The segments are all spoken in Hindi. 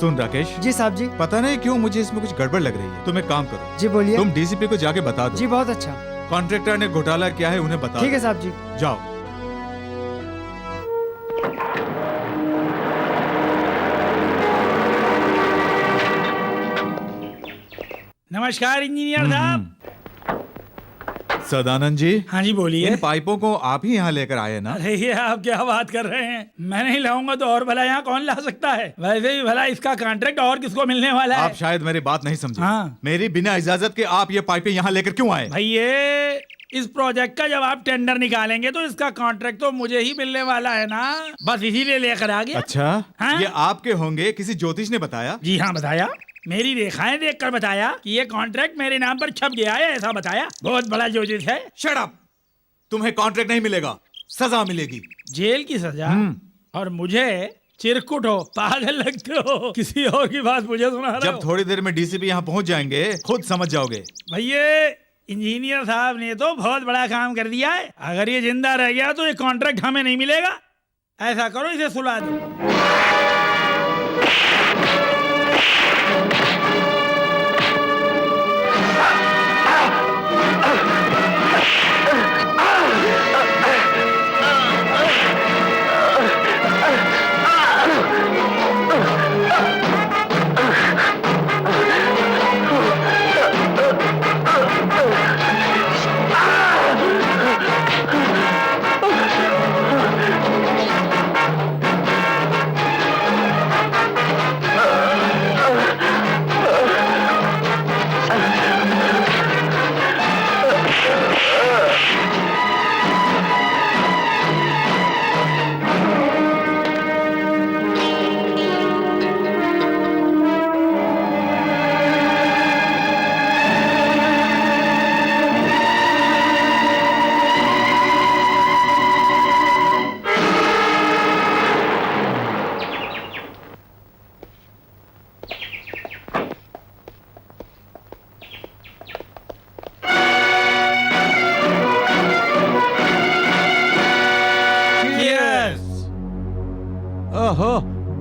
सुन राकेश जी साहब जी। पता नहीं क्यों मुझे इसमें कुछ गड़बड़ लग रही है। तुम एक काम करो, जी बोलिए। तुम डीसीपी को जाके बता दो। जी बहुत अच्छा। कॉन्ट्रैक्टर ने घोटाला किया है, उन्हें बता ठीक दो। है साहब जी। जाओ। नमस्कार इंजीनियर साहब। सदानंद जी। हाँ जी बोलिए। इन पाइपों को आप ही यहाँ लेकर आए ना? अरे ये आप क्या बात कर रहे हैं, मैं नहीं लाऊंगा तो और भला यहाँ कौन ला सकता है। वैसे भी भला इसका कॉन्ट्रैक्ट और किसको मिलने वाला है। आप शायद मेरी बात नहीं समझे। हाँ। मेरी बिना इजाजत के आप ये पाइपें यहाँ लेकर क्यों आए? भाई ये इस प्रोजेक्ट का जब आप टेंडर निकालेंगे तो इसका कॉन्ट्रैक्ट तो मुझे ही मिलने वाला है ना, बस इसीलिए लेकर आ गया। अच्छा हाँ? ये आपके होंगे, किसी ज्योतिष ने बताया? जी हाँ बताया, मेरी रेखाएं देखकर बताया कि ये कॉन्ट्रैक्ट मेरे नाम पर छप गया है, ऐसा बताया। बहुत बड़ा ज्योतिष है। Shut up! तुम्हें कॉन्ट्रैक्ट नहीं मिलेगा, सजा मिलेगी। जेल की सजा? और मुझे चिरकुट हो, पागल लगते हो, किसी और की बात मुझे सुना रहे हो। जब थोड़ी देर में डीसीपी यहाँ पहुँच जाएंगे खुद समझ जाओगे। भैया इंजीनियर साहब ने तो बहुत बड़ा काम कर दिया है। अगर ये जिंदा रह गया तो ये कॉन्ट्रैक्ट हमें नहीं मिलेगा। ऐसा करो इसे सुला दो।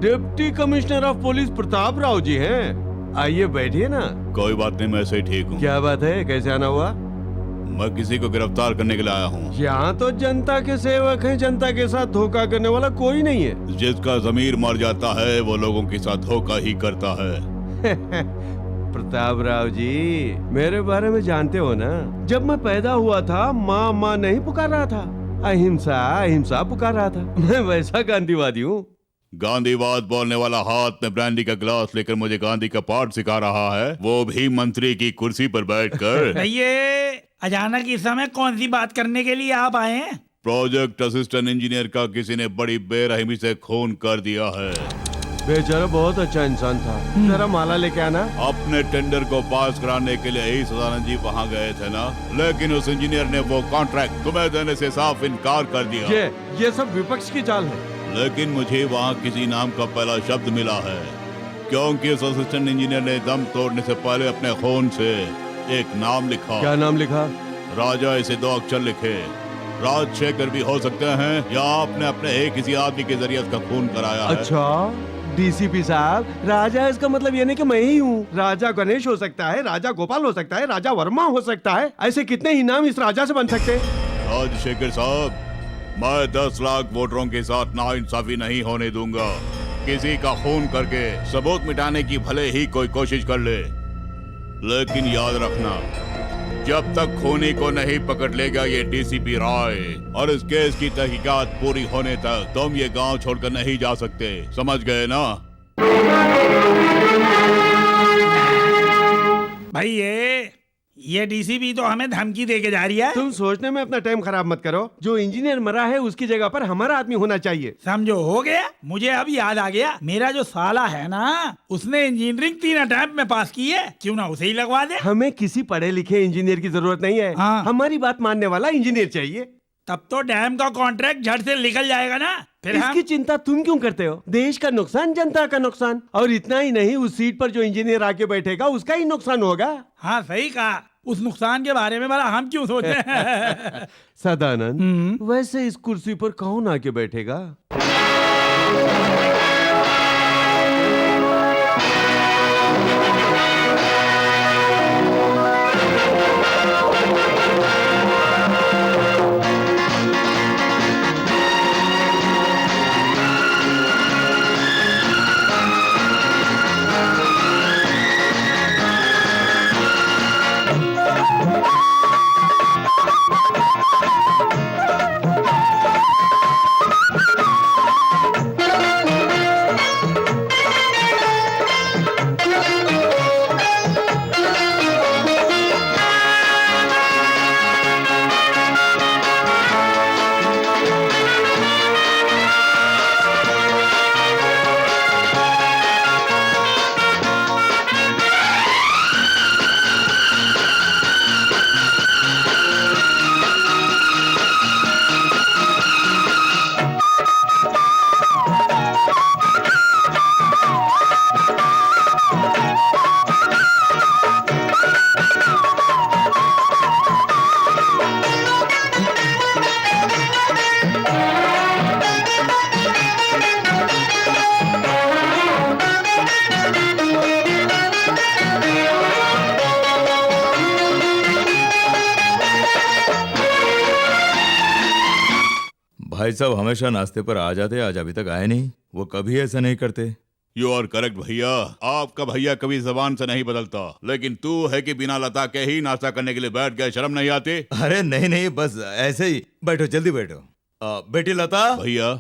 Deputy commissioner of police Pratap Rao ji हैं। आइए बैठिए ना। कोई बात नहीं, मैं सही ठीक हूँ। क्या बात है, कैसे आना हुआ? मैं किसी को गिरफ्तार करने के लिए आया हूँ। यहाँ तो जनता के सेवक हैं, जनता के साथ धोखा करने वाला कोई नहीं है। जिसका जमीर मर जाता है वो लोगों के साथ धोखा ही करता है। प्रताप राव जी मेरे बारे में जानते हो ना, जब मैं पैदा हुआ था माँ माँ नहीं पुकार रहा था, अहिंसा अहिंसा पुकार रहा था। मैं वैसा गांधीवादी हूँ। गांधीवाद बोलने वाला हाथ में ब्रांडी का गिलास लेकर मुझे गांधी का पाठ सिखा रहा है, वो भी मंत्री की कुर्सी पर बैठकर। ये अचानक इस समय कौन सी बात करने के लिए आप आए हैं? प्रोजेक्ट असिस्टेंट इंजीनियर का किसी ने बड़ी बेरहमी से खून कर दिया है। बेचारा बहुत अच्छा इंसान था। जरा माला लेके आना। अपने टेंडर को पास कराने के लिए ही सदानंद जी वहाँ गए थे ना, लेकिन उस इंजीनियर ने वो कॉन्ट्रैक्ट तुम्हें देने से साफ इनकार कर दिया। ये सब विपक्ष की चाल है। लेकिन मुझे वहाँ किसी नाम का पहला शब्द मिला है, क्योंकि उस असिस्टेंट इंजीनियर ने दम तोड़ने से पहले अपने खून से एक नाम लिखा। क्या नाम लिखा? राजा इसे 2 अक्षर लिखे। राजशेखर भी हो सकते हैं या आपने अपने एक किसी आदमी के जरिए उसका खून कराया है। अच्छा डीसीपी साहब, राजा इसका मतलब ये नहीं कि मैं ही हूँ। राजा गणेश हो सकता है, राजा गोपाल हो सकता है, राजा वर्मा हो सकता है। ऐसे कितने ही नाम इस राजा से बन सकते हैं। राजशेखर साहब, मैं 10 लाख वोटरों के साथ नाइंसाफी नहीं होने दूंगा। किसी का खून करके सबूत मिटाने की भले ही कोई कोशिश कर ले, लेकिन याद रखना, जब तक खूनी को नहीं पकड़ लेगा ये डीसीपी राय और इस केस की तहकीकात पूरी होने तक तुम ये गांव छोड़कर नहीं जा सकते। समझ गए ना? भाई ये डीसीपी तो हमें धमकी दे के जा रही है। तुम सोचने में अपना टाइम खराब मत करो। जो इंजीनियर मरा है उसकी जगह पर हमारा आदमी होना चाहिए। समझो, हो गया। मुझे अब याद आ गया, मेरा जो साला है ना, उसने इंजीनियरिंग 3 अटेम्प्ट में पास की है। क्यों ना उसे ही लगवा दे। हमें किसी पढ़े लिखे इंजीनियर की जरूरत नहीं है। हाँ। हमारी बात मानने वाला इंजीनियर चाहिए। तब तो डैम का कॉन्ट्रैक्ट झट से निकल जाएगा ना। फिर इसकी चिंता तुम क्यों करते हो? देश का नुकसान, जनता का नुकसान। और इतना ही नहीं, उस सीट पर जो इंजीनियर आके बैठेगा उसका ही नुकसान होगा। हाँ सही कहा। उस नुकसान के बारे में भला हम क्यों सोच रहे हैं? सदानंद, वैसे इस कुर्सी पर कौन आके बैठेगा? भाई साहब हमेशा नाश्ते पर आ जाते, आज अभी तक आए नहीं। वो कभी ऐसा नहीं करते। यू आर करेक्ट भैया, आपका भैया कभी जबान से नहीं बदलता, लेकिन तू है कि बिना लता के ही नाश्ता करने के लिए बैठ गए, शर्म नहीं आती? अरे नहीं नहीं, बस ऐसे ही। बैठो, जल्दी बैठो। बेटी लता। भैया,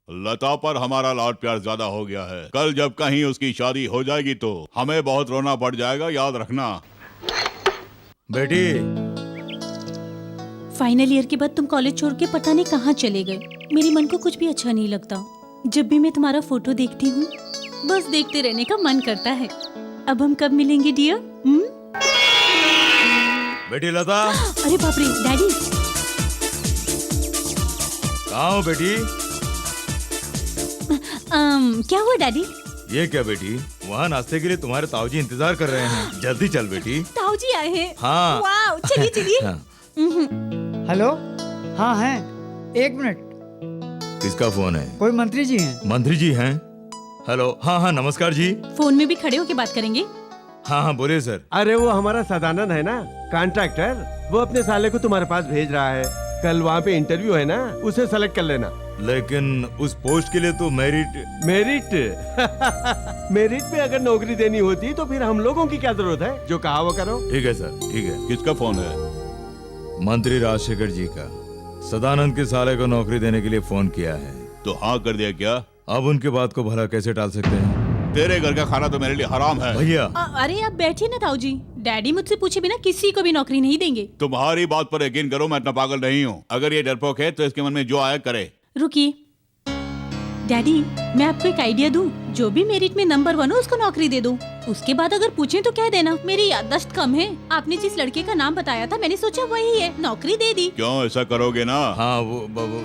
लता पर हमारा लाड प्यार ज्यादा हो गया है। कल जब कहीं उसकी शादी हो जाएगी तो हमें बहुत रोना पड़ जाएगा, याद रखना। बेटी, फाइनल ईयर के बाद तुम कॉलेज छोड़ के पता नहीं कहाँ चले गए। मेरे मन को कुछ भी अच्छा नहीं लगता। जब भी मैं तुम्हारा फोटो देखती हूँ बस देखते रहने का मन करता है। अब हम कब मिलेंगे डियर? बेटी लता। अरे बाप रे डैडी। कहाँ हो बेटी? क्या हुआ डैडी? ये क्या बेटी, वहाँ नाश्ते के लिए तुम्हारे ताऊजी इंतजार कर रहे हैं। जल्दी चल बेटी। ताऊजी आए हैं? हाँ। वाओ, चलिए चलिए। हाँ। हेलो, हाँ हैं। 1 मिनट। किसका फोन है? कोई मंत्री जी हैं। मंत्री जी हैं? हेलो, हाँ हाँ नमस्कार जी। फोन में भी खड़े होके बात करेंगे? हाँ हाँ बोलिए सर। अरे वो हमारा सदानंद है ना, कॉन्ट्रैक्टर, वो अपने साले को तुम्हारे पास भेज रहा है। कल वहाँ पे इंटरव्यू है ना, उसे सेलेक्ट कर लेना। लेकिन उस पोस्ट के लिए तो मेरिट मेरिट में अगर नौकरी देनी होती तो फिर हम लोगों की क्या जरूरत है? जो कहा वो करो। ठीक है सर, ठीक है। किसका फोन है? मंत्री राजशेखर जी का। सदानंद के साले को नौकरी देने के लिए फोन किया है। तो हाँ कर दिया क्या? अब उनके बात को भला कैसे टाल सकते हैं? तेरे घर का खाना तो मेरे लिए हराम है। भैया। अरे आप बैठिए ना ताऊजी। डैडी मुझसे पूछे बिना किसी को भी नौकरी नहीं देंगे। तुम्हारी बात पर यकीन करो, मैं इतना पागल नहीं हूँ। अगर ये डरपोक है तो इसके मन में जो आया करे। रुकिए डैडी, मैं आपको एक आइडिया दूं। जो भी मेरिट में नंबर 1 हो उसको नौकरी दे दो। उसके बाद अगर पूछें तो कह देना मेरी याददाश्त कम है। आपने जिस लड़के का नाम बताया था मैंने सोचा वही है, नौकरी दे दी। क्यों, ऐसा करोगे ना? हाँ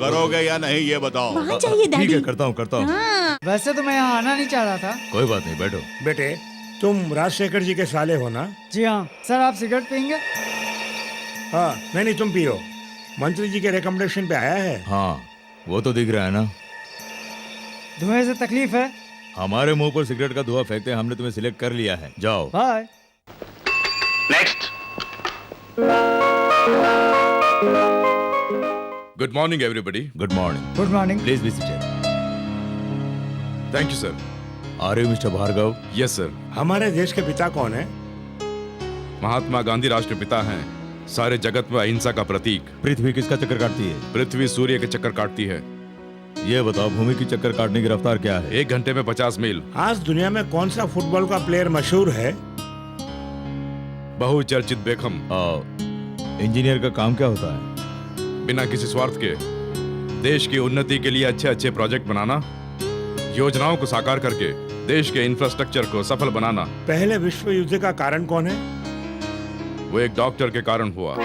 करोगे या नहीं ये बताओ। वहाँ चाहिए ठीक डैडी। है, करता हूँ करता हूँ। हाँ। वैसे तो मैं यहाँ आना नहीं चाह रहा था। कोई बात नहीं, बैठो। बेटे, तुम राजशेखर जी के साले हो ना? जी हाँ सर। आप सिगरेट पियेंगे? हाँ। नहीं, तुम पियो। मंत्री जी के रिकमेंडेशन पे आया है। हाँ वो तो दिख रहा है ना। धुएं से तकलीफ है? हमारे मुंह पर सिगरेट का धुआं फेंकते हमने तुम्हें सिलेक्ट कर लिया है, जाओ। Bye. Good morning everybody. Good morning. Good morning. Please be seated. Thank you sir. Are you mister Bhargav? Yes sir. हमारे देश के पिता कौन है? महात्मा गांधी राष्ट्रपिता हैं, सारे जगत में अहिंसा का प्रतीक। पृथ्वी किसका चक्कर काटती है? पृथ्वी सूर्य के चक्कर काटती है। ये बताओ, भूमि की चक्कर काटने की रफ्तार क्या है? 1 घंटे में 50 मील। आज दुनिया में कौन सा फुटबॉल का प्लेयर मशहूर है? बहुचर्चित बेखम। इंजीनियर का काम क्या होता है? बिना किसी स्वार्थ के देश की उन्नति के लिए अच्छे अच्छे प्रोजेक्ट बनाना, योजनाओं को साकार करके देश के इंफ्रास्ट्रक्चर को सफल बनाना। पहले विश्व युद्ध का कारण कौन है? वो एक डॉक्टर के कारण हुआ,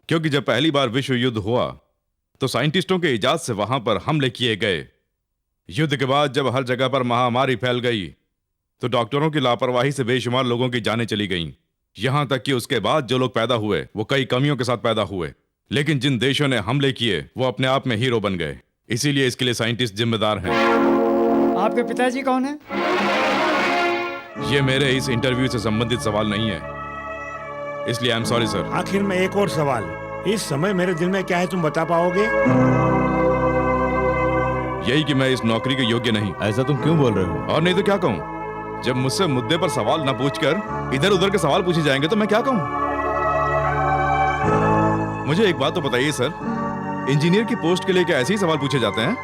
क्योंकि जब पहली बार विश्व युद्ध हुआ तो साइंटिस्टों के इजाद से वहां पर हमले किए गए। युद्ध के बाद जब हर जगह पर महामारी फैल गई तो डॉक्टरों की लापरवाही से बेशुमार लोगों की जानें चली गईं। यहां तक कि उसके बाद जो लोग पैदा हुए वो कई कमियों के साथ पैदा हुए, लेकिन जिन देशों ने हमले किए वो अपने आप में हीरो बन गए। इसीलिए इसके लिए साइंटिस्ट जिम्मेदार हैं। आपके पिताजी कौन है? ये मेरे इस इंटरव्यू से संबंधित सवाल नहीं है, इसलिए आई एम सॉरी सर। आखिर में एक और सवाल, इस समय मेरे दिल में क्या है तुम बता पाओगे? यही कि मैं इस नौकरी के योग्य नहीं। ऐसा तुम क्यों बोल रहे हो? और नहीं तो क्या कहूं? जब मुझसे मुद्दे पर सवाल न पूछकर इधर उधर के सवाल पूछे जाएंगे तो मैं क्या कहूं? मुझे एक बात तो बताइए सर, इंजीनियर की पोस्ट के लिए क्या ऐसे ही सवाल पूछे जाते हैं?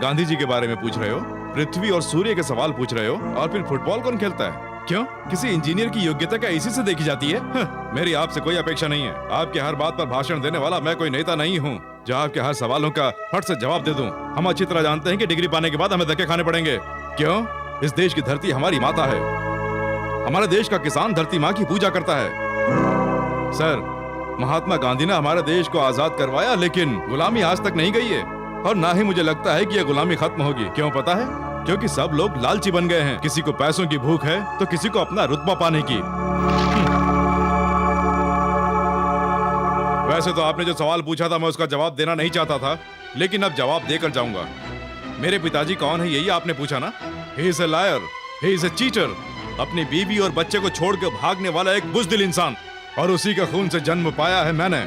गांधी जी के बारे में पूछ रहे हो, पृथ्वी और सूर्य के सवाल पूछ रहे हो, और फिर फुटबॉल कौन खेलता है? क्यों, किसी इंजीनियर की योग्यता क्या इसी से देखी जाती है? मेरी आपसे कोई अपेक्षा नहीं है। आपके हर बात पर भाषण देने वाला मैं कोई नेता नहीं हूँ जो आपके हर सवालों का फट से जवाब दे दूं। हम अच्छी तरह जानते हैं कि डिग्री पाने के बाद हमें धक्के खाने पड़ेंगे। क्यों? इस देश की धरती हमारी माता है। हमारे देश का किसान धरती माँ की पूजा करता है। सर, महात्मा गांधी ने हमारे देश को आजाद करवाया, लेकिन गुलामी आज तक नहीं गई है, और ना ही मुझे लगता है कि यह गुलामी खत्म होगी। क्यों पता है? क्योंकि सब लोग लालची बन गए हैं। किसी को पैसों की भूख है तो किसी को अपना रुतबा पाने की। वैसे तो आपने जो सवाल पूछा था मैं उसका जवाब देना नहीं चाहता था, लेकिन अब जवाब देकर जाऊंगा। मेरे पिताजी कौन है यही आपने पूछा ना? He is a liar, he is a cheater। अपनी बीवी और बच्चे को छोड़कर भागने वाला एक बुज़दिल इंसान, और उसी के खून से जन्म पाया है मैंने।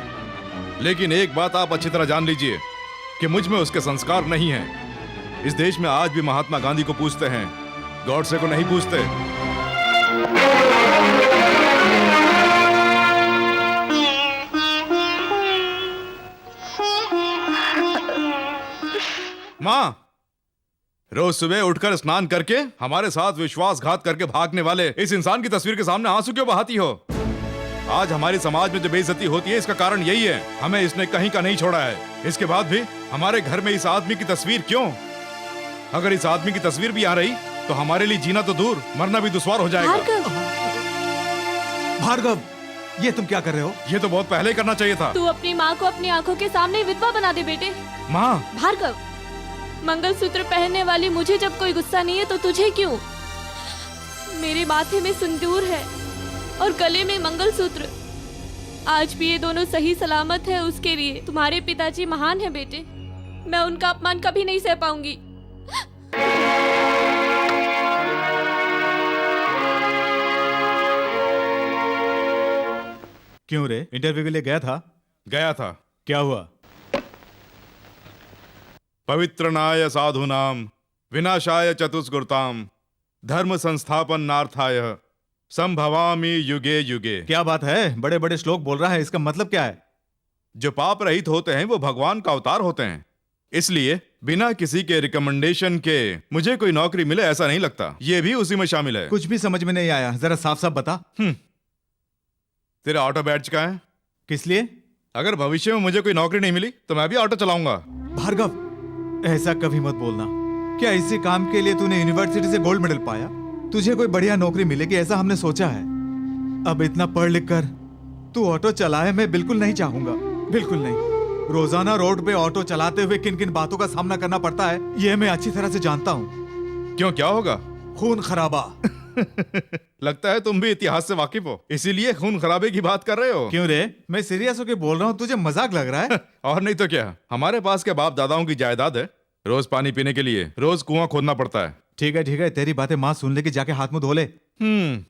लेकिन एक बात आप अच्छी तरह जान लीजिए, कि मुझ में उसके संस्कार नहीं हैं। इस देश में आज भी महात्मा गांधी को पूछते हैं, गॉडसे को नहीं पूछते। माँ, रोज सुबह उठकर स्नान करके हमारे साथ विश्वासघात करके भागने वाले इस इंसान की तस्वीर के सामने आंसू क्यों बहाती हो? आज हमारी समाज में जो बेइज्जती होती है इसका कारण यही है, हमें इसने कहीं का नहीं छोड़ा है। इसके बाद भी हमारे घर में इस आदमी की तस्वीर क्यों? अगर इस आदमी की तस्वीर भी आ रही तो हमारे लिए जीना तो दूर, मरना भी दुश्वार हो जाएगा। भार्गव, ये तुम क्या कर रहे हो? ये तो बहुत पहले ही करना चाहिए था। तू अपनी माँ को अपनी आंखों के सामने विधवा बना दे बेटे। माँ, भार्गव, मंगलसूत्र पहनने वाली मुझे जब कोई गुस्सा नहीं है तो तुझे क्यों? मेरे माथे में सिंदूर है और गले में मंगलसूत्र। आज भी ये दोनों सही सलामत है उसके लिए। तुम्हारे पिताजी महान हैं बेटे, मैं उनका अपमान कभी नहीं सह पाऊंगी। क्यों रे, इंटरव्यू के लिए गया था? गया था। क्या हुआ? पवित्रनाय साधूनाम विनाशाय चतुष्कृताम धर्म संस्थापन नार्थाय संभवामि युगे युगे। क्या बात है, बड़े बड़े श्लोक बोल रहा है, इसका मतलब क्या है? जो पाप रहित होते हैं वो भगवान का अवतार होते हैं, इसलिए बिना किसी के रिकमेंडेशन के मुझे कोई नौकरी मिले ऐसा नहीं लगता। ये भी उसी में शामिल है। कुछ भी समझ में नहीं आया, जरा साफ साफ बता। तेरा ऑटो बैच का है? किस लिए? अगर भविष्य में मुझे कोई नौकरी नहीं मिली तो मैं भी ऑटो चलाऊंगा। भार्गव, ऐसा कभी मत बोलना। क्या इसी काम के लिए तूने यूनिवर्सिटी से गोल्ड मेडल पाया? तुझे कोई बढ़िया नौकरी मिलेगी ऐसा हमने सोचा है। अब इतना पढ़ लिख कर तू ऑटो चलाए, मैं बिल्कुल नहीं चाहूंगा, बिल्कुल नहीं। रोजाना रोड पे ऑटो चलाते हुए किन किन बातों का सामना करना पड़ता है ये मैं अच्छी तरह से जानता हूँ। क्यों, क्या होगा? खून खराबा। लगता है तुम भी इतिहास से वाकिफ हो, इसीलिए खून खराबे की बात कर रहे हो। क्यों रे, मैं सीरियस होके बोल रहा हूँ, तुझे मजाक लग रहा है? और नहीं तो क्या, हमारे पास के बाप दादाओं की जायदाद है, रोज पानी पीने के लिए रोज कुआं खोदना पड़ता है। ठीक है, तेरी बातें माँ सुन लेगी, जाके हाथ मुंह धो ले।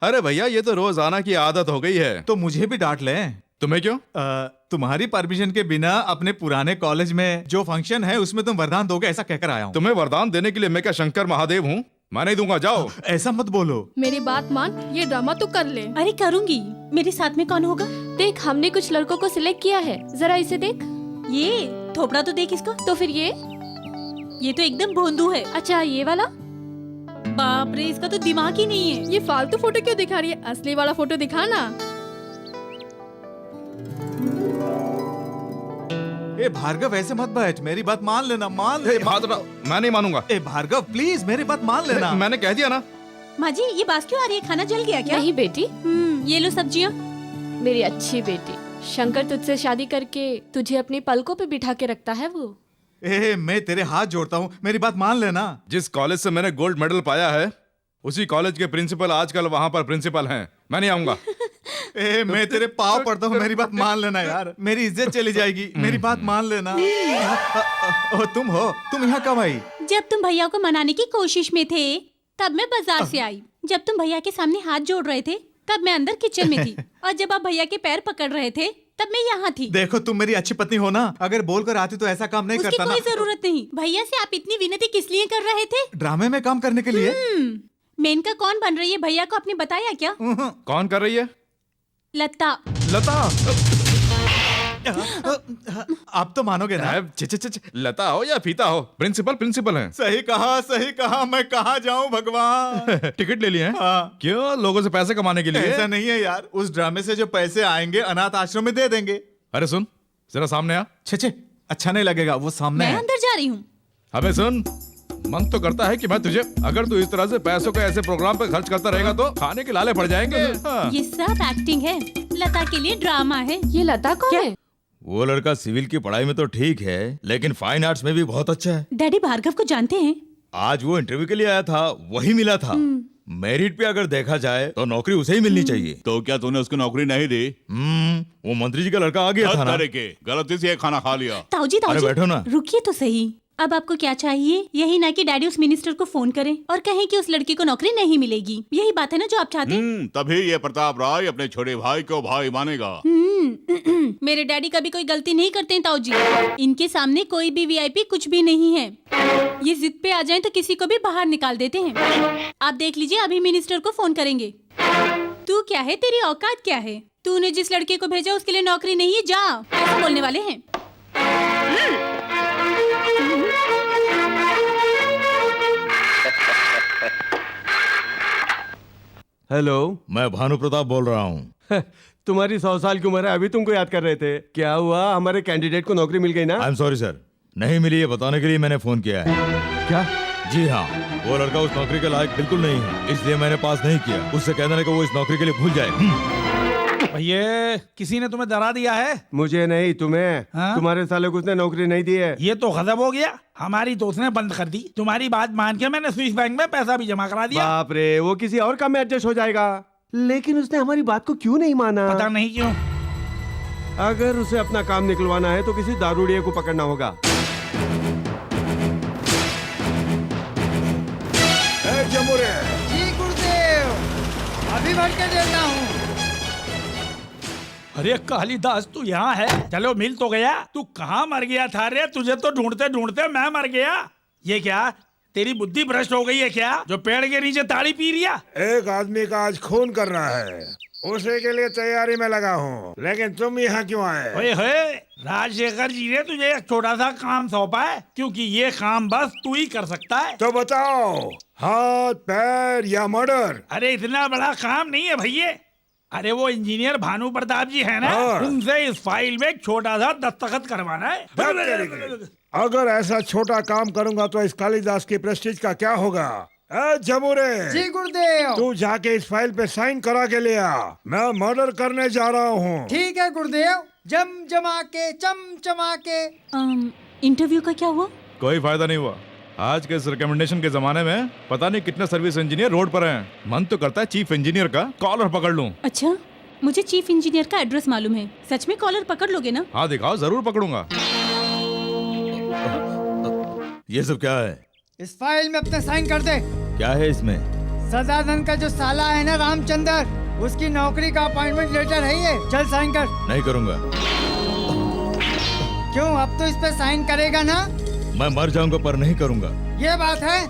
अरे भैया, ये तो रोजाना की आदत हो गई है। तो मुझे भी डांट ले। तुम्हें क्यों? तुम्हारी परमिशन के बिना अपने पुराने कॉलेज में जो फंक्शन है उसमें तुम वरदान दोगे ऐसा कहकर आया हूँ। तुम्हें वरदान देने के लिए मैं क्या शंकर महादेव हूँ? मैं नहीं दूंगा, जाओ। ऐसा मत बोलो। मेरी बात मान, ये ड्रामा तू कर ले। अरे करूंगी, मेरे साथ में कौन होगा? देख, हमने कुछ लड़कों को सिलेक्ट किया है, जरा इसे देख। ये थोपड़ा तो देख इसका। तो फिर ये तो एकदम भोंदू है। अच्छा, ये वाला? बाप रे, इसका तो दिमाग ही नहीं है। ये फालतू फोटो क्यों दिखा रही है? असली वाला फोटो दिखा ना। ए भार्गव, ऐसे मत बैठ, मेरी बात मान लेना, मान ले। मैं नहीं मानूंगा। ए भार्गव, प्लीज मेरी बात मान लेना। मैंने कह दिया ना। माँ जी, ये बात क्यों आ रही है? खाना जल गया क्या? नहीं बेटी, ये लो सब्जियाँ। मेरी अच्छी बेटी, शंकर तुझसे शादी करके तुझे अपनी पलकों पे बिठा के रखता है वो। मैं तेरे हाथ जोड़ता हूँ, मेरी बात मान लेना। जिस कॉलेज से मैंने गोल्ड मेडल पाया है उसी कॉलेज के प्रिंसिपल आजकल वहाँ पर प्रिंसिपल हैं। मैं नहीं आऊंगा। मैं तेरे पाँव पड़ता हूँ, मेरी बात मान लेना यार, मेरी इज्जत चली जाएगी, मेरी बात मान लेना। तुम यहाँ कब आई? जब तुम भैया को मनाने की कोशिश में थे तब मैं बाजार से आई। जब तुम भैया के सामने हाथ जोड़ रहे थे तब मैं अंदर किचन में थी, और जब आप भैया के पैर पकड़ रहे थे तब मैं यहाँ थी। देखो, तुम मेरी अच्छी पत्नी हो ना, अगर बोलकर आती तो ऐसा काम नहीं करता ना। उसकी कोई जरूरत नहीं। भैया से आप इतनी विनती किस लिए कर रहे थे? ड्रामे में काम करने के लिए। मेनका कौन बन रही है, भैया को आपने बताया क्या? कौन कर रही है? लता। आप तो मानोगे ना। लता हो या फीता हो, प्रिंसिपल हैं। सही कहा, मैं कहाँ जाऊँ भगवान। टिकट ले लिए हैं? हाँ। क्यों, लोगों से पैसे कमाने के लिए? ऐसा नहीं है यार, उस ड्रामे से जो पैसे आएंगे अनाथ आश्रम में दे देंगे। अरे सुन, जरा सामने आ। छे, अच्छा नहीं लगेगा, वो सामने मैं है। अंदर जा रही हूँ। अबे सुन, मन तो करता है कि मैं तुझे, अगर तू इस तरह से पैसों को ऐसे प्रोग्राम पे खर्च करता रहेगा तो खाने के लाले पड़ जाएंगे। हाँ। ये सब एक्टिंग है, लता के लिए ड्रामा है। ये लता कौन है? वो लड़का सिविल की पढ़ाई में तो ठीक है लेकिन फाइन आर्ट्स में भी बहुत अच्छा है। डैडी भार्गव को जानते हैं? आज वो इंटरव्यू के लिए आया था, वही मिला था। मेरिट पे अगर देखा जाए तो नौकरी उसे ही मिलनी चाहिए। तो क्या तूने उसको नौकरी नहीं दी? वो मंत्री जी का लड़का आ गया था ना। गलती से खाना खा लिया। ताऊजी, अरे बैठो ना। रुकिए तो सही। अब आपको क्या चाहिए? यही ना कि डैडी उस मिनिस्टर को फोन करें और कहें कि उस लड़की को नौकरी नहीं मिलेगी। यही बात है ना जो आप चाहते हैं? तभी ये प्रताप राय अपने छोटे भाई को भाई मानेगा। मेरे डैडी कभी कोई गलती नहीं करते हैं ताऊ जी। इनके सामने कोई भी वीआईपी कुछ भी नहीं है। ये जिद पे आ जाएं तो किसी को भी बाहर निकाल देते हैं। आप देख लीजिए, अभी मिनिस्टर को फोन करेंगे। तू क्या है, तेरी औकात क्या है? तूने जिस लड़के को भेजा उसके लिए नौकरी नहीं है, जा, ऐसा बोलने वाले हैं। हेलो। मैं भानु प्रताप बोल रहा हूँ। तुम्हारी 100 साल की उम्र है, अभी तुमको याद कर रहे थे। क्या हुआ, हमारे कैंडिडेट को नौकरी मिल गई ना? आई एम सॉरी सर, नहीं मिली, ये बताने के लिए मैंने फोन किया है। क्या? जी हाँ, वो लड़का उस नौकरी के लायक बिल्कुल नहीं है, इसलिए मैंने पास नहीं किया। उससे कह देना कि वो इस नौकरी के लिए भूल जाए। भैया किसी ने तुम्हें डरा दिया है? मुझे नहीं, तुम्हें। हाँ? तुम्हारे साले को उसने नौकरी नहीं दी है। ये तो खत्म हो गया। हमारी तो उसने बंद कर दी। तुम्हारी बात मान के मैंने स्विस बैंक में पैसा भी जमा करा दिया। बाप रे, वो किसी और काम में एडजस्ट हो जाएगा। लेकिन उसने हमारी बात को क्यों नहीं माना? पता नहीं क्यों। अगर उसे अपना काम निकलवाना है तो किसी दारूड़िए को पकड़ना होगा। जमुरे, जी गुरुदेव, अभी भर के देता हूँ। अरे कालिदास, तू यहाँ है? चलो मिल तो गया। तू कहाँ मर गया था रे? तुझे तो ढूंढते ढूंढते मैं मर गया। ये क्या, तेरी बुद्धि भ्रष्ट हो गई है क्या, जो पेड़ के नीचे ताड़ी पी रिया? एक आदमी का आज खून करना है, उसी के लिए तैयारी में लगा हूँ। लेकिन तुम यहाँ क्यों आए? ओए होए, राजशेखर जी ने तुझे एक छोटा सा काम सौंपा है, क्योंकि ये काम बस तू ही कर सकता है। तो बताओ, हाथ पैर या मर्डर? अरे इतना बड़ा काम नहीं है भैया। अरे वो इंजीनियर भानु प्रताप जी है ना, हाँ। उनसे इस फाइल में एक छोटा सा दस्तखत करवाना है। अगर ऐसा छोटा काम करूंगा तो इस कालिदास की प्रेस्टीज का क्या होगा? जमुरे, जी गुरुदेव। तू जाके इस फाइल पे साइन करा के ले आ। मैं मर्डर करने जा रहा हूँ। ठीक है गुरुदेव, जम जमा के चमचमा के। इंटरव्यू का क्या हुआ? कोई फायदा नहीं हुआ। आज के इस रिकमेंडेशन के जमाने में पता नहीं कितने सर्विस इंजीनियर रोड पर हैं। मन तो करता है चीफ इंजीनियर का कॉलर पकड़ लूं। अच्छा, मुझे चीफ इंजीनियर का एड्रेस मालूम है। सच में कॉलर पकड़ लोगे ना? हाँ दिखाओ, जरूर पकड़ूंगा। ये सब क्या है? इस फाइल में अपने साइन कर दे। क्या है इसमें? सदानंद का जो साला है ना, रामचंद्र, उसकी नौकरी का अपॉइंटमेंट लेटर है ये। चल साइन कर। नहीं करूंगा। क्यों, अब तो इस पे साइन करेगा ना? मैं मर जाऊंगा पर नहीं करूंगा। ये बात है।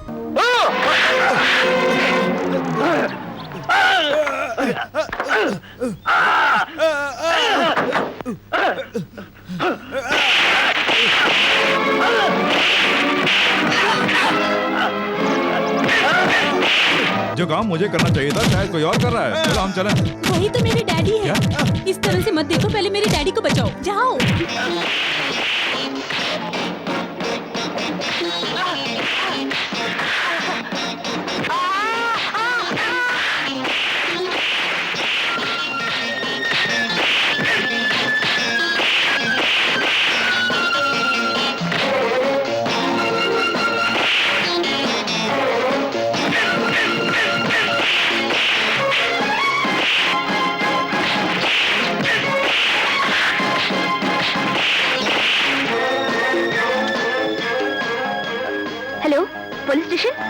जो काम मुझे करना चाहिए था शायद कोई और कर रहा है। चलो हम चलें। वही तो मेरे डैडी है। इस तरह से मत देखो, पहले मेरे डैडी को बचाओ। जाओ। Hello, police station.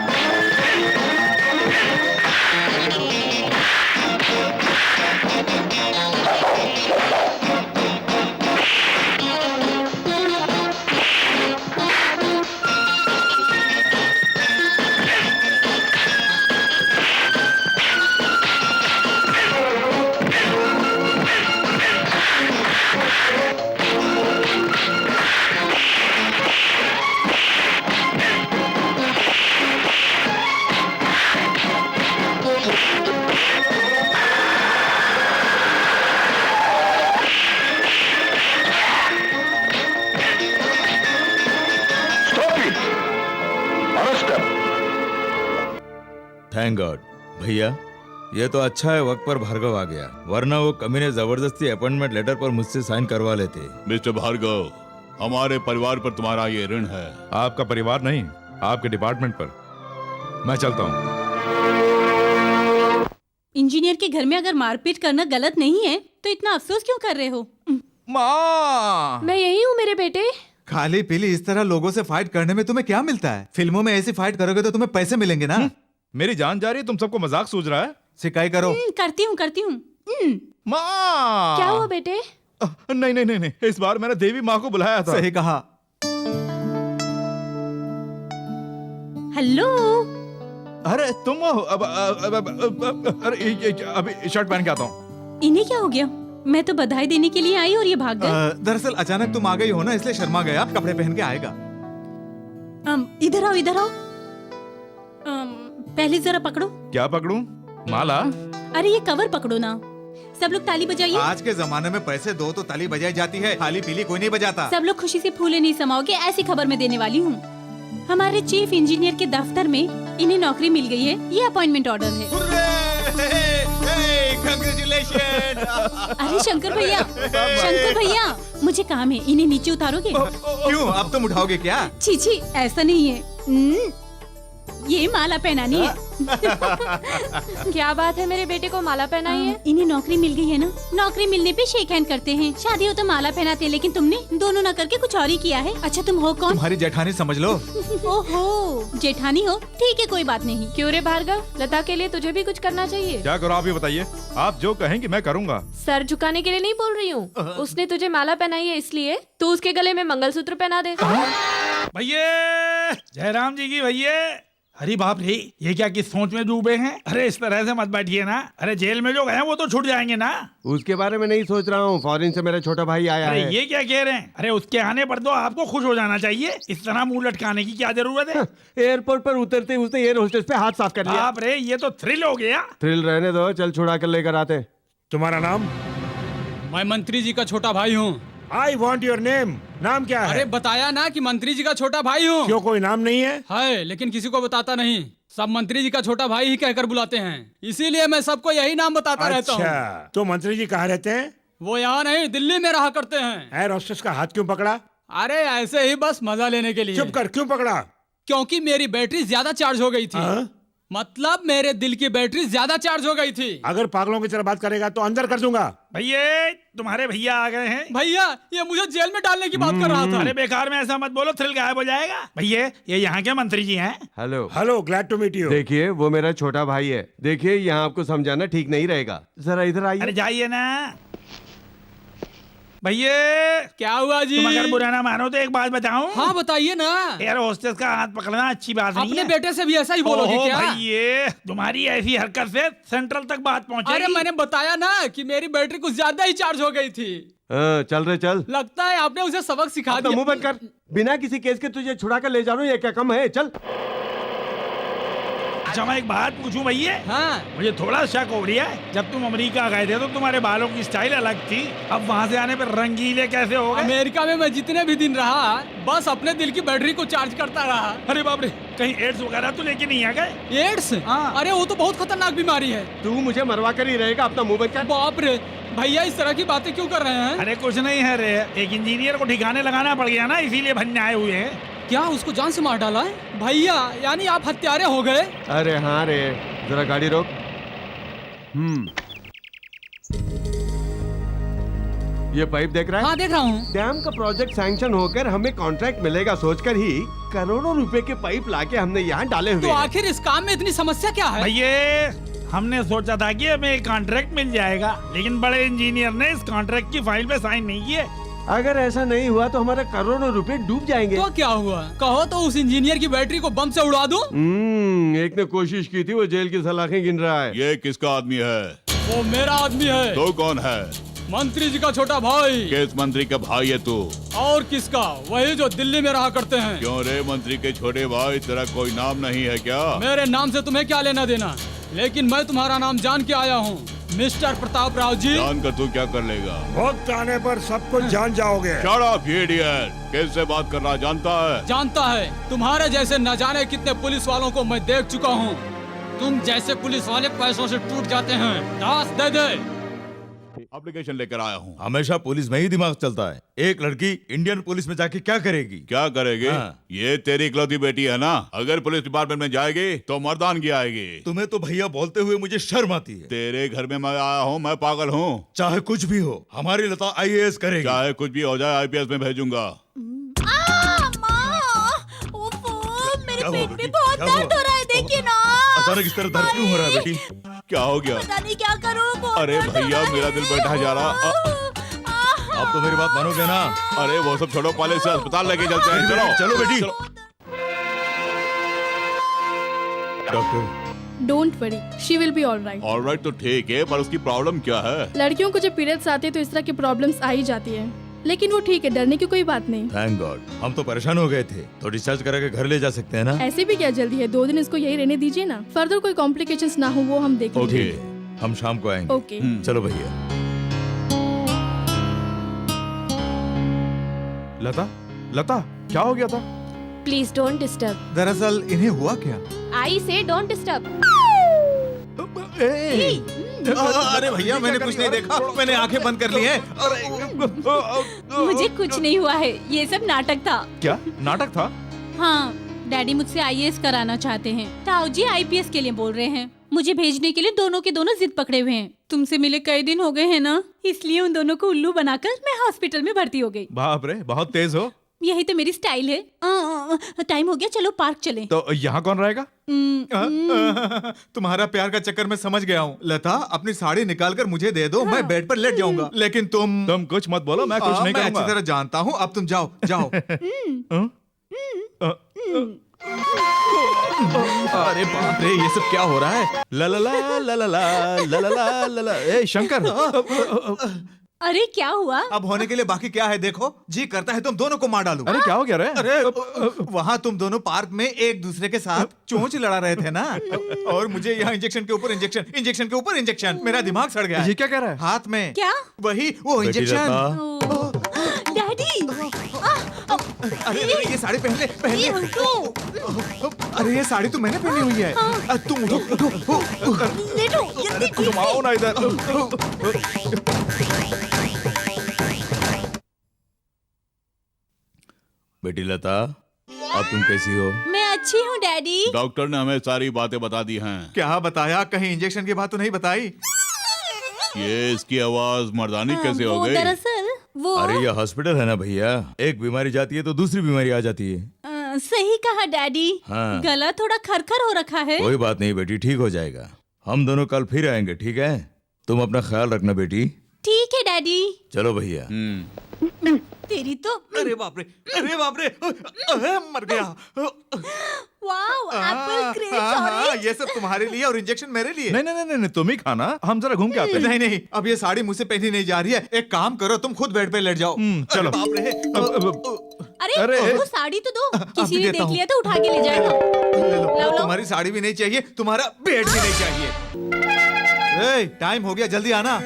Thank God. भैया ये तो अच्छा है वक्त पर भार्गव आ गया, वरना वो कमीने जबरदस्ती अपॉइंटमेंट लेटर पर मुझसे साइन करवा लेते। मिस्टर भार्गव, हमारे परिवार पर तुम्हारा ये ऋण है। आपका परिवार नहीं, आपके डिपार्टमेंट पर। मैं चलता हूँ। इंजीनियर के घर में अगर मारपीट करना गलत नहीं है तो इतना अफसोस क्यों कर रहे हो? माँ, मैं यही हूँ मेरे बेटे। खाली पीली इस तरह लोगों से फाइट करने में तुम्हें क्या मिलता है? फिल्मों में ऐसी फाइट करोगे तो तुम्हें पैसे मिलेंगे ना? मेरी जान जा रही है, तुम सबको मजाक सूझ रहा है? शिकायत करो। करती हूँ। माँ, क्या हुआ बेटे? नहीं नहीं नहीं नहीं, इस बार मैंने देवी माँ को बुलाया था। सही कहा। हेलो। अरे तुम हो? अरे अभी शर्ट पहन के आता हूँ। इन्हें क्या हो गया? मैं तो बधाई देने के लिए आई और ये भाग गए। दरअसल अचानक तुम आ गई हो ना, इसलिए शर्मा गया, कपड़े पहन के आएगा। इधर आओ, इधर आओ। पहले जरा पकड़ो। क्या पकड़ूं? माला? अरे ये कवर पकड़ो ना। सब लोग ताली बजाइए। आज के जमाने में पैसे दो तो ताली बजाई जाती है, खाली पीली कोई नहीं बजाता। सब लोग खुशी से फूले नहीं समाओगे, ऐसी खबर मैं देने वाली हूँ। हमारे चीफ इंजीनियर के दफ्तर में इन्हें नौकरी मिल गई है। ये अपॉइंटमेंट ऑर्डर है। अरे शंकर भैया, मुझे काम है, इन्हें नीचे उतारोगे? क्यों, अब तुम उठाओगे क्या? छी, ऐसा नहीं है। ये माला पहनानी है। क्या बात है, मेरे बेटे को माला पहनाई है? इन्हें नौकरी मिल गई है ना, नौकरी मिलने पे शेक हैंड करते हैं। शादी हो तो माला पहनाते हैं, लेकिन तुमने दोनों ना करके कुछ और ही किया है। अच्छा तुम हो कौन? तुम्हारी जेठानी समझ लो। ओहो, जेठानी हो? ठीक है, कोई बात नहीं। क्यों रे भार्गव, लता के लिए तुझे भी कुछ करना चाहिए। क्या करो आप ही बताइए, आप जो कहेंगे मैं करूँगा। सर झुकाने के लिए नहीं बोल रही हूँ, उसने तुझे माला पहनाई है इसलिए तू उसके गले में मंगलसूत्र पहना दे। भैया, जयराम जी की भैया। अरे बाप रे, ये क्या किस सोच में डूबे हैं? अरे इस तरह से मत बैठिए ना। अरे जेल में जो गए वो तो छूट जाएंगे ना। उसके बारे में नहीं सोच रहा हूँ, फॉरेन से मेरा छोटा भाई आया अरे है। ये क्या कह रहे हैं? अरे उसके आने पर तो आपको खुश हो जाना चाहिए, इस तरह मुंह लटकाने की क्या जरूरत है? एयरपोर्ट पर उतरते ही उसने एयर होस्टेस पे हाथ साफ कर लिया। बाप रे, ये तो थ्रिल हो गया। थ्रिल रहने दो, चल छुड़ा कर लेकर आते। तुम्हारा नाम? मैं मंत्री जी का छोटा भाई हूँ। I want your name. नाम क्या है? अरे बताया ना कि मंत्री जी का छोटा भाई हूँ। क्यों, कोई नाम नहीं है? है, लेकिन किसी को बताता नहीं। सब मंत्री जी का छोटा भाई ही कहकर बुलाते हैं, इसीलिए मैं सबको यही नाम बताता रहता हूँ। अच्छा, तो मंत्री जी कहाँ रहते हैं? वो यहाँ नहीं, दिल्ली में रहा करते हैं। एयर होस्टेस का हाथ क्यों पकड़ा? अरे ऐसे ही, बस मजा लेने के लिए। चुप कर, क्यों पकड़ा? क्योंकि मेरी बैटरी ज्यादा चार्ज हो गई थी। मतलब मेरे दिल की बैटरी ज्यादा चार्ज हो गई थी। अगर पागलों की तरह बात करेगा तो अंदर कर दूंगा। भैया, तुम्हारे भैया आ गए हैं। भैया, ये मुझे जेल में डालने की बात कर रहा था। अरे बेकार में ऐसा मत बोलो, थ्रिल गायब हो जाएगा। भैया, ये यहाँ के मंत्री जी हैं। Hello, glad to meet you. देखिए वो मेरा छोटा भाई है। देखिए यहाँ आपको समझाना ठीक नहीं रहेगा, जरा इधर आइए। अरे जाइए ना। भैया, क्या हुआ जी? तुम अगर बुरा ना मानो तो एक बात बताऊं? हाँ बताइए ना। एयर होस्टेस का हाथ पकड़ना अच्छी बात नहीं है। अपने बेटे से भी ऐसा ही बोलोगे क्या? भैया, तुम्हारी ऐसी हरकत से सेंट्रल तक बात पहुंचेगी। अरे मैंने बताया ना कि मेरी बैटरी कुछ ज्यादा ही चार्ज हो गई थी। चल रे चल। लगता है आपने उसे सबक सिखा दिया। मुंह बंद कर, बिना किसी केस के तुझे छुड़ा कर ले जा रहा हूँ, ये क्या कम है? चल। अच्छा मैं एक बात पूछूं भैया? हाँ। मुझे थोड़ा शक हो रहा है, जब तुम अमेरिका गए थे तो तुम्हारे बालों की स्टाइल अलग थी, अब वहाँ से आने पर रंगीले कैसे हो गए? अमेरिका में मैं जितने भी दिन रहा बस अपने दिल की बैटरी को चार्ज करता रहा। अरे बाप रे, कहीं एड्स वगैरह तो लेके नहीं आ गए? एड्स? हाँ। अरे वो तो बहुत खतरनाक बीमारी है। तू मुझे मरवा कर ही रहेगा, अपना मुंह बंद कर। बाप रे, भैया इस तरह की बातें क्यों कर रहे हैं? अरे कुछ नहीं है रे, एक इंजीनियर को ठिकाने लगाना पड़ गया ना, इसीलिए भनने आए हुए हैं। क्या उसको जान से मार डाला है? भैया यानी आप हत्यारे हो गए? अरे हाँ रे, जरा गाड़ी रोक। ये पाइप देख रहा है? हाँ देख रहा हूँ। डैम का प्रोजेक्ट सैंक्शन होकर हमें कॉन्ट्रैक्ट मिलेगा सोचकर ही करोड़ों रुपए के पाइप लाके हमने यहाँ डाले हुए तो आखिर इस काम में इतनी समस्या क्या है? भैया, हमने सोचा था कि हमें एक कॉन्ट्रैक्ट मिल जाएगा, लेकिन बड़े इंजीनियर ने इस कॉन्ट्रैक्ट की फाइल पे साइन नहीं किए। अगर ऐसा नहीं हुआ तो हमारे करोड़ों रुपए डूब जाएंगे। तो क्या हुआ? कहो तो उस इंजीनियर की बैटरी को बम से उड़ा दूं? एक ने कोशिश की थी, वो जेल की सलाखें गिन रहा है। ये किसका आदमी है? वो मेरा आदमी है। तो कौन है? मंत्री जी का छोटा भाई। किस मंत्री का भाई है तू? और किसका? वही जो दिल्ली में रहा करते हैं। क्यों रे, मंत्री के छोटे भाई, तेरा कोई नाम नहीं है क्या? मेरे नाम से तुम्हें क्या लेना देना, लेकिन मैं तुम्हारा नाम जान के आया हूँ, मिस्टर प्रताप राव जी। जान कर तू क्या कर लेगा? वक्त आने पर सब कुछ जान जाओगे। Shut up, you idiot! कैसे बात कर रहा जानता है? जानता है, तुम्हारे जैसे न जाने कितने पुलिस वालों को मैं देख चुका हूँ। तुम जैसे पुलिस वाले पैसों से टूट जाते हैं। दास दे दे। एप्लीकेशन लेकर आया हूँ। हमेशा पुलिस में ही दिमाग चलता है। एक लड़की इंडियन पुलिस में जाके क्या करेगी? क्या करेगी? हाँ। ये तेरी इकलौती बेटी है ना, अगर पुलिस डिपार्टमेंट में जाएगी तो मर्दान की आएगी। तुम्हें तो भैया बोलते हुए मुझे शर्म आती है। तेरे घर में मैं आया हूँ, मैं पागल हूँ? चाहे कुछ भी हो, हमारी लता IAS करेगी। चाहे कुछ भी हो जाए, IPS में भेजूंगा। मेरे पेट में बहुत दर्द हो रहा है, देखिए ना। अचानक इस तरह दर्द क्यों हो रहा है बेटी? क्या हो गया? पता नहीं क्या करूं। अरे भैया, मेरा दिल बैठा जा रहा। अब तो मेरी बात मानोगे ना? अरे वो सब छोड़ो, पहले से अस्पताल लेके चलते हैं। चलो चलो बेटी। Doctor don't worry, she will be all right. All right तो ठीक है, पर उसकी प्रॉब्लम क्या है? लड़कियों को जब पीरियड्स आते हैं तो इस तरह की प्रॉब्लम्स आ ही जाती है, लेकिन वो ठीक है, डरने की कोई बात नहीं। थैंक गॉड, हम तो परेशान हो गए थे। तो डिस्चार्ज करा के घर ले जा सकते हैं ना? ऐसे भी क्या जल्दी है, 2 दिन इसको यही रहने दीजिए ना। फर्दर कोई कॉम्प्लिकेशंस ना हो वो हम देख ओके, लेंगे। हम शाम को आएंगे। ओके। चलो भैया। लता, लता क्या हो गया था? Please don't disturb. दरअसल इन्हें हुआ क्या? आई से डोंट डिस्टर्ब। अरे भैया, मैंने कुछ नहीं देखा, मैंने आंखें बंद कर ली हैं। मुझे कुछ नहीं हुआ है, ये सब नाटक था। क्या नाटक था? हाँ, डैडी मुझसे आईएएस कराना चाहते हैं। ताऊ जी आईपीएस के लिए बोल रहे हैं। मुझे भेजने के लिए दोनों के दोनों जिद पकड़े हुए हैं। तुमसे मिले कई दिन हो गए हैं ना, इसलिए उन दोनों को उल्लू बनाकर मैं हॉस्पिटल में भर्ती हो गई। बाप रे, बहुत तेज हो। यही तो मेरी स्टाइल है। टाइम हो गया, चलो पार्क चलें। तो यहाँ कौन रहेगा? तुम्हारा प्यार का चक्कर मैं समझ गया हूँ। लता, अपनी साड़ी निकाल कर मुझे दे दो, मैं बेड पर लेट जाऊंगा। लेकिन तुम कुछ मत बोलो, मैं कुछ नहीं मैं करूंगा। अच्छी तरह जानता हूँ। अब तुम जाओ जाओ। अरे बाप रे, ये सब क्या हो रहा है? ला ला ला ला ला ला ला ला ला ला। ए शंकर, अरे क्या हुआ? अब होने के लिए बाकी क्या है देखो। जी करता है तुम दोनों को मार डालूं। अरे क्या हो गया रे? अरे वहाँ तुम दोनों पार्क में एक दूसरे के साथ चोंच लड़ा रहे थे ना, और मुझे यहाँ इंजेक्शन के ऊपर इंजेक्शन, इंजेक्शन के ऊपर इंजेक्शन। मेरा दिमाग सड़ गया। ये क्या कह रहा है? हाथ में क्या? वही वो इंजेक्शन। डैडी, अरे ये साड़ी पहन ले, पहन ले। अरे ये साड़ी तो मैंने पहनी हुई है। तुम उठो, उठो। अरे तुम आओ ना इधर। बेटी लता, अब तुम कैसी हो? मैं अच्छी हूँ डैडी। डॉक्टर ने हमें सारी बातें बता दी हैं। क्या बताया? कहीं इंजेक्शन की बात तो नहीं बताई? ये इसकी आवाज मर्दानी कैसे हो वो गई? दरअसल वो अरे ये हॉस्पिटल है ना भैया, एक बीमारी जाती है तो दूसरी बीमारी आ जाती है। सही कहा डैडी। हाँ। गला थोड़ा खरखर हो रखा है। कोई बात नहीं बेटी, ठीक हो जाएगा। हम दोनों कल फिर आएंगे, ठीक है? तुम अपना ख्याल रखना बेटी। ठीक है डैडी। चलो भैया। तेरी तो अरे बाप रे, अरे बाप रे, मर गया। Wow, Apple crunch orange. ये सब तुम्हारे लिए और इंजेक्शन मेरे लिए। नहीं नहीं नहीं, तुम ही खाना, हम जरा घूम के आते हैं। नहीं नहीं, अब ये साड़ी मुझसे पहनी नहीं जा रही है। एक काम करो, तुम खुद बेड पे लेट जाओ। चलो। बाप रे। अरे वो साड़ी तो दो, किसी ने देता देख हूँ। लिया तो उठा के ले जाएगा। लो लो। तुम्हारी साड़ी भी नहीं चाहिए, तुम्हारा बेड भी नहीं चाहिए। टाइम हो गया, जल्दी आना।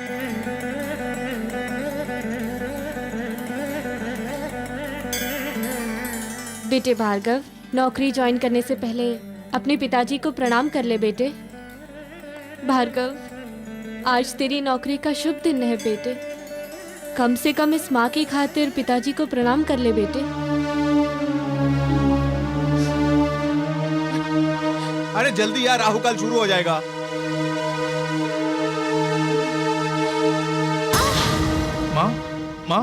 बेटे भार्गव, नौकरी ज्वाइन करने से पहले अपने पिताजी को प्रणाम कर ले बेटे। भार्गव, आज तेरी नौकरी का शुभ दिन है बेटे। कम से कम इस माँ की खातिर पिताजी को प्रणाम कर ले बेटे। अरे जल्दी यार, राहु काल शुरू हो जाएगा। माँ, माँ,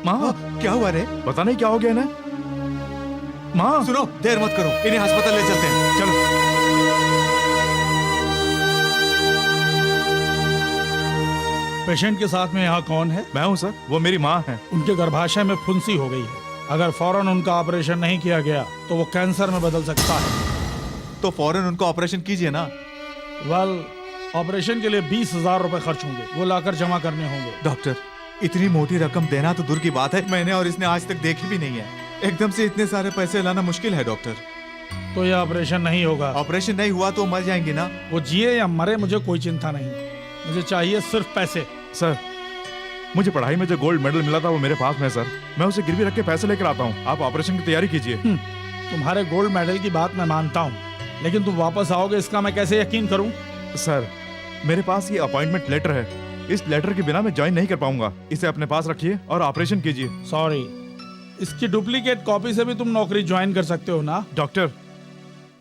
माँ, क्या हुआ रे? पता नहीं क्या हो गया ना। माँ, सुनो, देर मत करो, इन्हें अस्पताल ले चलते हैं। चलो। पेशेंट के साथ में यहाँ कौन है? मैं हूँ सर, वो मेरी माँ है। उनके गर्भाशय में फुंसी हो गई है। अगर फौरन उनका ऑपरेशन नहीं किया गया तो वो कैंसर में बदल सकता है। तो फौरन उनको ऑपरेशन कीजिए ना। वेल, ऑपरेशन के लिए 20,000 रुपए खर्च होंगे, वो लाकर जमा करने होंगे। डॉक्टर, इतनी मोटी रकम देना तो दूर की बात है, मैंने और इसने आज तक देखी भी नहीं है। एकदम से इतने सारे पैसे लाना मुश्किल है डॉक्टर। तो ये ऑपरेशन नहीं होगा। ऑपरेशन नहीं हुआ तो मर जाएंगे ना। वो जिए या मरे मुझे कोई चिंता नहीं, मुझे चाहिए सिर्फ पैसे। सर, मुझे पढ़ाई में जो गोल्ड मेडल मिला था वो मेरे पास में सर, मैं उसे गिरवी रख के पैसे लेकर आता हूँ। आप ऑपरेशन की तैयारी कीजिए। तुम्हारे गोल्ड मेडल की बात मैं मानता हूँ, लेकिन तुम वापस आओगे इसका मैं कैसे यकीन करूँ? सर, मेरे पास ये अपॉइंटमेंट लेटर है, इस लेटर के बिना मैं ज्वाइन नहीं कर पाऊंगा। इसे अपने पास रखिए और ऑपरेशन कीजिए। सॉरी, इसकी डुप्लीकेट कॉपी से भी तुम नौकरी ज्वाइन कर सकते हो ना? डॉक्टर,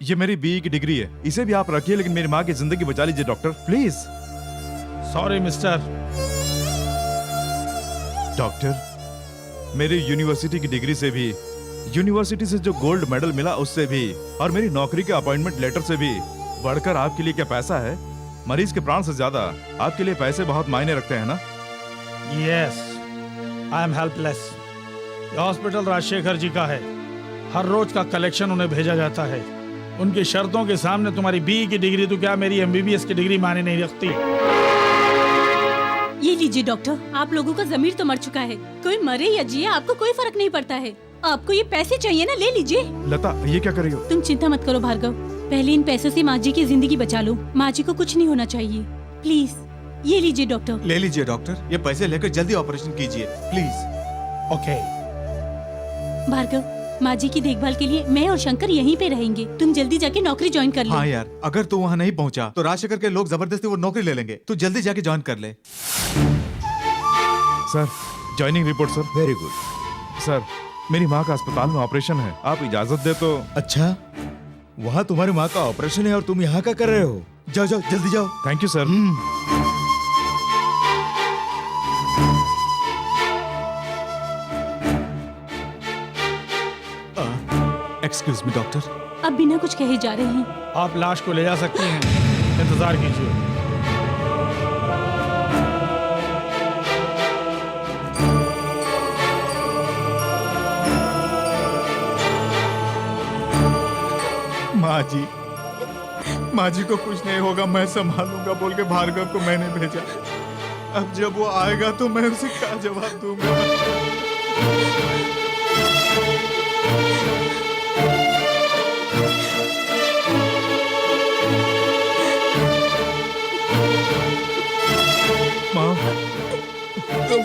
ये मेरी बीई की डिग्री है, इसे भी आप रखिए, लेकिन मेरी माँ की जिंदगी बचा लीजिए doctor, please. Sorry mister. Doctor, मेरी यूनिवर्सिटी की डिग्री से भी, यूनिवर्सिटी से जो गोल्ड मेडल मिला उससे भी, और मेरी नौकरी के अपॉइंटमेंट लेटर से भी बढ़कर आपके लिए क्या पैसा है? मरीज के प्राण से ज्यादा आपके लिए पैसे बहुत मायने रखते हैं ना? Yes, I am helpless. ये हॉस्पिटल राजशेखर जी का है। हर रोज का कलेक्शन उन्हें भेजा जाता है। उनकी शर्तों के सामने तुम्हारी BE की डिग्री तो क्या मेरी MBBS की डिग्री माने नहीं रखती। ये लीजिए डॉक्टर, आप लोगों का जमीर तो मर चुका है। कोई मरे या जिए आपको कोई फर्क नहीं पड़ता है। आपको ये पैसे चाहिए ना, ले लीजिए। लता, ये क्या कर रही हो? तुम चिंता मत करो भार्गव, पहले इन पैसों से माँ जी की जिंदगी बचा लो। माँ जी को कुछ नहीं होना चाहिए, प्लीज। ये लीजिए डॉक्टर। ले लीजिए डॉक्टर, ये पैसे लेकर जल्दी ऑपरेशन कीजिए प्लीज। ओके भार्गव, माँ जी की देखभाल के लिए मैं और शंकर यहीं पे रहेंगे। तुम जल्दी जाके नौकरी ज्वाइन कर लो। हाँ यार, अगर तू वहाँ नहीं पहुँचा तो राजशेखर के लोग जबरदस्ती वो नौकरी ले लेंगे। तू जल्दी जाके ज्वाइन कर ले। Sir, joining report sir. Very good. Sir, मेरी माँ का अस्पताल में ऑपरेशन है, आप इजाजत दे तो। अच्छा, वहाँ तुम्हारी माँ का ऑपरेशन है और तुम यहाँ का कर रहे हो? जाओ जाओ, जल्दी जाओ। Thank you sir. Excuse me doctor. अब बिना कुछ कहे जा रहे हैं। आप लाश को ले जा सकती हैं, इंतजार कीजिए। माँ जी को कुछ नहीं होगा, मैं संभालूंगा बोल के भार्गव को मैंने भेजा। अब जब वो आएगा तो मैं उसे क्या जवाब दूंगा? माँ,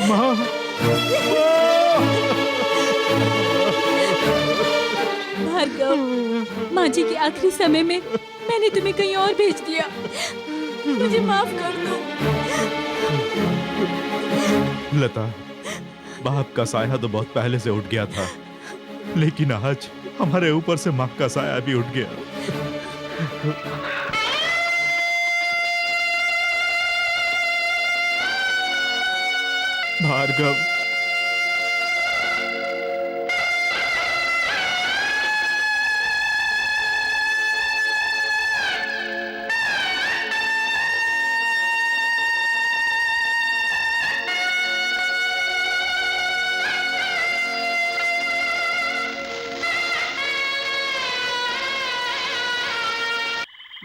माँ, भार्गव, माँ जी के आखिरी समय में मैंने तुम्हें कहीं और भेज दिया, मुझे माफ कर दो। लता, बाप का साया तो बहुत पहले से उठ गया था, लेकिन आज हमारे ऊपर से माँ का साया भी उठ गया। भार्गव,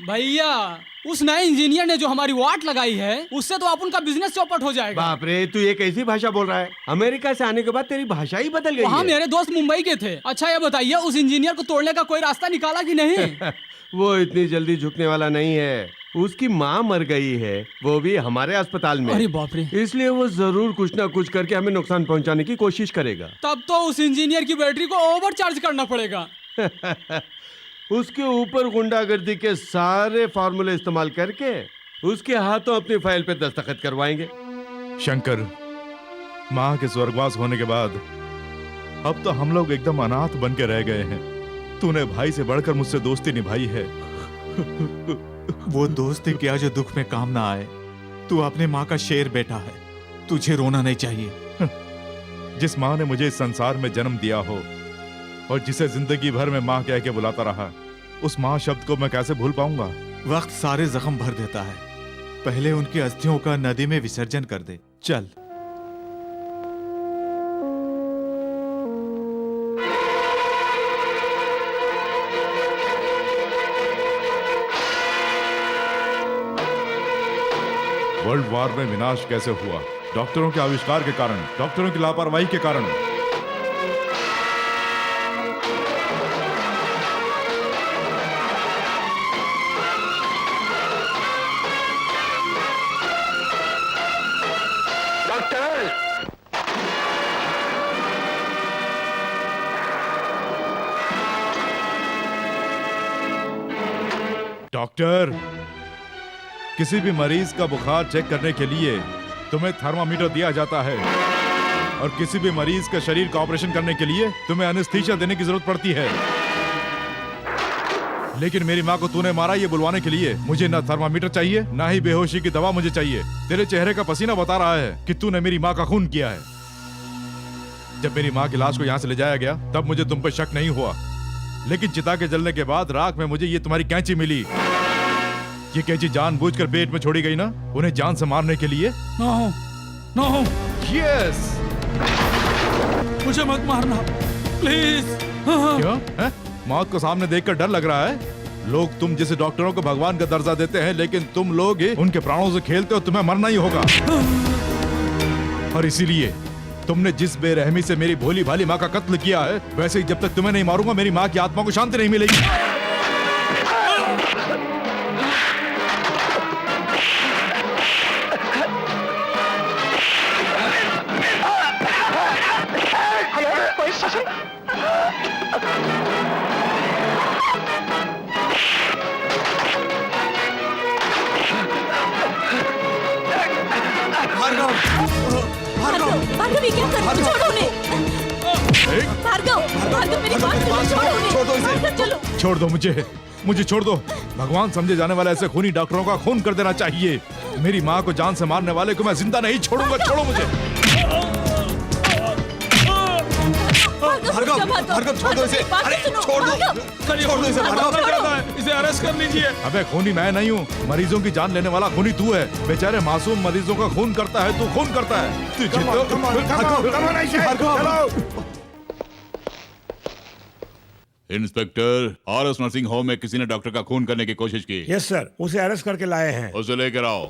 भैया, उस नए इंजीनियर ने जो हमारी वाट लगाई है, उससे तो अपन का बिजनेस चौपट हो जाएगा। बाप रे, तू ये कैसी भाषा बोल रहा है? अमेरिका से आने के बाद तेरी भाषा ही बदल गई वहाँ है। मेरे दोस्त मुंबई के थे। अच्छा ये बताइए, उस इंजीनियर को तोड़ने का कोई रास्ता निकाला कि नहीं? वो इतनी जल्दी झुकने वाला नहीं है। उसकी माँ मर गई है, वो भी हमारे अस्पताल में। अरे बाप रे। इसलिए वो जरूर कुछ ना कुछ करके हमें नुकसान पहुंचाने की कोशिश करेगा। तब तो उस इंजीनियर की बैटरी को ओवर चार्ज करना पड़ेगा। उसके ऊपर गुंडागर्दी के सारे फार्मूले इस्तेमाल करके उसके हाथों अपनी फाइल पे दस्तखत करवाएंगे। शंकर, माँ के स्वर्गवास होने के बाद अब तो हम लोग एकदम अनाथ बन के रह गए हैं। तूने भाई से बढ़कर मुझसे दोस्ती निभाई है। वो दोस्ती क्या जो दुख में काम ना आए। तू अपनी माँ का शेर बेटा है, तुझे रोना नहीं चाहिए। जिस माँ ने मुझे इस संसार में जन्म दिया हो और जिसे जिंदगी भर में माँ कह के बुलाता रहा, उस माँ शब्द को मैं कैसे भूल पाऊंगा? वक्त सारे जख्म भर देता है। पहले उनकी अस्थियों का नदी में विसर्जन कर दे। चल। वर्ल्ड वॉर में विनाश कैसे हुआ? डॉक्टरों के आविष्कार के कारण, डॉक्टरों की लापरवाही के कारण। डॉक्टर, किसी भी मरीज का बुखार चेक करने के लिए तुम्हें थर्मामीटर दिया जाता है और किसी भी मरीज के शरीर का ऑपरेशन करने के लिए तुम्हें एनेस्थीसिया देने की जरूरत पड़ती है। लेकिन मेरी माँ को तूने मारा ये बुलवाने के लिए मुझे ना थर्मामीटर चाहिए, ना ही बेहोशी की दवा मुझे चाहिए। तेरे चेहरे का पसीना बता रहा है कि तूने मेरी माँ का खून किया है। जब मेरी माँ की लाश को यहाँ से ले जाया गया तब मुझे तुम पर शक नहीं हुआ, लेकिन चिता के जलने के बाद राख में मुझे ये तुम्हारी कैंची मिली। ये कैंची जानबूझकर पेट में छोड़ी गई ना, उन्हें जान से मारने के लिए? No, no. यस, मुझे मत मारना प्लीज। क्यों है? मौत को सामने देखकर डर लग रहा है? लोग तुम जैसे डॉक्टरों को भगवान का दर्जा देते हैं, लेकिन तुम लोग ही उनके प्राणों से खेलते हो। तुम्हें मरना ही होगा। और इसीलिए तुमने जिस बेरहमी से मेरी भोली भाली माँ का कत्ल किया है, वैसे ही जब तक तुम्हें नहीं मारूंगा मेरी माँ की आत्मा को शांति नहीं मिलेगी। Hello police station. भार्गव ये क्या कर रहे हो? छोड़ो उन्हें। भार्गव मेरी बात सुनो, छोड़ो उन्हें। भार्गव चलो। छोड़ दो मुझे छोड़ दो। भगवान समझे जाने वाले ऐसे खूनी डॉक्टरों का खून कर देना चाहिए। मेरी माँ को जान से मारने वाले को मैं जिंदा नहीं छोड़ूंगा। छोड़ो मुझे। भार्गव छोड़ दो इसे। अरे छोड़ दो इसे भार्गव। इसे अरेस्ट कर लीजिए। अबे खूनी मैं नहीं हूँ, मरीजों की जान लेने वाला खूनी तू है। बेचारे मासूम मरीजों का खून करता है, तू खून करता है। इंस्पेक्टर, आरएस नर्सिंग होम में किसी ने डॉक्टर का खून करने की कोशिश की। यस सर, उसे अरेस्ट करके लाए हैं। उसे लेकर आओ।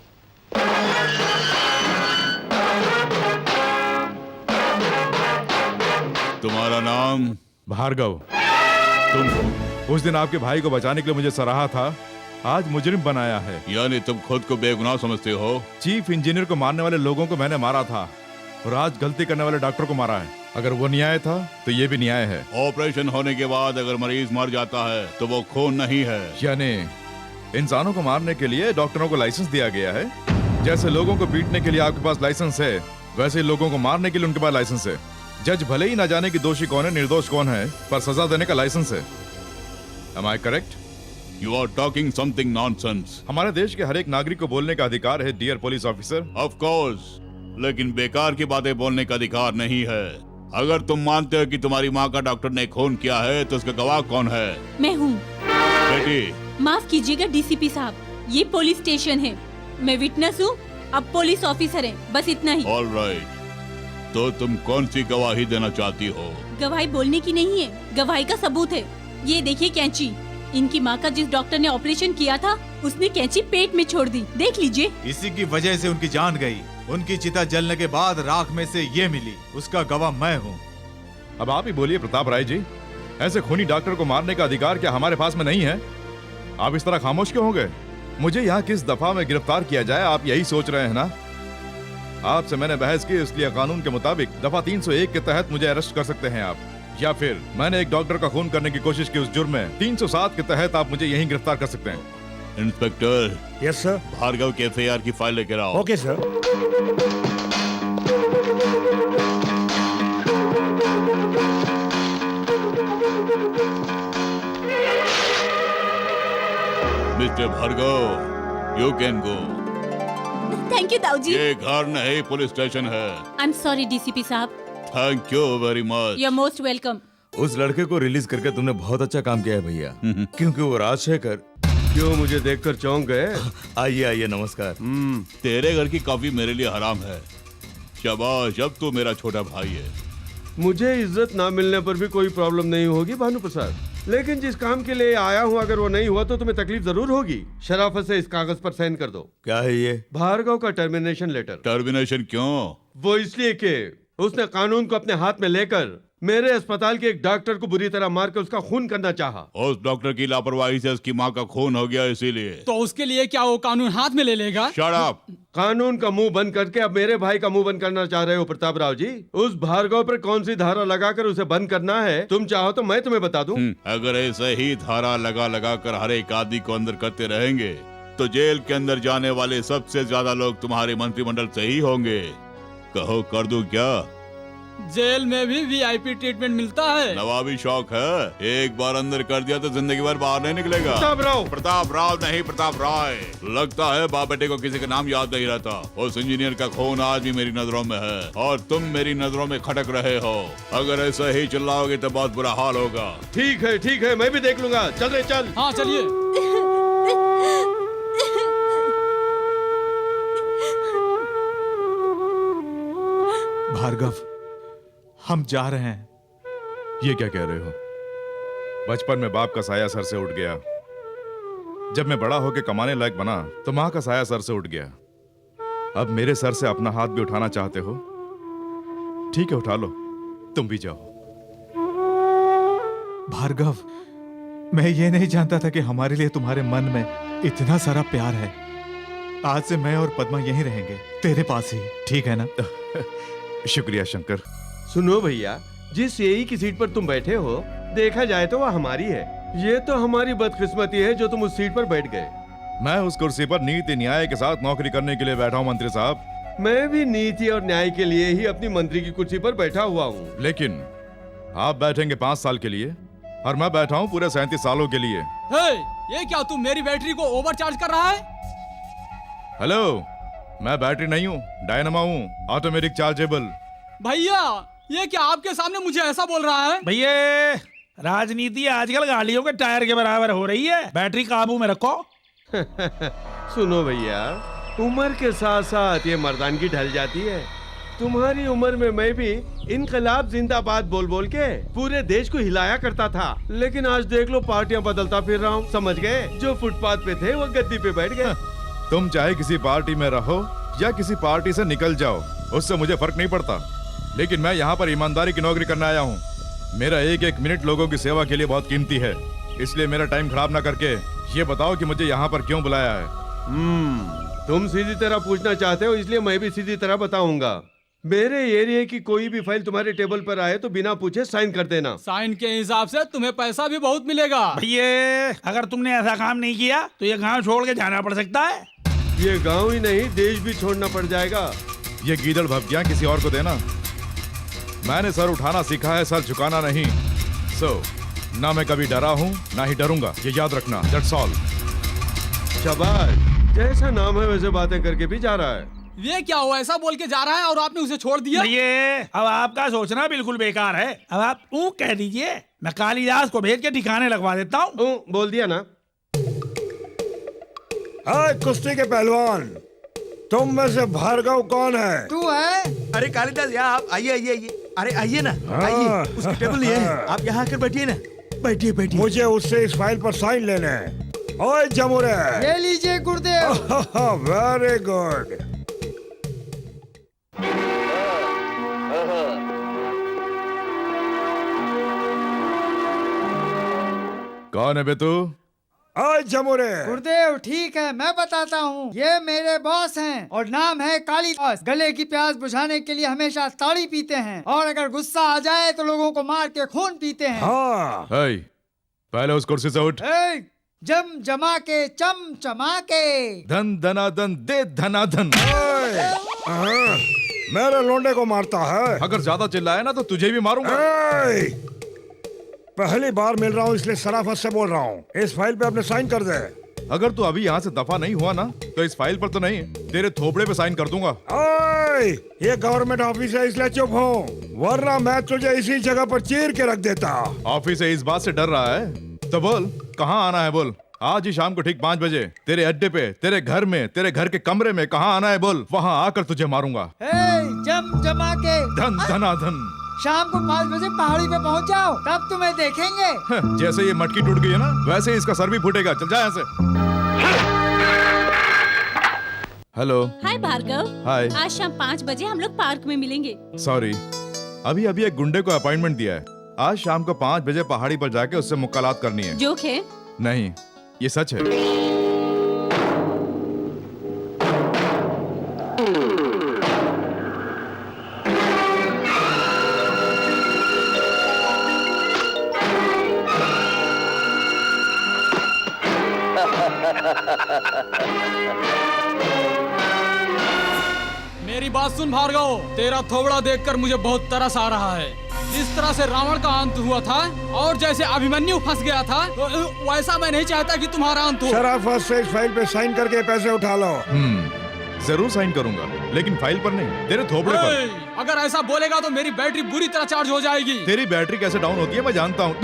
तुम्हारा नाम? भार्गव। तुम उस दिन आपके भाई को बचाने के लिए मुझे सराहा था, आज मुजरिम बनाया है। यानी तुम खुद को बेगुनाह समझते हो? चीफ इंजीनियर को मारने वाले लोगों को मैंने मारा था और आज गलती करने वाले डॉक्टर को मारा है। अगर वो न्याय था तो ये भी न्याय है। ऑपरेशन होने के बाद अगर मरीज मर जाता है तो वो खून नहीं है। यानी इंसानों को मारने के लिए डॉक्टरों को लाइसेंस दिया गया है। जैसे लोगों को पीटने के लिए आपके पास लाइसेंस है, वैसे ही लोगों को मारने के लिए उनके पास लाइसेंस है। जज भले ही ना जाने कि दोषी कौन है निर्दोष कौन है, पर सजा देने का लाइसेंस है। Am I correct? You are talking something nonsense. हमारे देश के हर एक नागरिक को बोलने का अधिकार है, dear police officer. Of course, लेकिन बेकार की बातें बोलने का अधिकार नहीं है। अगर तुम मानते हो कि तुम्हारी माँ का डॉक्टर ने खून किया है तो उसका गवाह कौन है? मैं हूँ। बेटी, माफ कीजिएगा डीसीपी साहब, ये पुलिस स्टेशन है। मैं विटनेस हूँ, अब पुलिस ऑफिसर है, बस इतना ही। ऑल राइट, तो तुम कौन सी गवाही देना चाहती हो? गवाही बोलने की नहीं है, गवाही का सबूत है। ये देखिए कैंची, इनकी माँ का जिस डॉक्टर ने ऑपरेशन किया था उसने कैंची पेट में छोड़ दी, देख लीजिए। इसी की वजह से उनकी जान गई। उनकी चिता जलने के बाद राख में से ये मिली, उसका गवाह मैं हूँ। अब आप ही बोलिए प्रताप राय जी, ऐसे खूनी डॉक्टर को मारने का अधिकार क्या हमारे पास में नहीं है? आप इस तरह खामोश क्यों हो गए? मुझे यहाँ किस दफा में गिरफ्तार किया जाए, आप यही सोच रहे हैं ना? आपसे मैंने बहस की, इसलिए कानून के मुताबिक दफा 301 के तहत मुझे अरेस्ट कर सकते हैं आप, या फिर मैंने एक डॉक्टर का खून करने की कोशिश की उस जुर्म में 307 के तहत आप मुझे यहीं गिरफ्तार कर सकते हैं। इंस्पेक्टर। Yes sir. भार्गव के एफआईआर की फाइल लेकर आओ। Okay sir. Mister Bhargav, you can go. Thank you ताऊ जी। ये घर नहीं पुलिस स्टेशन है। आई एम सॉरी डीसीपी साहब। Thank you very much. You are most welcome. उस लड़के को रिलीज करके तुमने बहुत अच्छा काम किया है भैया, क्योंकि वो राजशेखर। क्यों, मुझे देखकर चौंक गए? आइए आइए, नमस्कार। तेरे घर की कॉफी मेरे लिए हराम है। शाबाश, अब तू मेरा छोटा भाई है। मुझे इज्जत ना मिलने पर भी कोई प्रॉब्लम नहीं होगी भानु प्रसाद, लेकिन जिस काम के लिए आया हूँ अगर वो नहीं हुआ तो तुम्हें तकलीफ जरूर होगी। शराफत से इस कागज पर साइन कर दो। क्या है ये? भार्गव का टर्मिनेशन लेटर। टर्मिनेशन क्यों? वो इसलिए कि उसने कानून को अपने हाथ में लेकर मेरे अस्पताल के एक डॉक्टर को बुरी तरह मार कर उसका खून करना चाहा। उस डॉक्टर की लापरवाही से उसकी माँ का खून हो गया, इसीलिए। तो उसके लिए क्या वो कानून हाथ में ले लेगा? Shut up. कानून का मुंह बंद करके अब मेरे भाई का मुंह बंद करना चाह रहे हो प्रताप राव जी? उस भार्गव पर कौन सी धारा लगाकर उसे बंद करना है, तुम चाहो तो मैं तुम्हें बता दूं। अगर ऐसे ही धारा लगा कर हर एक आदमी को अंदर करते रहेंगे तो जेल के अंदर जाने वाले सबसे ज्यादा लोग तुम्हारे मंत्रिमंडल से ही होंगे। कहो, कर दूं क्या? जेल में भी वीआईपी ट्रीटमेंट मिलता है। नवाबी शौक है, एक बार अंदर कर दिया तो जिंदगी भर बाहर नहीं निकलेगा। प्रताप राव नहीं, प्रताप राय। लगता है बाप बेटे को किसी का नाम याद नहीं रहता। उस इंजीनियर का खून आज भी मेरी नजरों में है और तुम मेरी नजरों में खटक रहे हो। अगर ऐसा ही चिल्लाओगे तो बहुत बुरा हाल होगा। ठीक है, मैं भी देख लूंगा। चल रे चल। हाँ चलिए। भार्गव, हम जा रहे हैं। ये क्या कह रहे हो? बचपन में बाप का साया सर से उठ गया, जब मैं बड़ा होके कमाने लायक बना तो मां का साया सर से उठ गया। अब मेरे सर से अपना हाथ भी उठाना चाहते हो? ठीक है, उठा लो, तुम भी जाओ। भार्गव, मैं ये नहीं जानता था कि हमारे लिए तुम्हारे मन में इतना सारा प्यार है। आज से मैं और पद्मा यहीं रहेंगे, तेरे पास ही, ठीक है ना? शुक्रिया शंकर। सुनो भैया, जिस यही की सीट पर तुम बैठे हो, देखा जाए तो वह हमारी है। ये तो हमारी बदकिस्मती है जो तुम उस सीट पर बैठ गए। मैं उस कुर्सी पर नीति न्याय के साथ नौकरी करने के लिए बैठा हूँ मंत्री साहब। मैं भी नीति और न्याय के लिए ही अपनी मंत्री की कुर्सी पर बैठा हुआ हूँ। लेकिन आप बैठेंगे 5 साल के लिए और मैं बैठा हूँ पूरे 37 सालों के लिए। हे, ये क्या तू मेरी बैटरी को ओवरचार्ज कर रहा है? हेलो, मैं बैटरी नहीं हूँ, डायनामा हूँ, ऑटोमेटिक चार्जेबल। भैया, ये क्या आपके सामने मुझे ऐसा बोल रहा है? भैया, राजनीति आजकल गाड़ियों के टायर के बराबर हो रही है, बैटरी काबू में रखो। सुनो भैया, उम्र के साथ साथ ये मर्दानगी ढल जाती है। तुम्हारी उम्र में मैं भी इनकलाब जिंदाबाद बोल बोल के पूरे देश को हिलाया करता था, लेकिन आज देख लो पार्टियां बदलता फिर रहा हूँ। समझ गए? जो फुटपाथ पे थे वो गद्दी पे बैठ गए। तुम चाहे किसी पार्टी में रहो या किसी पार्टी से निकल जाओ, उससे मुझे फर्क नहीं पड़ता, लेकिन मैं यहाँ पर ईमानदारी की नौकरी करने आया हूँ। मेरा एक एक मिनट लोगों की सेवा के लिए बहुत कीमती है, इसलिए मेरा टाइम खराब ना करके ये बताओ कि मुझे यहाँ पर क्यों बुलाया है। तुम सीधी तरह पूछना चाहते हो, इसलिए मैं भी सीधी तरह बताऊंगा। मेरे एरिया की कोई भी फाइल तुम्हारे टेबल पर आए तो बिना पूछे साइन कर देना। साइन के हिसाब से तुम्हें पैसा भी बहुत मिलेगा। भैया, अगर तुमने ऐसा काम नहीं किया तो ये गांव छोड़ के जाना पड़ सकता है। ये गांव ही नहीं, देश भी छोड़ना पड़ जाएगा। ये गीदड़ भपकियां किसी और को देना। मैंने सर उठाना सीखा है, सर झुकाना नहीं। ना मैं कभी डरा हूँ ना ही डरूंगा, ये याद रखना। That's all. शाबाश, जैसा नाम है वैसे बातें करके भी जा रहा है। ये क्या हुआ, ऐसा बोल के जा रहा है और आपने उसे छोड़ दिया? भैया, अब आपका सोचना बिल्कुल बेकार है। अब आप कह दीजिए, मैं कालिदास को भेज के ठिकाने लगवा देता हूँ। बोल दिया ना। हाय कुश्ती के पहलवान, तुम में से भार्गव कौन है? तू है? अरे कालिदास, यहाँ आप आइए आइए आइए। अरे आइए ना, आइए, उसकी टेबल ये है, आप यहाँ आकर बैठिए ना। बैठिए बैठिए। मुझे उससे इस फाइल पर साइन लेने हैं। ओए जमुरे, ये लीजिए गुरुदेव। Very good. कौन है बे तू? ओए जमुरे। गुरुदेव ठीक है, मैं बताता हूँ। ये मेरे बॉस हैं और नाम है कालिदास। गले की प्यास बुझाने के लिए हमेशा ताड़ी पीते हैं और अगर गुस्सा आ जाए तो लोगों को मार के खून पीते हैं। हाँ। पहले उस कुर्सी से उठ। जम जमा के चम चमा के। धन धनाधन दे धनाधन। मेरे लोंडे को मारता है। अगर ज्यादा चिल्लाया ना तो तुझे भी मारूंगा। पहली बार मिल रहा हूँ इसलिए शराफत से बोल रहा हूँ। इस फाइल पे अपने साइन कर दे। अगर तू अभी यहाँ से दफा नहीं हुआ ना तो इस फाइल पर तो नहीं, तेरे थोपड़े पे साइन कर दूंगा। ये गवर्नमेंट ऑफिस है इसलिए चुप हो, वरना मैं तुझे इसी जगह पर चीर के रख देता। ऑफिस से इस बात से डर रहा है तो बोल कहाँ आना है बोल। आज ही शाम को ठीक 5 बजे तेरे अड्डे पे, तेरे घर में, तेरे घर के कमरे में कहाँ आना है बोल, वहाँ आकर तुझे मारूंगा। जम जमा के धन धनाधन। शाम को 5 बजे पहाड़ी पे पहुंच जाओ, तब तुम्हें देखेंगे। जैसे ये मटकी टूट गई है ना, वैसे ही इसका सर भी फूटेगा। चल जा यहाँ से। हेलो। हाय भार्गव। हाय। आज शाम 5 बजे हम लोग पार्क में मिलेंगे। सॉरी, अभी अभी एक गुंडे को अपॉइंटमेंट दिया है। आज शाम को 5 बजे पहाड़ी पर जाके उससे मुलाकात करनी है। जोक है? नहीं, ये सच है। मेरी बात सुन भार्गव, तेरा थोबड़ा देखकर मुझे बहुत तरस आ रहा है। जिस तरह से रावण का अंत हुआ था और जैसे अभिमन्यु फंस गया था, वैसा मैं नहीं चाहता कि तुम्हारा अंत हो। शराफत से इस फाइल पे साइन करके पैसे उठा लो। जरूर साइन करूंगा, लेकिन फाइल पर नहीं, तेरे थोबड़े पर। अगर ऐसा बोलेगा तो मेरी बैटरी बुरी तरह चार्ज हो जाएगी। तेरी बैटरी कैसे डाउन होती है मैं जानता हूँ।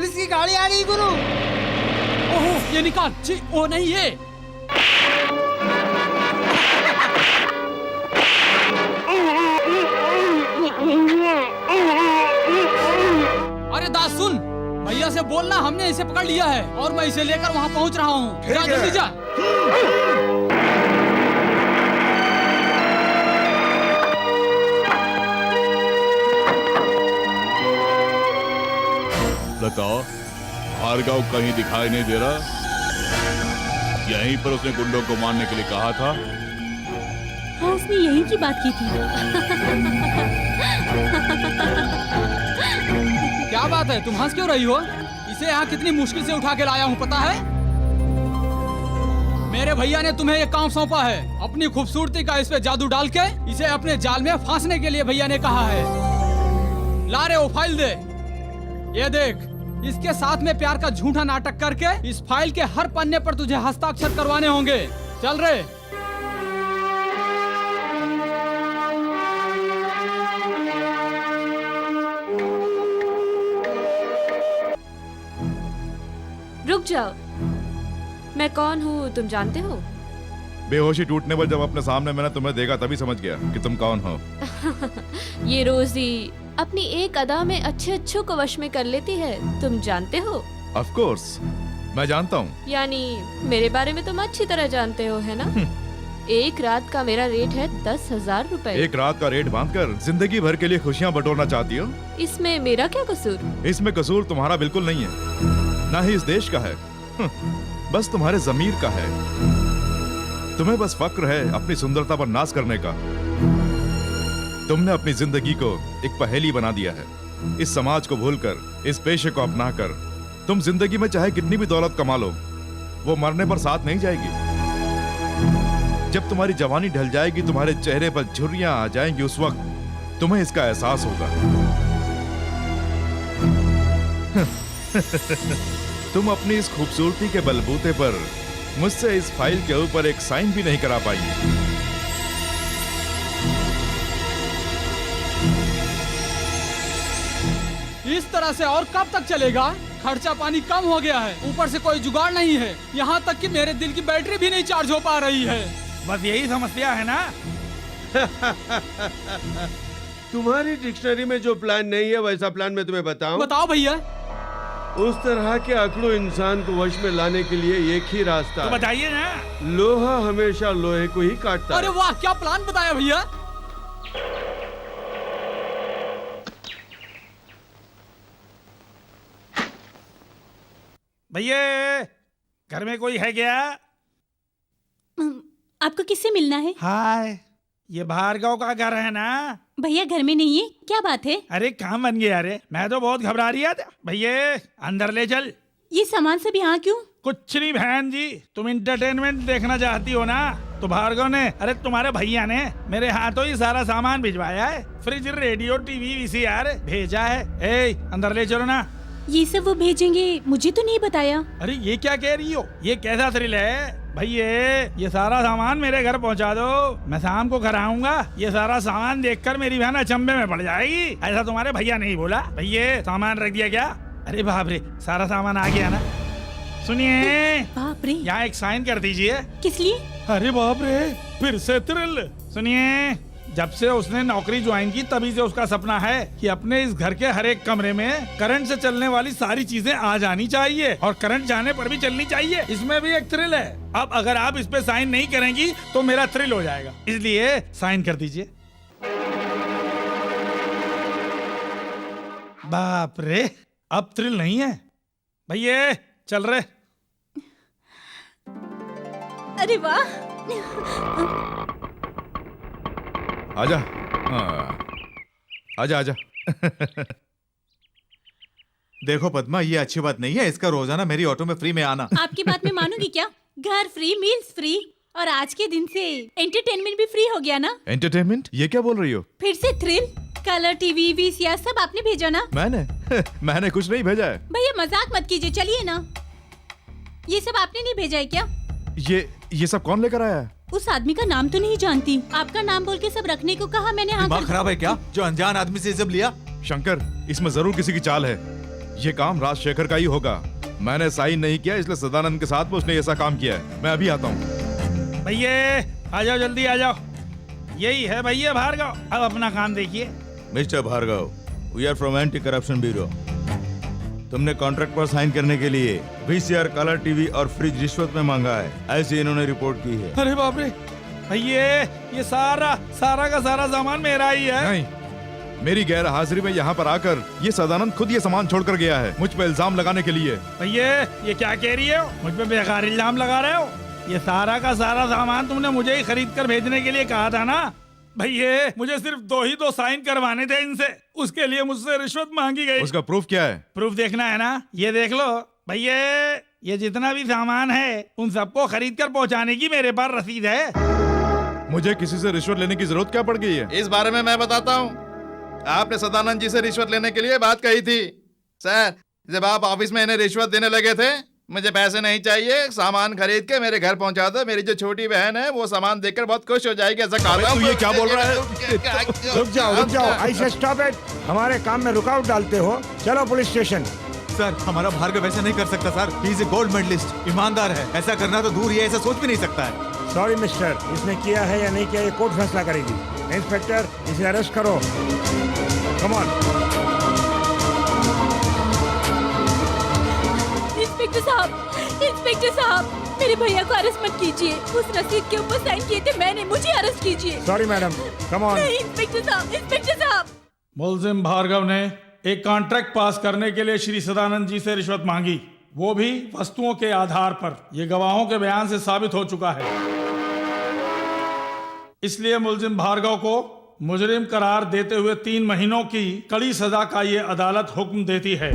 पुलिस की गाड़ी आ रही गुरु। ओह ये निकाल। छी वो नहीं ये। अरे दास सुन, भैया से बोलना हमने इसे पकड़ लिया है और मैं इसे लेकर वहाँ पहुँच रहा हूँ। जा जल्दी जा। लता, भार्गव कहीं दिखाई नहीं दे रहा। यहीं पर उसने गुंडों को मारने के लिए कहा था। हाँ उसने यही की बात की थी। क्या बात है, तुम हंस क्यों रही हो? इसे यहाँ कितनी मुश्किल से उठा के लाया हूँ पता है? मेरे भैया ने तुम्हें ये काम सौंपा है। अपनी खूबसूरती का इस पे जादू डाल के इसे अपने जाल में फांसने के लिए भैया ने कहा है। ला रे वो फाइल दे। ये देख, इसके साथ में प्यार का झूठा नाटक करके इस फाइल के हर पन्ने पर तुझे हस्ताक्षर करवाने होंगे। चल रे। रुक जाओ, मैं कौन हूँ तुम जानते हो? बेहोशी टूटने पर जब अपने सामने मैंने तुम्हें देखा तभी समझ गया कि तुम कौन हो। ये रोजी अपनी एक अदा में अच्छे अच्छों को वश में कर लेती है, तुम जानते हो? ऑफ कोर्स मैं जानता हूँ। यानी मेरे बारे में तुम अच्छी तरह जानते हो, है ना? एक रात का मेरा रेट है 10,000 रुपए। एक रात का रेट बांधकर जिंदगी भर के लिए खुशियाँ बटोरना चाहती हो? इसमें मेरा क्या कसूर? इसमें कसूर तुम्हारा बिल्कुल नहीं है, ना ही इस देश का है, बस तुम्हारे जमीर का है। तुम्हें बस फक्र है अपनी सुंदरता पर नाज करने का। तुमने अपनी जिंदगी को एक पहेली बना दिया है। इस समाज को भूलकर, इस पेशे को अपनाकर तुम जिंदगी में चाहे कितनी भी दौलत कमा लो, वो मरने पर साथ नहीं जाएगी। जब तुम्हारी जवानी ढल जाएगी, तुम्हारे चेहरे पर झुर्रियां आ जाएंगी, उस वक्त तुम्हें इसका एहसास होगा। तुम अपनी इस खूबसूरती के बलबूते पर मुझसे इस फाइल के ऊपर एक साइन भी नहीं करा पाई। इस तरह से और कब तक चलेगा? खर्चा पानी कम हो गया है, ऊपर से कोई जुगाड़ नहीं है। यहाँ तक कि मेरे दिल की बैटरी भी नहीं चार्ज हो पा रही है। बस यही समस्या है ना? तुम्हारी डिक्शनरी में जो प्लान नहीं है वैसा प्लान मैं तुम्हें बताऊं? बताओ भैया। उस तरह के अकड़ू इंसान को वश में लाने के लिए एक ही रास्ता तो है। बताइए ना। लोहा हमेशा लोहे को ही काटता है। अरे वाह, क्या प्लान बताया भैया। भैया घर में कोई है क्या? आपको किससे मिलना है? हाय, ये भार्गव का घर है ना? भैया घर में नहीं है, क्या बात है? अरे काम बन गया। अरे मैं तो बहुत घबरा रही था। भैया अंदर ले चल। ये सामान सब यहाँ क्यों? कुछ नहीं बहन जी, तुम इंटरटेनमेंट देखना चाहती हो ना, तो भार्गव ने, अरे तुम्हारे भैया ने मेरे हाथों ही सारा सामान भिजवाया है। फ्रिज, रेडियो, टीवी, वीसीआर भेजा है। ए अंदर ले चलो ना। ये सब वो भेजेंगे, मुझे तो नहीं बताया। अरे ये क्या कह रही हो? ये कैसा थ्रिल है? भैया ये सारा सामान मेरे घर पहुंचा दो, मैं शाम को घर आऊंगा। ये सारा सामान देखकर मेरी बहन अचंभे में पड़ जाएगी। ऐसा तुम्हारे भैया नहीं बोला? भैया सामान रख दिया क्या? अरे बाप रे, सारा सामान आ गया ना? सुनिए, बाप रे, यहाँ एक साइन कर दीजिए। किस लिए? अरे बाप रे, फिर से थ्रिल। सुनिए, जब से उसने नौकरी ज्वाइन की तभी से उसका सपना है कि अपने इस घर के हर एक कमरे में करंट से चलने वाली सारी चीजें आ जानी चाहिए और करंट जाने पर भी चलनी चाहिए। इसमें भी एक थ्रिल है। अब अगर आप इस पे साइन नहीं करेंगी तो मेरा थ्रिल हो जाएगा, इसलिए साइन कर दीजिए। बाप रे, अब थ्रिल नहीं है। भैया चल रहे। अरे वाह, आजा। हाँ। आजा आजा। देखो पद्मा, ये अच्छी बात नहीं है इसका रोजाना मेरी ऑटो में फ्री में आना। आपकी बात में मानूंगी क्या? घर फ्री, मील्स फ्री, और आज के दिन से एंटरटेनमेंट भी फ्री हो गया ना? एंटरटेनमेंट? ये क्या बोल रही हो? फिर से थ्रिल, कलर टीवी, वीसीआर सब आपने भेजा ना? मैंने कुछ नहीं भेजा है। भैया मजाक मत कीजिए, चलिए ना। ये सब आपने नहीं भेजा है क्या? ये सब कौन लेकर आया है? उस आदमी का नाम तो नहीं जानती, आपका नाम बोल के सब रखने को कहा मैंने। हाँ, दिमाग खराब है क्या जो अनजान आदमी से सब लिया? शंकर, इसमें जरूर किसी की चाल है। ये काम राजशेखर का ही होगा। मैंने साइन नहीं किया, इसलिए सदानंद के साथ में उसने ऐसा काम किया है। मैं अभी आता हूँ। भैया आ जाओ, जल्दी आ जाओ। यही है भैया भार्गव, अब अपना काम देखिए। Mister Bhargav, we are from anti corruption bureau. तुमने कॉन्ट्रैक्ट पर साइन करने के लिए वीसीआर, कलर टीवी और फ्रिज रिश्वत में मांगा है, ऐसी इन्होंने रिपोर्ट की है। अरे बाप रे भैया, ये सारा का सारा सामान मेरा ही है। नहीं, मेरी गैर हाजिरी में यहाँ पर आकर ये सदानंद खुद ये सामान छोड़कर गया है, मुझ पर इल्जाम लगाने के लिए। भैया ये क्या कह रही हो? मुझ पे बेकार इल्जाम लगा रहे हो? ये सारा का सारा सामान तुमने मुझे ही खरीद कर भेजने के लिए कहा था ना। भैया मुझे सिर्फ दो साइन करवाने थे इनसे, उसके लिए मुझसे रिश्वत मांगी गई। उसका प्रूफ क्या है? प्रूफ देखना है ना, ये देख लो भैया, ये जितना भी सामान है उन सबको खरीद कर पहुँचाने की मेरे पास रसीद है। मुझे किसी से रिश्वत लेने की जरूरत क्या पड़ गई है? इस बारे में मैं बताता हूँ। आपने सदानंद जी से रिश्वत लेने के लिए बात कही थी। सर, जब आप ऑफिस में इन्हें रिश्वत देने लगे थे, मुझे पैसे नहीं चाहिए, सामान खरीद के मेरे घर पहुंचा दो, मेरी जो छोटी बहन है वो सामान देखकर बहुत खुश हो जाएगी, ऐसा कहा था। तू ये क्या बोल रहा है? रुक जाओ, ऐसे स्टॉप इट। हमारे काम में रुकावट डालते हो। चलो पुलिस स्टेशन। सर, हमारा भार्गव ऐसा नहीं कर सकता sir. He is a gold medalist, ईमानदार है। ऐसा करना तो दूर ही है, ऐसा सोच भी नहीं सकता है। सॉरी मिस्टर, इसने किया है या नहीं किया ये कोर्ट फैसला करेगी। इंस्पेक्टर, इसे अरेस्ट करो। Come on. इंस्पेक्टर साहब, मेरे भैया को अरेस्ट मत कीजिए। उस रसीद के ऊपर साइन किए थे मैंने, मुझे अरेस्ट कीजिए। Sorry madam, come on. नहीं इंस्पेक्टर साहब। मुलजिम भार्गव ने एक कॉन्ट्रैक्ट पास करने के लिए श्री सदानंद जी से रिश्वत मांगी, वो भी वस्तुओं के आधार पर। ये गवाहों के बयान से साबित हो चुका है। इसलिए मुलजिम भार्गव को मुजरिम करार देते हुए 3 महीनों की कड़ी सजा का ये अदालत हुक्म देती है।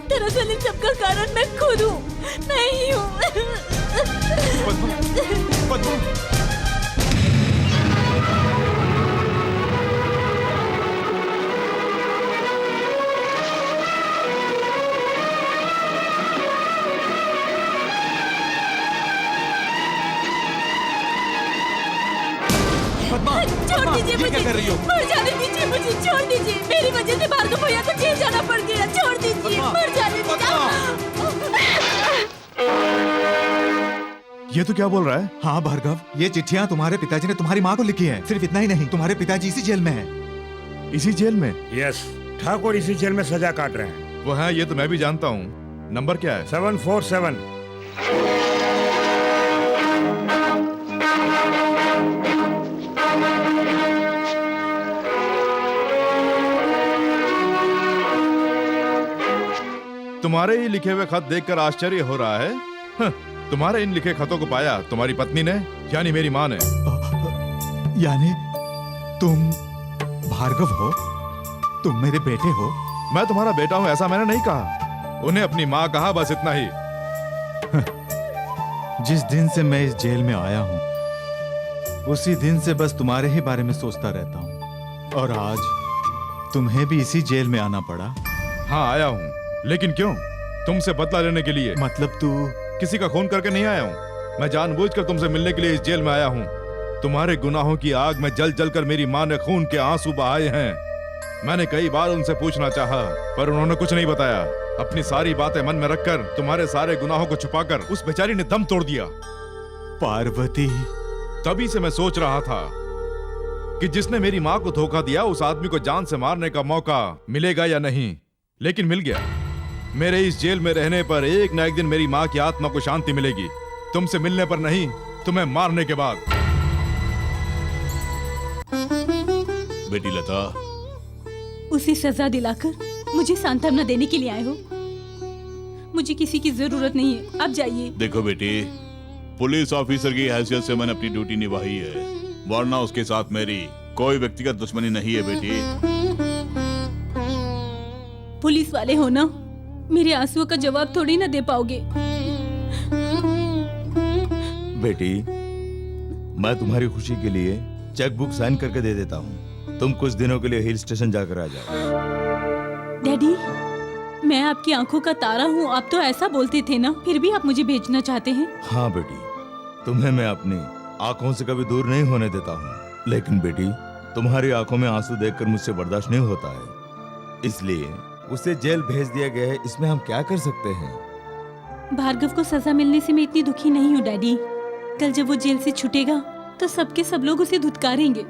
दरअसल इन सबका कारण मैं खुद हूँ, मैं ही हूँ। छोड़ दीजिए मुझे, मर जाने दीजिए मुझे, छोड़ दीजिए। मेरी वजह से भार्गव भैया को जेल जाना पड़ गया, छोड़ दीजिए, मर जाने ये तो क्या बोल रहा है? हाँ भार्गव, ये चिट्ठियाँ तुम्हारे पिताजी ने तुम्हारी माँ को लिखी हैं। सिर्फ इतना ही नहीं, तुम्हारे पिताजी इसी जेल में हैं। इसी जेल में? यस, ठाकुर इसी जेल में सजा काट रहे हैं। वो है, ये तो मैं भी जानता हूँ। नंबर क्या है? 747। तुम्हारे ही लिखे हुए खत देखकर आश्चर्य हो रहा है। तुम्हारे इन लिखे खतों को पाया तुम्हारी पत्नी ने, यानी मेरी माँ ने। यानी तुम भार्गव हो? तुम मेरे बेटे हो? मैं तुम्हारा बेटा हूँ ऐसा मैंने नहीं कहा। उन्हें अपनी माँ कहा, बस इतना ही। जिस दिन से मैं इस जेल में आया हूँ, उसी दिन से बस तुम्हारे ही बारे में सोचता रहता हूँ। और आज तुम्हें भी इसी जेल में आना पड़ा। हाँ आया हूँ, लेकिन क्यों? तुमसे बदला लेने के लिए। मतलब तू किसी का खून करके नहीं आया हूँ। मैं जानबूझकर तुमसे मिलने के लिए इस जेल में आया हूँ। तुम्हारे गुनाहों की आग में जल जल कर मेरी माँ ने खून के आंसू बहाए हैं। मैंने कई बार उनसे पूछना चाहा, पर उन्होंने कुछ नहीं बताया। अपनी सारी बातें मन में रखकर, तुम्हारे सारे गुनाहों को छुपाकर उस बेचारी ने दम तोड़ दिया। पार्वती। तभी से मैं सोच रहा था कि जिसने मेरी माँ को धोखा दिया, उस आदमी को जान से मारने का मौका मिलेगा या नहीं, लेकिन मिल गया। मेरे इस जेल में रहने पर एक न एक दिन मेरी माँ की आत्मा को शांति मिलेगी। तुमसे मिलने पर नहीं, तुम्हें मारने के बाद। बेटी लता, उसे सजा दिलाकर मुझे सांत्वना देने के लिए आए हो? मुझे किसी की जरूरत नहीं है, अब जाइए। देखो बेटी, पुलिस ऑफिसर की हैसियत से मैंने अपनी ड्यूटी निभाई है, वरना उसके साथ मेरी कोई व्यक्तिगत दुश्मनी नहीं है बेटी। पुलिस वाले हो ना, मेरे आंसुओं का जवाब थोड़ी ना दे पाओगे। बेटी, मैं तुम्हारी खुशी के लिए चेक बुक साइन करके दे देता हूँ। तुम कुछ दिनों के लिए हिल स्टेशन जाकर आ जाओ। डैडी, मैं आपकी आंखों का तारा हूँ, आप तो ऐसा बोलते थे ना, फिर भी आप मुझे भेजना चाहते हैं। हाँ बेटी, तुम्हें मैं अपनी आंखों से कभी दूर नहीं होने देता हूँ, लेकिन बेटी तुम्हारी आंखों में आंसू देखकर मुझसे बर्दाश्त नहीं होता है। इसलिए उसे जेल भेज दिया गया है। इसमें हम क्या कर सकते हैं? भार्गव को सजा मिलने से मैं इतनी दुखी नहीं हूँ डैडी। कल जब वो जेल से छूटेगा तो सबके सब लोग उसे धुतकारेंगे।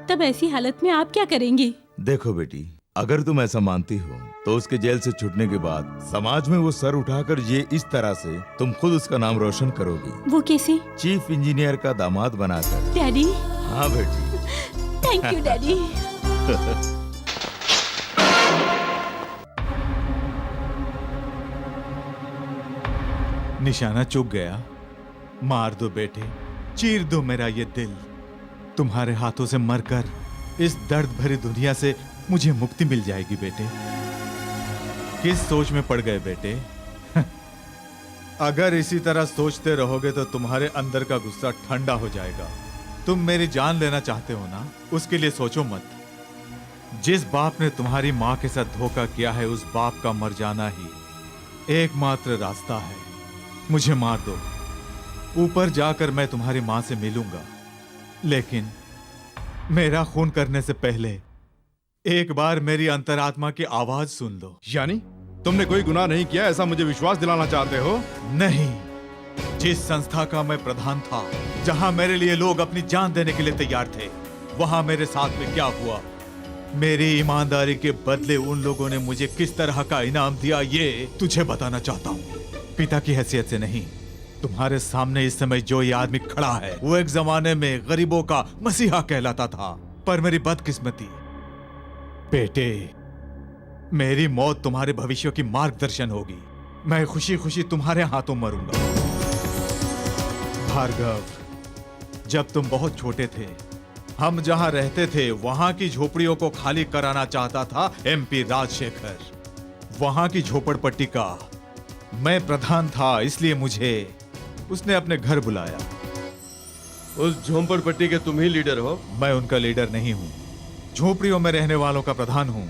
तब ऐसी हालत में आप क्या करेंगे? देखो बेटी, अगर तुम ऐसा मानती हो तो उसके जेल से छूटने के बाद समाज में वो सर उठाकर ये इस तरह से तुम खुद उसका नाम रोशन करोगी। वो कैसे? चीफ इंजीनियर का दामाद बनाकर। डैडी। हाँ बेटी। Thank you daddy. निशाना चुक गया। मार दो बेटे, चीर दो मेरा ये दिल। तुम्हारे हाथों से मरकर इस दर्द भरी दुनिया से मुझे मुक्ति मिल जाएगी बेटे। किस सोच में पड़ गए बेटे? अगर इसी तरह सोचते रहोगे तो तुम्हारे अंदर का गुस्सा ठंडा हो जाएगा। तुम मेरी जान लेना चाहते हो ना, उसके लिए सोचो मत। जिस बाप ने तुम्हारी माँ के साथ धोखा किया है, उस बाप का मर जाना ही एकमात्र रास्ता है। मुझे मार दो, ऊपर जाकर मैं तुम्हारी माँ से मिलूंगा, लेकिन मेरा खून करने से पहले एक बार मेरी अंतरात्मा की आवाज सुन लो। यानी तुमने कोई गुनाह नहीं किया, ऐसा मुझे विश्वास दिलाना चाहते हो? नहीं। जिस संस्था का मैं प्रधान था, जहां मेरे लिए लोग अपनी जान देने के लिए तैयार थे, वहां मेरे साथ में क्या हुआ, मेरी ईमानदारी के बदले उन लोगों ने मुझे किस तरह का इनाम दिया, ये तुझे बताना चाहता हूँ। पिता की हैसियत से नहीं, तुम्हारे सामने इस समय जो ये आदमी खड़ा है, वो एक जमाने में गरीबों का मसीहा कहलाता था। पर मेरी बदकिस्मती, बेटे, मेरी मौत तुम्हारे भविष्य की मार्गदर्शन होगी। मैं खुशी खुशी तुम्हारे हाथों मरूंगा। भार्गव, जब तुम बहुत छोटे थे, हम जहां रहते थे वहां की झोपड़ियों को खाली कराना चाहता था एमपी राजशेखर। वहां की झोपड़पट्टी का मैं प्रधान था, इसलिए मुझे उसने अपने घर बुलाया। उस झोपड़पट्टी के तुम ही लीडर हो? मैं उनका लीडर नहीं हूं, झोपड़ियों में रहने वालों का प्रधान हूं।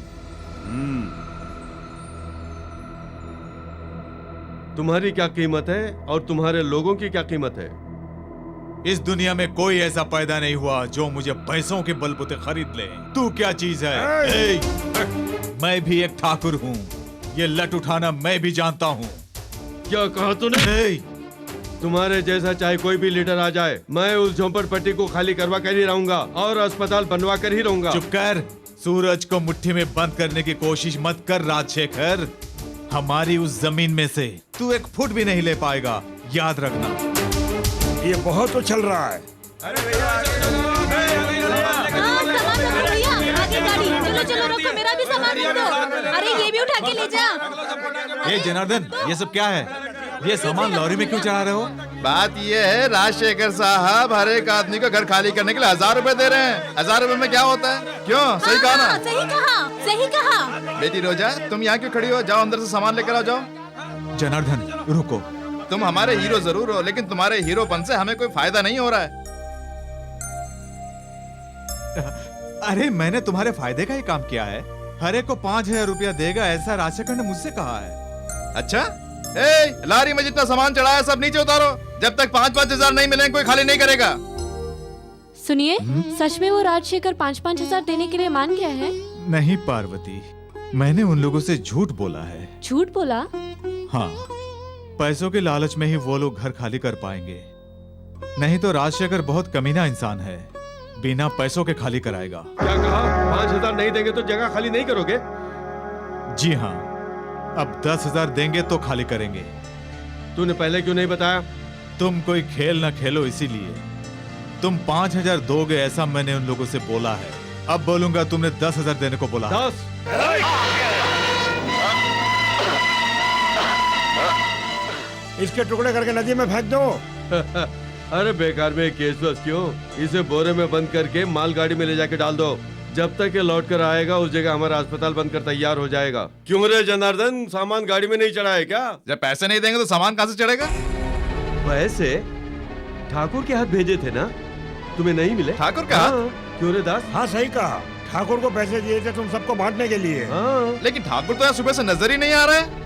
तुम्हारी क्या कीमत है और तुम्हारे लोगों की क्या कीमत है? इस दुनिया में कोई ऐसा पैदा नहीं हुआ जो मुझे पैसों के बलबूते खरीद ले। तू क्या चीज है? मैं भी एक ठाकुर हूँ, ये लट उठाना मैं भी जानता हूँ। क्या कहा तूने? तुम्हारे जैसा चाहे कोई भी लीडर आ जाए, मैं उस झोपड़पट्टी को खाली करवा कर ही रहूंगा और अस्पताल बनवा कर ही रहूंगा। चुप कर, सूरज को मुट्ठी में बंद करने की कोशिश मत कर राजशेखर। हमारी उस जमीन में से तू एक फुट भी नहीं ले पाएगा, याद रखना। ये बहुत उछल रहा है। अरे भैया, आगे गाड़ी, चलो चलो रोको, मेरा भी सामान रख दो। अरे ये भी उठा के ले जा। ये जनार्दन, ये सब क्या है? ये सामान लॉरी में क्यों चढ़ा रहे हो? बात ये है राजशेखर साहब, हर एक आदमी को घर खाली करने के लिए 1000 रुपए दे रहे हैं। 1000 रुपए में क्या होता है? क्यों? सही कहा ना? सही कहा, सही कहा। बेटी रोजा, तुम यहाँ क्यों खड़ी हो? जाओ अंदर से सामान लेकर आओ, जाओ। जनार्दन रुको। तुम हमारे हीरो जरूर हो, लेकिन तुम्हारे हीरोपन से हमें कोई फायदा नहीं हो रहा है। अरे मैंने तुम्हारे फायदे का ही काम किया है। हर एक को 5000 रुपया देगा, ऐसा राजशेखर ने मुझसे कहा है। अच्छा, लारी में जितना सामान चढ़ा है सब नीचे उतारो। जब तक 5-5 हजार नहीं मिलेंगे कोई खाली नहीं करेगा। सुनिए, सच में वो राजशेखर 5-5 हजार देने के लिए मान गया है? नहीं पार्वती, मैंने उन लोगों से झूठ बोला है। झूठ बोला? हाँ, पैसों के लालच में ही वो लोग घर खाली कर पाएंगे, नहीं तो राजशेखर बहुत कमीना इंसान है, बिना पैसों के खाली कराएगा। क्या कहा? 5000 नहीं देंगे तो जगह खाली नहीं करोगे? जी हाँ, अब 10,000 देंगे तो खाली करेंगे। तूने पहले क्यों नहीं बताया? तुम कोई खेल ना खेलो इसीलिए। तुम 5000 दोगे ऐसा मैंने उन लोगों से बोला है। अब बोलूंगा तुमने 10,000 देने को बोला। 10? इसके टुकड़े करके नदी में फेंक दो। अरे बेकार में केस बस क्यों? इसे बोरे में बंद करके मालगाड़ी में ले जाके डाल दो। जब तक ये लौट कर आएगा उस जगह हमारा अस्पताल बनकर तैयार हो जाएगा। क्यों रे जनार्दन, सामान गाड़ी में नहीं चढ़ा है क्या? जब पैसे नहीं देंगे तो सामान कहाँ से चढ़ेगा? पैसे ठाकुर के हाथ भेजे थे ना, तुम्हें नहीं मिले? ठाकुर का हाथ? क्यों रे दास? हाँ सही कहा, ठाकुर को पैसे दिए थे तुम सबको बांटने के लिए। लेकिन ठाकुर तो यहाँ सुबह से नजर ही नहीं आ रहा है।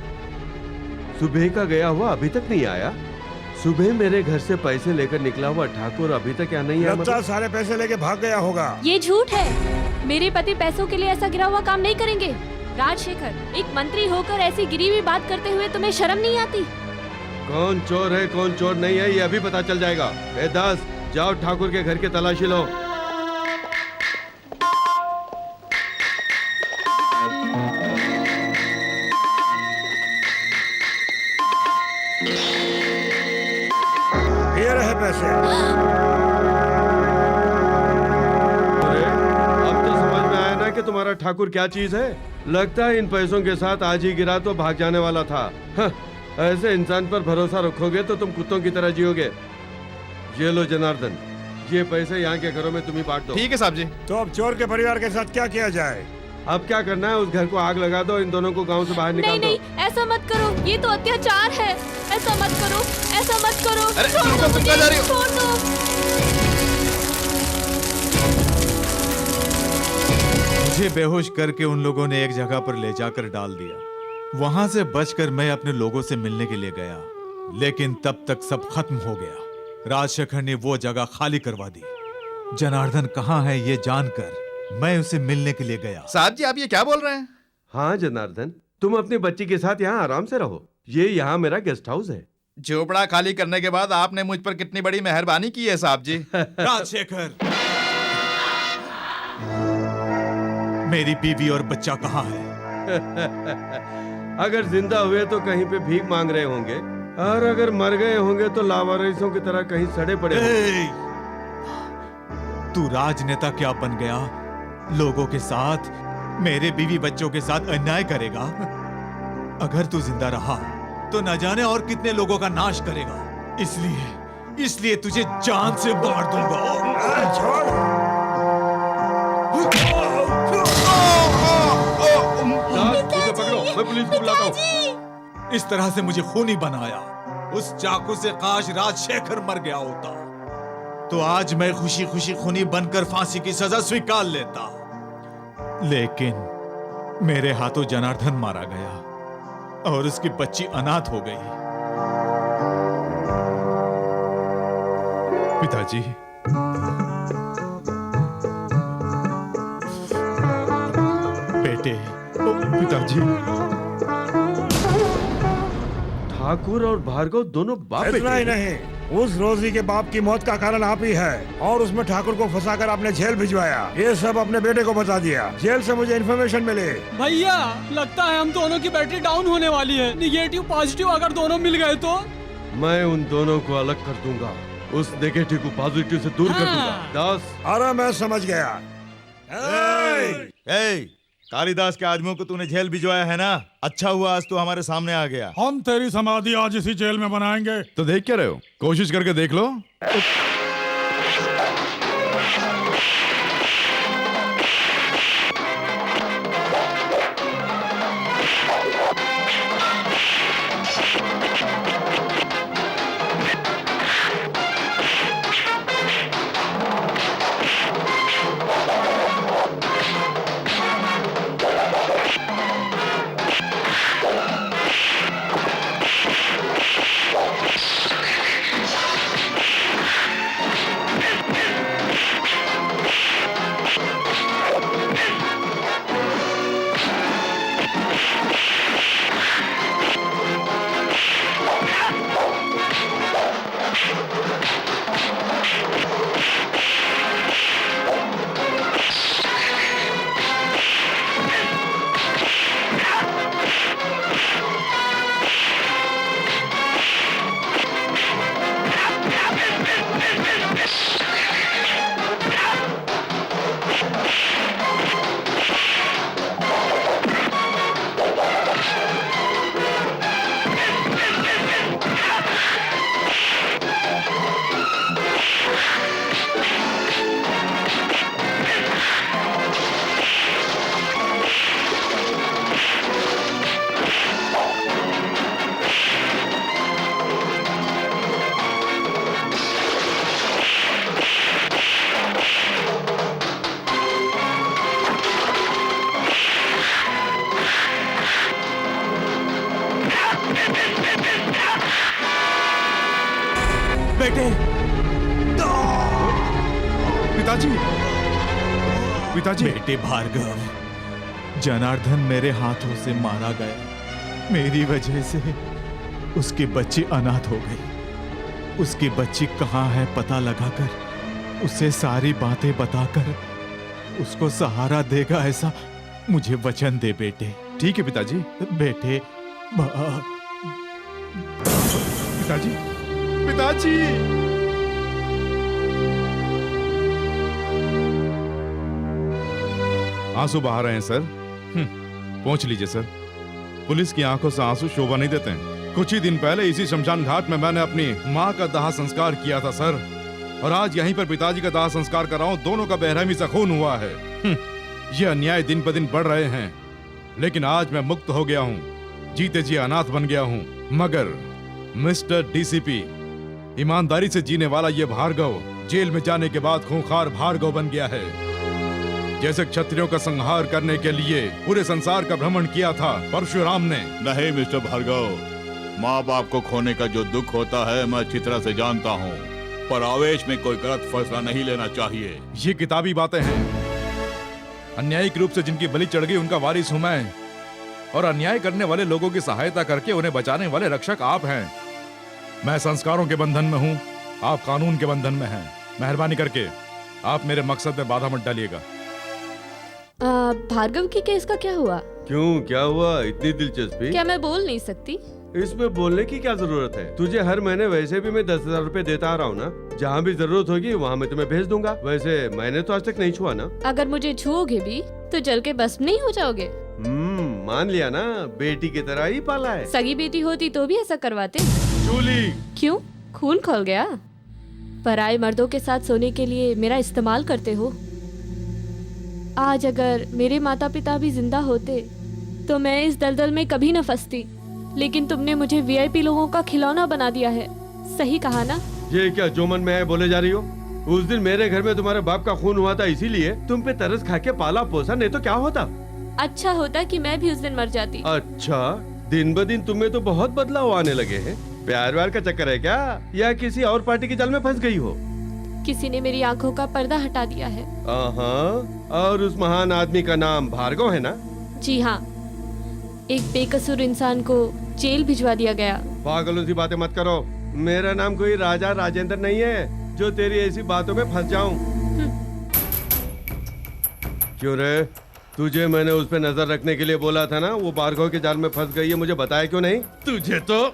सुबह का गया हुआ अभी तक नहीं आया। सुबह मेरे घर से पैसे लेकर निकला हुआ ठाकुर अभी तक यहाँ नहीं आया। लगता सारे पैसे लेके भाग गया होगा। ये झूठ है। मेरे पति पैसों के लिए ऐसा गिरा हुआ काम नहीं करेंगे। राजशेखर, एक मंत्री होकर ऐसी गिरी हुई बात करते हुए तुम्हें शर्म नहीं आती? कौन चोर है कौन चोर नहीं है ये अभी पता चल जाएगा। ए दास, जाओ ठाकुर के घर की तलाशी लो। ये रहे पैसे। अरे अब तो समझ में आया ना कि तुम्हारा ठाकुर क्या चीज है। लगता है इन पैसों के साथ आज ही गिरा तो भाग जाने वाला था। ऐसे इंसान पर भरोसा रखोगे तो तुम कुत्तों की तरह जियोगे। ये लो जनार्दन, ये पैसे यहाँ के घरों में तुम ही बांट दो। ठीक है साहब जी। तो अब चोर के परिवार के साथ क्या किया जाए? अब क्या करना है, उस घर को आग लगा दो, इन दोनों को गांव से बाहर निकाल दो। नहीं, ऐसा मत करो, ये तो अत्याचार है। ऐसा मत करो, ऐसा मत करो। अरे, छोड़ रुको, दो तुम क्या जा रही हो? छोड़ दो। मुझे बेहोश करके उन लोगों ने एक जगह पर ले जाकर डाल दिया। वहां से बचकर मैं अपने लोगों से मिलने के लिए गया, लेकिन तब तक सब खत्म हो गया। राजशेखर ने वो जगह खाली करवा दी। जनार्दन कहाँ है ये जानकर मैं उसे मिलने के लिए गया। साहब जी, आप ये क्या बोल रहे हैं? हाँ जनार्दन, तुम अपनी बच्ची के साथ यहाँ आराम से रहो। ये यहाँ मेरा गेस्ट हाउस है। झोपड़ा खाली करने के बाद आपने मुझ पर कितनी बड़ी मेहरबानी की है साहब जी। राजशेखर, मेरी बीवी और बच्चा कहाँ है? अगर जिंदा हुए तो कहीं पे भीख मांग रहे होंगे, और अगर मर गए होंगे तो लावारिसों की तरह कहीं सड़े पड़े होंगे। तू राजनेता क्या बन गया? लोगों के साथ, मेरे बीवी बच्चों के साथ अन्याय करेगा। अगर तू जिंदा रहा तो न जाने और कितने लोगों का नाश करेगा। इसलिए तुझे जान से मार दूंगा। उसे पकड़ो, मैं पुलिस को बुलाता हूँ। इस तरह से मुझे खूनी बनाया। उस चाकू से काश राजशेखर मर गया होता तो आज मैं खुशी खुशी खूनी बनकर फांसी की सजा स्वीकार लेता। लेकिन मेरे हाथों जनार्दन मारा गया और उसकी बच्ची अनाथ हो गई। पिताजी, बेटे, पिताजी। ठाकुर और भार्गव दोनों बाप बेटे। इतना ही नहीं, उस रोजी के बाप की मौत का कारण आप ही है और उसमें ठाकुर को फंसाकर आपने जेल भिजवाया। ये सब अपने बेटे को बता दिया। जेल से मुझे इन्फॉर्मेशन मिली। भैया, लगता है हम दोनों की बैटरी डाउन होने वाली है। निगेटिव पॉजिटिव अगर दोनों मिल गए तो मैं उन दोनों को अलग कर दूंगा, उस नेगेटिव को पॉजिटिव से दूर कर दूंगा। दास, अरे मैं समझ गया। कालिदास के आदमियों को तूने जेल भिजवाया है ना? अच्छा हुआ आज तू हमारे सामने आ गया। हम तेरी समाधि आज इसी जेल में बनाएंगे। तो देख क्या रहे हो? कोशिश करके देख लो। बेटे, पिताजी, पिताजी। बेटे भार्गव, जनार्दन मेरे हाथों से मारा गया। मेरी वजह से उसकी बच्ची अनाथ हो गई। उसकी बच्ची कहाँ है पता लगाकर उसे सारी बातें बताकर उसको सहारा देगा, ऐसा मुझे वचन दे बेटे। ठीक है पिताजी। बेटे पिताजी, पिताजी। आंसू बहा रहे हैं सर। पहुंच लीजिए सर। पुलिस की आंखों से आंसू शोभा नहीं देते हैं। कुछ ही दिन पहले इसी शमशान घाट में मैंने अपनी माँ का दाह संस्कार किया था सर, और आज यहीं पर पिताजी का दाह संस्कार कर रहा हूं। दोनों का बेरहमी से खून हुआ है। यह अन्याय दिन पर दिन बढ़ रहे हैं, लेकिन आज मैं मुक्त हो गया हूँ, जीते जी अनाथ बन गया हूँ। मगर मिस्टर डीसीपी, ईमानदारी से जीने वाला ये भार्गव जेल में जाने के बाद खूंखार भार्गव बन गया है। जैसे क्षत्रियों का संहार करने के लिए पूरे संसार का भ्रमण किया था परशुराम ने। नहीं मिस्टर भार्गव, माँ बाप को खोने का जो दुख होता है मैं अच्छी तरह से जानता हूँ, पर आवेश में कोई गलत फैसला नहीं लेना चाहिए। ये किताबी बातें हैं। अन्यायिक रूप से जिनकी बलि चढ़ गई उनका वारिस हूं मैं, और अन्याय करने वाले लोगों की सहायता करके उन्हें बचाने वाले रक्षक आप हैं। मैं संस्कारों के बंधन में हूँ, आप कानून के बंधन में हैं। मेहरबानी करके आप मेरे मकसद में बाधा मत डालिएगा। भार्गव की केस का क्या हुआ? क्यों, क्या हुआ? इतनी दिलचस्पी? क्या मैं बोल नहीं सकती? इसमें बोलने की क्या जरूरत है? तुझे हर महीने वैसे भी मैं 10,000 रुपए देता आ रहा हूँ ना। जहाँ भी जरूरत होगी वहाँ मैं तुम्हें भेज दूंगा। वैसे मैंने तो आज तक नहीं छुआ ना। अगर मुझे छुओगे भी तो जल के भस्म नहीं हो जाओगे। मान लिया ना, बेटी की तरह ही पाला है। सगी बेटी होती तो भी ऐसा करवाते। जूली, क्यों खून खोल गया? पराये मर्दों के साथ सोने के लिए मेरा इस्तेमाल करते हो। आज अगर मेरे माता पिता भी जिंदा होते तो मैं इस दलदल में कभी न फंसती, लेकिन तुमने मुझे वीआईपी लोगों का खिलौना बना दिया है। सही कहा ना? ये क्या जो मन में है बोले जा रही हो? उस दिन मेरे घर में तुम्हारे बाप का खून हुआ था, इसीलिए तुम पे तरस खा के पाला पोसा, नहीं तो क्या होता? अच्छा होता कि मैं भी उस दिन मर जाती। अच्छा, दिन ब दिन तुम्हें तो बहुत बदलाव आने लगे हैं। प्यार व्यार का चक्कर है क्या, या किसी और पार्टी के जाल में फंस गई हो? किसी ने मेरी आंखों का पर्दा हटा दिया है। और उस महान आदमी का नाम भार्गव है ना? जी हाँ, एक बेकसूर इंसान को जेल भिजवा दिया गया। पागलों सी बातें मत करो। मेरा नाम कोई राजा राजेंद्र नहीं है जो तेरी ऐसी बातों में फंस जाऊं। क्यों रे, तुझे मैंने उस पे नजर रखने के लिए बोला था ना, वो भार्गव के जाल में फंस गई है, मुझे बताया क्यों नहीं? तुझे तो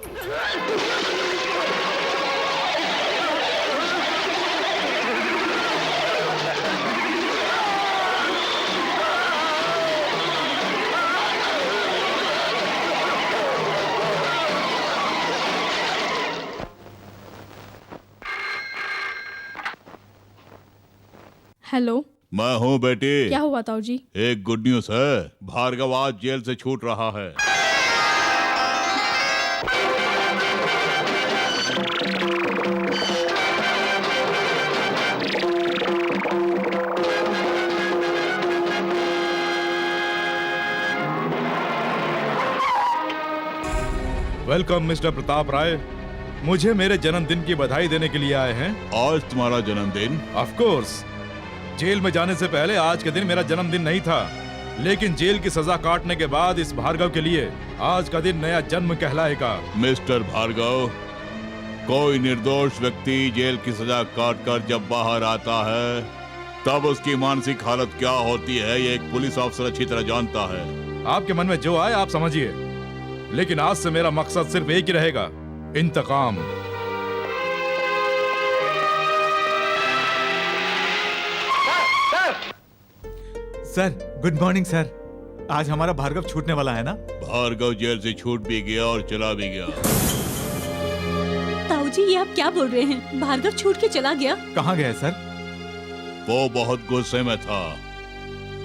हेलो, मैं हूँ बेटी। क्या हुआ ताऊ जी? एक गुड न्यूज है, भार्गव आज जेल से छूट रहा है। वेलकम मिस्टर प्रताप राय। मुझे मेरे जन्मदिन की बधाई देने के लिए आए हैं। आज तुम्हारा जन्मदिन? Of course. जेल में जाने से पहले आज के दिन मेरा जन्मदिन नहीं था, लेकिन जेल की सजा काटने के बाद इस भार्गव के लिए आज का दिन नया जन्म कहलाएगा। मिस्टर भार्गव, कोई निर्दोष व्यक्ति जेल की सजा काट कर जब बाहर आता है तब उसकी मानसिक हालत क्या होती है, ये एक पुलिस अफसर अच्छी तरह जानता है। आपके मन में जो आए आप समझिए, लेकिन आज से मेरा मकसद सिर्फ एक ही रहेगा, इंतकाम। Sir, good morning sir. आज हमारा भार्गव छूटने वाला है ना? भार्गव जेल से छूट भी गया और चला भी गया। ताऊ जी, ये आप क्या बोल रहे हैं? भार्गव छूट के चला गया? कहाँ गया सर? वो बहुत गुस्से में था,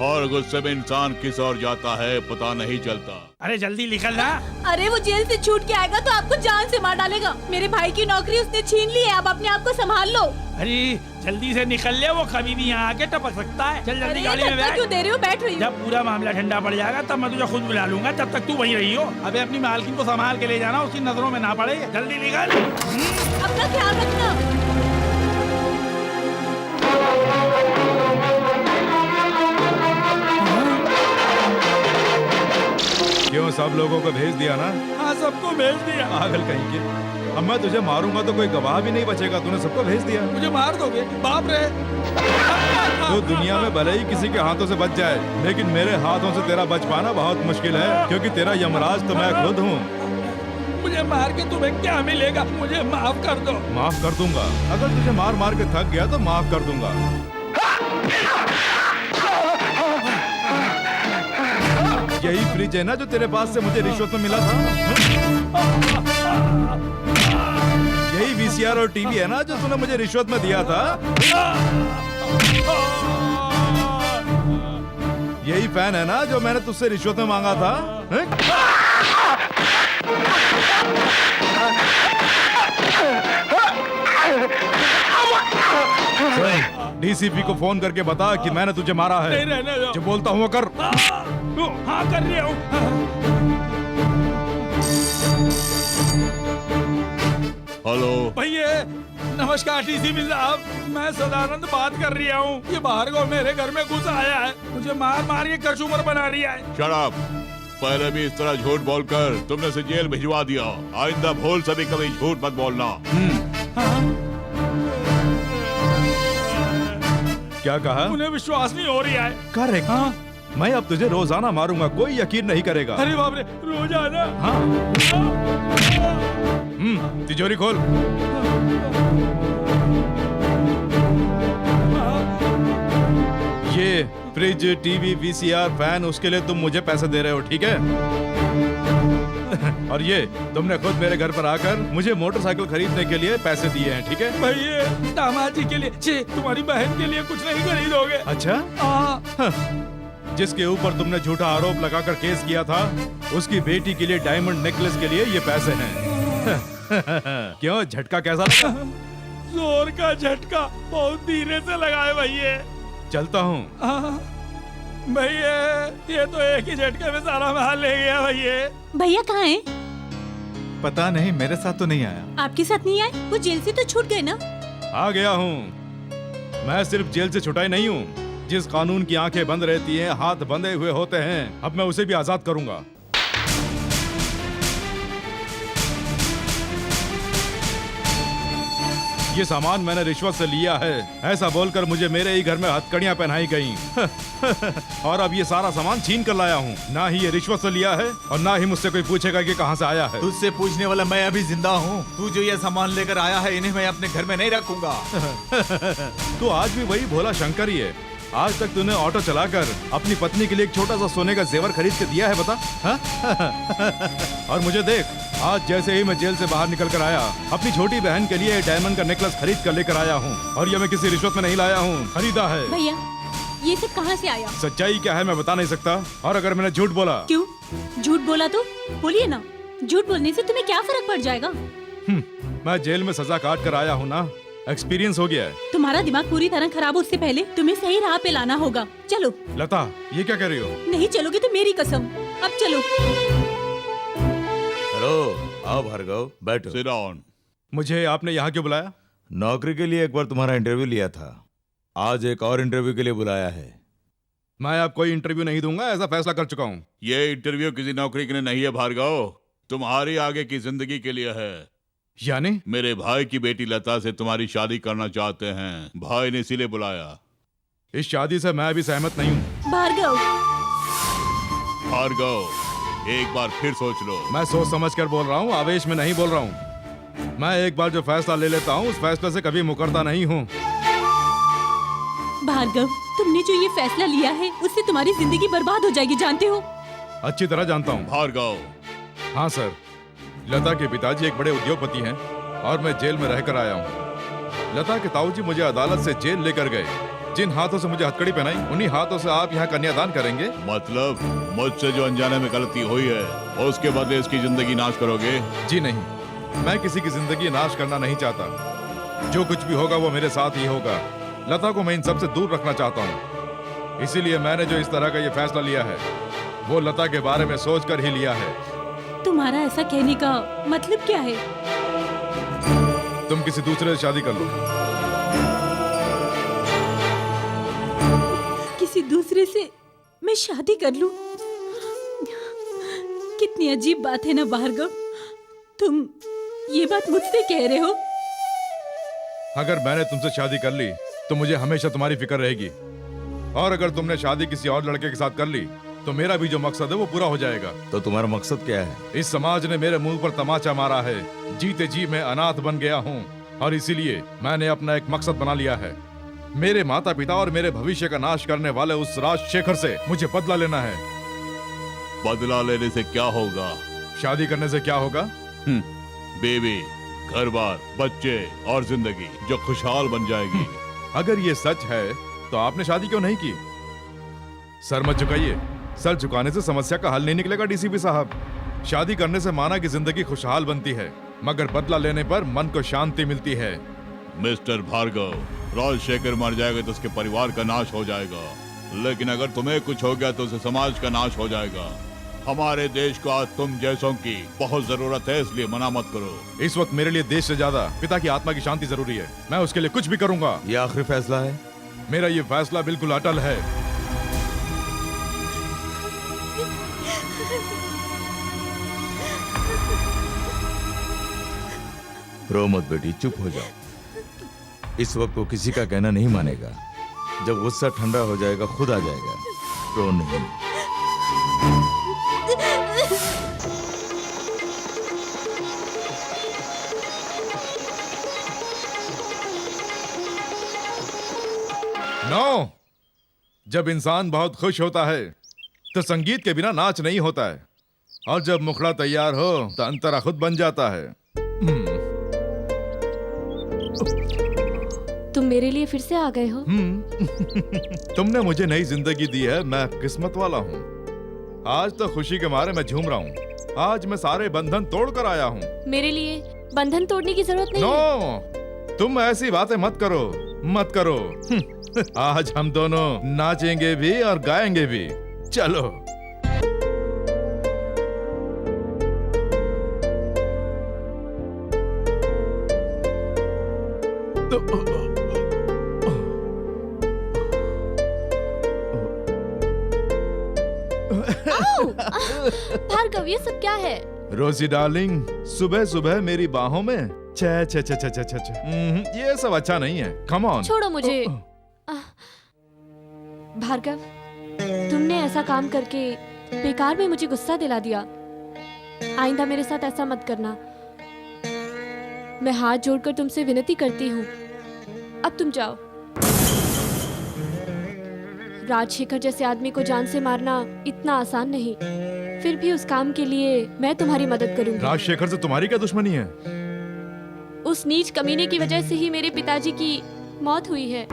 और गुस्से में इंसान किस ओर जाता है पता नहीं चलता। अरे जल्दी निकल ना। अरे वो जेल से छूट के आएगा तो आपको जान से मार डालेगा। मेरे भाई की नौकरी उसने छीन ली है, आप अपने आप को संभाल लो। अरे जल्दी से निकल ले, वो कभी भी यहाँ आके टपक सकता है। चल जल्दी गाड़ी में बैठ। क्यों दे रहे हो? बैठ रही हूँ। जब पूरा मामला ठंडा पड़ जाएगा तब मैं तुझे खुद बुला लूंगा, तब तक तू वहीं रही हो। अबे अपनी मालकिन को संभाल के ले जाना, उसकी नजरों में ना पड़े। जल्दी निकल। अपना ख्याल रखना। क्यों सब लोगों को भेज दिया ना? हाँ सबको भेज दिया। पागल कहीं के। अब मैं तुझे मारूंगा तो कोई गवाह भी नहीं बचेगा। तूने सबको भेज दिया। मुझे मार दोगे? बाप रे। तो दुनिया में भले ही किसी के हाथों से बच जाए, लेकिन मेरे हाथों से तेरा बच पाना बहुत मुश्किल है, क्योंकि तेरा यमराज तो मैं खुद हूँ। मुझे मार के तुम्हें क्या मिलेगा? मुझे माफ कर दो। माफ कर दूंगा। अगर तुझे मार मार के थक गया तो माफ कर दूंगा। यही फ्रिज है ना जो तेरे पास से मुझे रिश्वत में मिला था? यही वीसीआर और टीवी है ना जो तूने मुझे रिश्वत में दिया था? यही फैन है ना जो मैंने तुझसे रिश्वत में मांगा था? डीसीपी को फोन करके बता कि मैंने तुझे मारा है। नहीं रहने दो। जो बोलता हूँ वो कर। हाँ कर रही हूँ। हेलो भैया नमस्कार डीसीपी साहब, मैं सदानंद बात कर रही हूँ। ये भार्गव मेरे घर में घुस आया है, मुझे मार मार के कचूमर बना रही है। Shut up. पहले भी इस तरह झूठ बोलकर तुमने से जेल भिजवा दिया। आइंदा भूल से भी कभी झूठ मत बोलना। क्या कहा? उन्हें विश्वास नहीं हो रहा है। करेक्ट। हाँ? मैं अब तुझे रोजाना मारूंगा, कोई यकीन नहीं करेगा। अरे बाप रे, रोजाना? हाँ। तिजोरी खोल। ये फ्रिज, टीवी, वीसीआर, फैन, उसके लिए तुम मुझे पैसे दे रहे हो, ठीक है? और ये तुमने खुद मेरे घर पर आकर मुझे मोटरसाइकिल खरीदने के लिए पैसे दिए हैं, ठीक है? भैया दामाद जी के लिए, तुम्हारी बहन के लिए कुछ नहीं खरीदोगे? अच्छा? जिसके ऊपर तुमने झूठा आरोप लगाकर केस किया था, उसकी बेटी के लिए डायमंड नेकलेस के लिए ये पैसे हैं। क्यों, झटका कैसा लगा? जोर का झटका, बहुत धीरे से लगाए भैया। चलता हूँ। भैया ये तो एक ही झटके में सारा माल ले गया भैया। भैया कहाँ हैं? पता नहीं, मेरे साथ तो नहीं आया। आपके साथ नहीं आए? वो जेल से तो छूट गए ना? आ गया हूँ। मैं सिर्फ जेल से छुटाई नहीं हूँ। जिस कानून की आंखें बंद रहती हैं, हाथ बंधे हुए होते हैं, अब मैं उसे भी आजाद करूंगा। ये सामान मैंने रिश्वत से लिया है, ऐसा बोलकर मुझे मेरे ही घर में हथकड़ियां पहनाई गईं। और अब ये सारा सामान छीन कर लाया हूँ। ना ही ये रिश्वत से लिया है और ना ही मुझसे कोई पूछेगा कि कहाँ से आया है। तुझसे पूछने वाला मैं अभी जिंदा हूँ। तू जो ये सामान लेकर आया है, इन्हें मैं अपने घर में नहीं रखूंगा। तू आज भी वही भोला शंकर ही है। आज तक तूने ऑटो चलाकर अपनी पत्नी के लिए एक छोटा सा सोने का जेवर खरीद के दिया है, बता? और मुझे देख, आज जैसे ही मैं जेल से बाहर निकल कर आया, अपनी छोटी बहन के लिए डायमंड का नेकलेस खरीद कर लेकर आया हूँ। और ये मैं किसी रिश्वत में नहीं लाया हूँ, खरीदा है। भैया ये सब कहाँ से आया? सच्चाई क्या है मैं बता नहीं सकता। और अगर मैंने झूठ बोला? क्यों झूठ बोला तो बोलिए ना। झूठ बोलने से तुम्हें क्या फर्क पड़ जाएगा? मैं जेल में सजा काट कर आया हूँ ना, एक्सपीरियंस हो गया है। तुम्हारा दिमाग पूरी तरह खराब हो, उससे पहले तुम्हें सही राह पे लाना होगा। चलो। लता, ये क्या कर रही हो? नहीं चलोगे तो मेरी कसम। अब चलो। हेलो, आओ भार्गव, बैठो। Sit down. मुझे आपने यहाँ क्यों बुलाया? नौकरी के लिए एक बार तुम्हारा इंटरव्यू लिया था, आज एक और इंटरव्यू के लिए बुलाया है। मैं अब कोई इंटरव्यू नहीं दूंगा, ऐसा फैसला कर चुका हूँ। ये इंटरव्यू किसी नौकरी के लिए नहीं है भार्गव, तुम्हारी आगे की जिंदगी के लिए है। यानी? मेरे भाई की बेटी लता से तुम्हारी शादी करना चाहते हैं, भाई ने इसीलिए बुलाया। इस शादी से मैं भी सहमत नहीं हूँ। भार्गव, भार्गव, एक बार फिर सोच लो। मैं सोच समझ कर बोल रहा हूँ, आवेश में नहीं बोल रहा हूँ। मैं एक बार जो फैसला ले लेता हूँ, उस फैसले से कभी मुकरता नहीं हूँ। भार्गव, तुमने जो ये फैसला लिया है, उससे तुम्हारी जिंदगी बर्बाद हो जाएगी, जानते हो? अच्छी तरह जानता हूँ। भार्गव। हाँ सर, लता के पिताजी एक बड़े उद्योगपति हैं और मैं जेल में रहकर आया हूँ। लता के ताऊजी मुझे अदालत से जेल लेकर गए। जिन हाथों से मुझे हथकड़ी पहनाई, उन्हीं हाथों से आप यहाँ कन्यादान करेंगे। मतलब मुझसे जो अनजाने में गलती हुई है, उसके बदले इसकी जिंदगी नाश करोगे? जी नहीं, मैं किसी की जिंदगी नाश करना नहीं चाहता। जो कुछ भी होगा वो मेरे साथ ही होगा। लता को मैं इन सबसे दूर रखना चाहता हूँ। इसीलिए मैंने जो इस तरह का ये फैसला लिया है, वो लता के बारे में सोच कर ही लिया है। तुम्हारा ऐसा कहने का मतलब क्या है? तुम किसी दूसरे से शादी कर लो। किसी दूसरे से मैं शादी कर लूं? कितनी अजीब बात है ना भार्गव, तुम ये बात मुझसे कह रहे हो? अगर मैंने तुमसे शादी कर ली तो मुझे हमेशा तुम्हारी फिक्र रहेगी, और अगर तुमने शादी किसी और लड़के के साथ कर ली तो मेरा भी जो मकसद है वो पूरा हो जाएगा। तो तुम्हारा मकसद क्या है? इस समाज ने मेरे मुंह पर तमाचा मारा है, जीते जी मैं अनाथ बन गया हूँ, और इसीलिए मैंने अपना एक मकसद बना लिया है। मेरे माता पिता और मेरे भविष्य का नाश करने वाले उस राजशेखर से मुझे बदला लेना है। बदला लेने से क्या होगा? शादी करने से क्या होगा? बेबी, घर बार, बच्चे और जिंदगी जो खुशहाल बन जाएगी। अगर ये सच है तो आपने शादी क्यों नहीं की? सर मत झुकाइए, सर झुकाने से समस्या का हल नहीं निकलेगा डीसीपी साहब। शादी करने से माना की जिंदगी खुशहाल बनती है, मगर बदला लेने पर मन को शांति मिलती है। मिस्टर भार्गव, राजशेखर मर जाएगा तो उसके परिवार का नाश हो जाएगा, लेकिन अगर तुम्हें कुछ हो गया तो उसे समाज का नाश हो जाएगा। हमारे देश को आज तुम जैसों की बहुत जरूरत है, इसलिए मना मत करो। इस वक्त मेरे लिए देश से ज्यादा पिता की आत्मा की शांति जरूरी है। मैं उसके लिए कुछ भी करूंगा। ये आखिरी फैसला है? मेरा ये फैसला बिल्कुल अटल है। रो मत बेटी, चुप हो जाओ। इस वक्त वो किसी का कहना नहीं मानेगा। जब गुस्सा ठंडा हो जाएगा खुद आ जाएगा। रो नहीं। नो, जब इंसान बहुत खुश होता है तो संगीत के बिना नाच नहीं होता है, और जब मुखड़ा तैयार हो तो अंतरा खुद बन जाता है। तुम मेरे लिए फिर से आ गए हो। तुमने मुझे नई जिंदगी दी है, मैं किस्मत वाला हूँ। आज तो खुशी के मारे मैं झूम रहा हूँ। आज मैं सारे बंधन तोड़ कर आया हूँ। मेरे लिए बंधन तोड़ने की जरूरत नहीं है। तुम ऐसी बातें मत करो, मत करो। आज हम दोनों नाचेंगे भी और गाएंगे भी। चलो। भार्गव, ये सब क्या है? रोजी डार्लिंग, सुबह सुबह मेरी बाहों में छे छे छे छे छे छे छे। ये सब अच्छा नहीं है। Come on. छोड़ो मुझे। भार्गव, तुमने ऐसा काम करके बेकार में मुझे गुस्सा दिला दिया। आइंदा मेरे साथ ऐसा मत करना। मैं हाथ जोड़कर तुमसे विनती करती हूँ, अब तुम जाओ। राजशेखर जैसे आदमी को जान से मारना इतना आसान नहीं, फिर भी उस काम के लिए मैं तुम्हारी मदद करूंगी। राजशेखर से तुम्हारी क्या दुश्मनी है? उस नीच कमीने की वजह से ही मेरे पिताजी की मौत हुई है।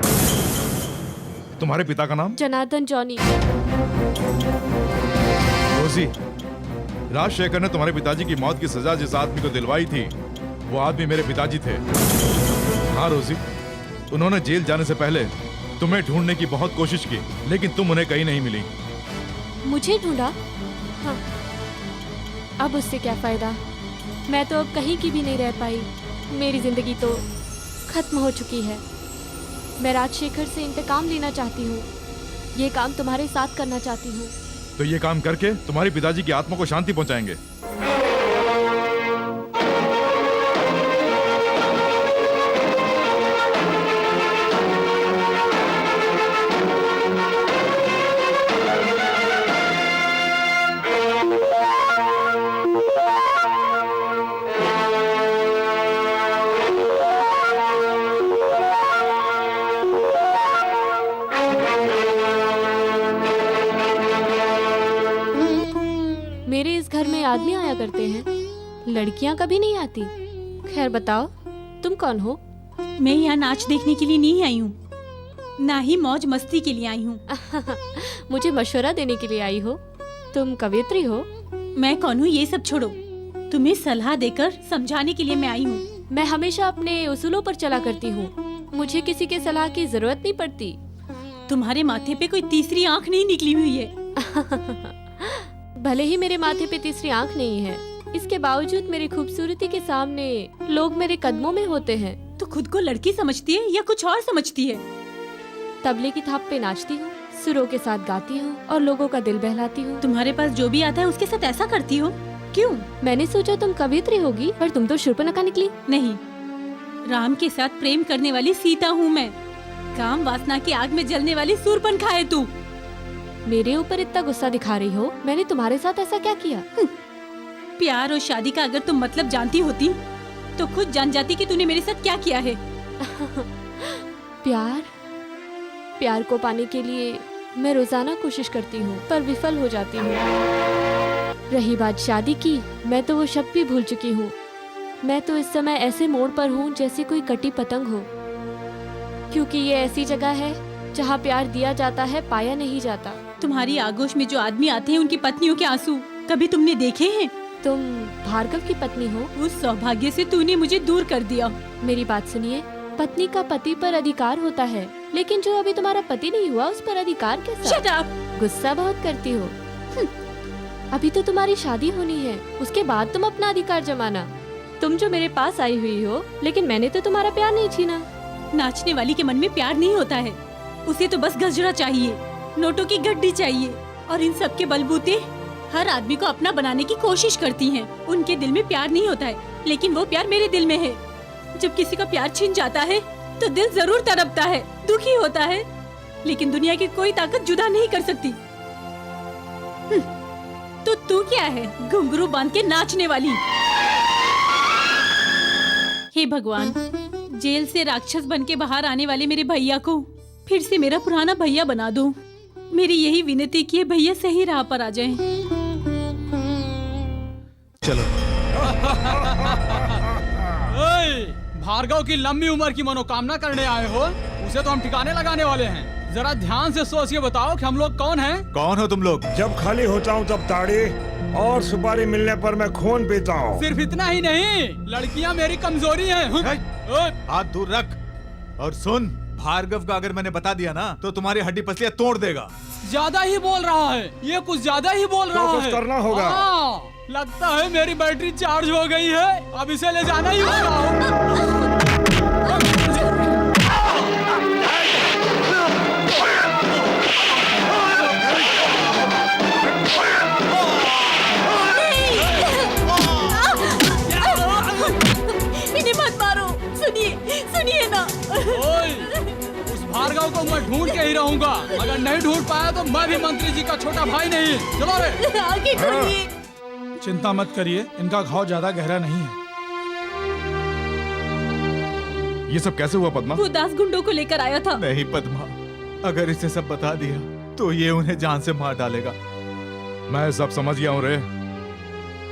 तुम्हारे पिता का नाम? जनार्दन जॉनी। रोजी, राजशेखर ने तुम्हारे पिताजी की मौत की सजा जिस आदमी को दिलवाई थी वो आदमी मेरे पिताजी थे। हाँ रोजी, उन्होंने जेल जाने से पहले तुम्हें ढूंढने की बहुत कोशिश की, लेकिन तुम उन्हें कहीं नहीं मिली। मुझे ढूंढा? हाँ, अब उससे क्या फायदा? मैं तो अब कहीं की भी नहीं रह पाई। मेरी जिंदगी तो खत्म हो चुकी है। मैं राजशेखर से इंतकाम लेना चाहती हूँ। ये काम तुम्हारे साथ करना चाहती हूँ। तो ये काम करके तुम्हारे पिताजी की आत्मा को शांति पहुंचाएंगे। मेरे इस घर में आदमी आया करते हैं, लड़कियां कभी नहीं आती। खैर बताओ, तुम कौन हो? मैं यहाँ नाच देखने के लिए नहीं आई हूँ, ना ही मौज मस्ती के लिए आई हूँ। मुझे मशवरा देने के लिए आई हो? तुम कवियत्री हो? मैं कौन हूँ ये सब छोड़ो, तुम्हें सलाह देकर समझाने के लिए मैं आई हूँ। मैं हमेशा अपने उसूलों पर चला करती हूँ, मुझे किसी के सलाह की जरूरत नहीं पड़ती। तुम्हारे माथे पे कोई तीसरी आँख नहीं निकली हुई है। भले ही मेरे माथे पे तीसरी आँख नहीं है, इसके बावजूद मेरी खूबसूरती के सामने लोग मेरे कदमों में होते हैं। तो खुद को लड़की समझती है या कुछ और समझती है? तबले की थाप पे नाचती हूँ, सुरों के साथ गाती हूँ और लोगों का दिल बहलाती हूँ। तुम्हारे पास जो भी आता है उसके साथ ऐसा करती हो, क्यों? मैंने सोचा तुम कवियत्री होगी, पर तुम तो शूर्पणखा निकली। नहीं, राम के साथ प्रेम करने वाली सीता हूँ मैं। काम वासना की आग में जलने वाली शूर्पणखा है तू। मेरे ऊपर इतना गुस्सा दिखा रही हो? मैंने तुम्हारे साथ ऐसा क्या किया? प्यार और शादी का अगर तुम मतलब जानती होती तो खुद जान जाती कि तूने मेरे साथ क्या किया है। प्यार को पाने के लिए मैं रोजाना कोशिश करती हूँ, पर विफल हो जाती हूँ। रही बात शादी की, मैं तो वो शब्द भी भूल चुकी हूँ। मैं तो इस समय ऐसे मोड़ पर हूँ जैसे कोई कटी पतंग हो, क्योंकि ये ऐसी जगह है जहाँ प्यार दिया जाता है, पाया नहीं जाता। तुम्हारी आगोश में जो आदमी आते हैं उनकी पत्नियों के आंसू कभी तुमने देखे हैं? तुम भार्गव की पत्नी हो। उस सौभाग्य से तूने मुझे दूर कर दिया। मेरी बात सुनिए, पत्नी का पति पर अधिकार होता है, लेकिन जो अभी तुम्हारा पति नहीं हुआ उस पर अधिकार कैसा? Shut up! गुस्सा बहुत करती हो। अभी तो तुम्हारी शादी होनी है, उसके बाद तुम अपना अधिकार जमाना। तुम जो मेरे पास आई हुई हो, लेकिन मैंने तो तुम्हारा प्यार नहीं छीना। नाचने वाली के मन में प्यार नहीं होता है, उसे तो बस गजरा चाहिए, नोटों की गड्डी चाहिए, और इन सब के बलबूते हर आदमी को अपना बनाने की कोशिश करती हैं। उनके दिल में प्यार नहीं होता है, लेकिन वो प्यार मेरे दिल में है। जब किसी का प्यार छिन जाता है तो दिल जरूर तड़पता है, दुखी होता है, लेकिन दुनिया की कोई ताकत जुदा नहीं कर सकती। तो तू क्या है, घुंघरू बांध के नाचने वाली? हे भगवान, जेल से राक्षस बन के बाहर आने वाले मेरे भैया को फिर से मेरा पुराना भैया बना दो। मेरी यही विनती कि भैया सही राह पर आ जाएं। चलो। भार्गव की लंबी उम्र की मनोकामना करने आए हो, उसे तो हम ठिकाने लगाने वाले हैं। जरा ध्यान से सोच के बताओ कि हम लोग कौन हैं? कौन हो तुम लोग? जब खाली होता हूँ तब ताड़ी और सुपारी मिलने पर मैं खून पीता हूँ। सिर्फ इतना ही नहीं, लड़कियाँ मेरी कमजोरी हैं। हाथ दूर रख और सुन, भार्गव का अगर मैंने बता दिया ना तो तुम्हारी हड्डी पसलियां तोड़ देगा। ज्यादा ही बोल रहा है, ये कुछ ज्यादा ही बोल रहा है। कुछ करना होगा। लगता है मेरी बैटरी चार्ज हो गई है, अब इसे ले जाना ही होगा। इन्हें मत मारो, सुनिए ना। उस भार्गव को मैं ढूंढ के ही रहूंगा। अगर नहीं ढूंढ पाया तो मैं भी मंत्री जी का छोटा भाई नहीं। चलो रे। आगे ढूंढिए। चिंता मत करिए, इनका घाव ज्यादा गहरा नहीं है। ये सब कैसे हुआ पद्मा? वो दास गुंडों को लेकर आया था। नहीं पद्मा, अगर इसे सब बता दिया तो ये उन्हें जान से मार डालेगा। मैं सब समझ गया हूँ रे।